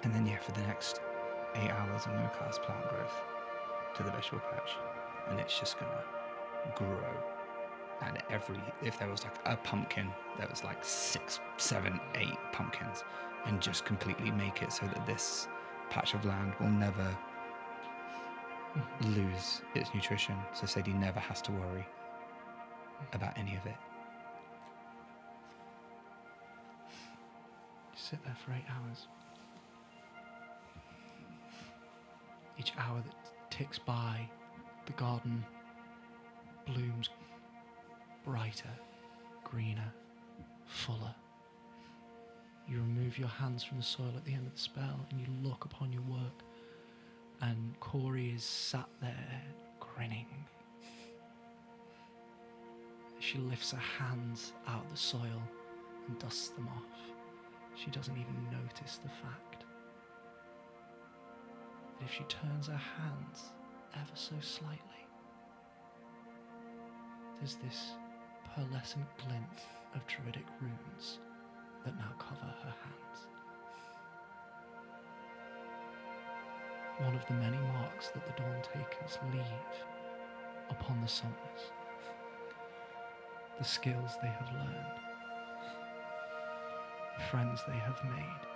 And then, yeah, for the next 8 hours, I'm going to cast plant growth to the vegetable patch. And it's just going to grow. And if there was like a pumpkin, there was like 6, 7, 8 pumpkins. And just completely make it so that this patch of land will never lose its nutrition. So Sadie never has to worry about any of it. You sit there for 8 hours. Each hour that ticks by, the garden blooms brighter, greener, fuller. You remove your hands from the soil at the end of the spell and you look upon your work, and Corey is sat there grinning. She lifts her hands out of the soil and dusts them off. She doesn't even notice the fact that if she turns her hands ever so slightly, there's this pearlescent glint of druidic runes that now cover her hands. One of the many marks that the Dawn Takers leave upon the Summoners. The skills they have learned, the friends they have made,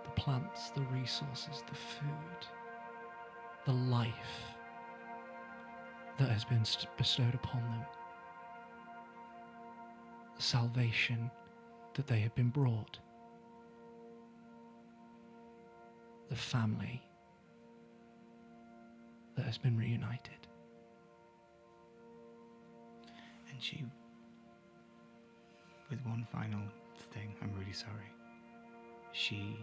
the plants, the resources, the food, the life that has been bestowed upon them, the salvation that they have been brought, the family that has been reunited. And she, with one final thing, I'm really sorry, she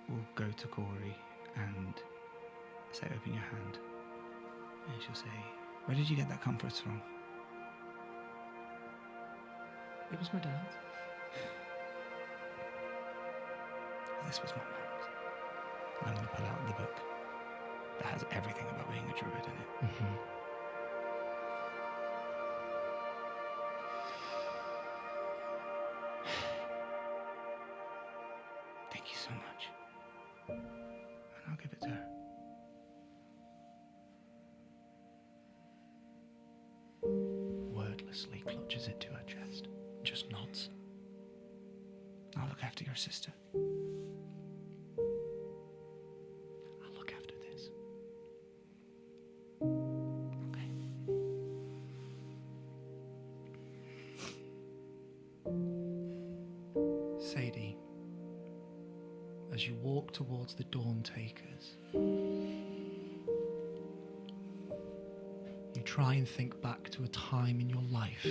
will go to Corey and say, open your hand. And she'll say, where did you get that compass from? It was my dad's. This was my mom's. And I'm going to pull out the book that has everything about being a druid in it. Mm-hmm. Thank you so much. And I'll give it to her. Wordlessly clutches it to her chest, just nods. I'll look after your sister. I'll look after this. Okay. Sadie, as you walk towards the Dawn Takers, try and think back to a time in your life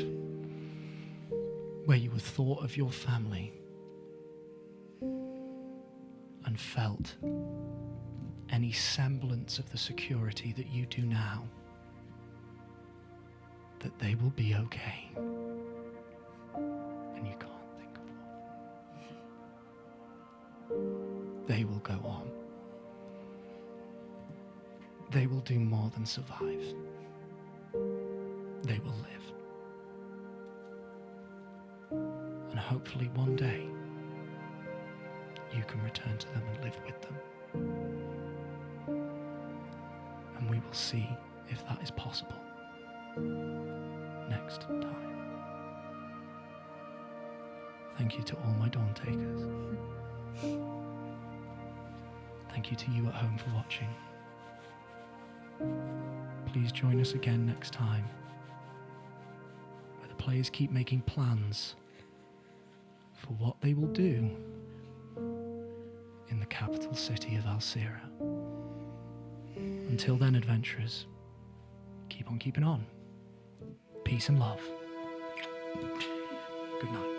where you have thought of your family and felt any semblance of the security that you do now, that they will be okay. And you can't think of what. They will go on. They will do more than survive. They will live. And hopefully one day, you can return to them and live with them. And we will see if that is possible next time. Thank you to all my Dawn Takers. Thank you to you at home for watching. Please join us again next time, where the players keep making plans for what they will do in the capital city of Alcira. Until then, adventurers, keep on keeping on. Peace and love. Good night.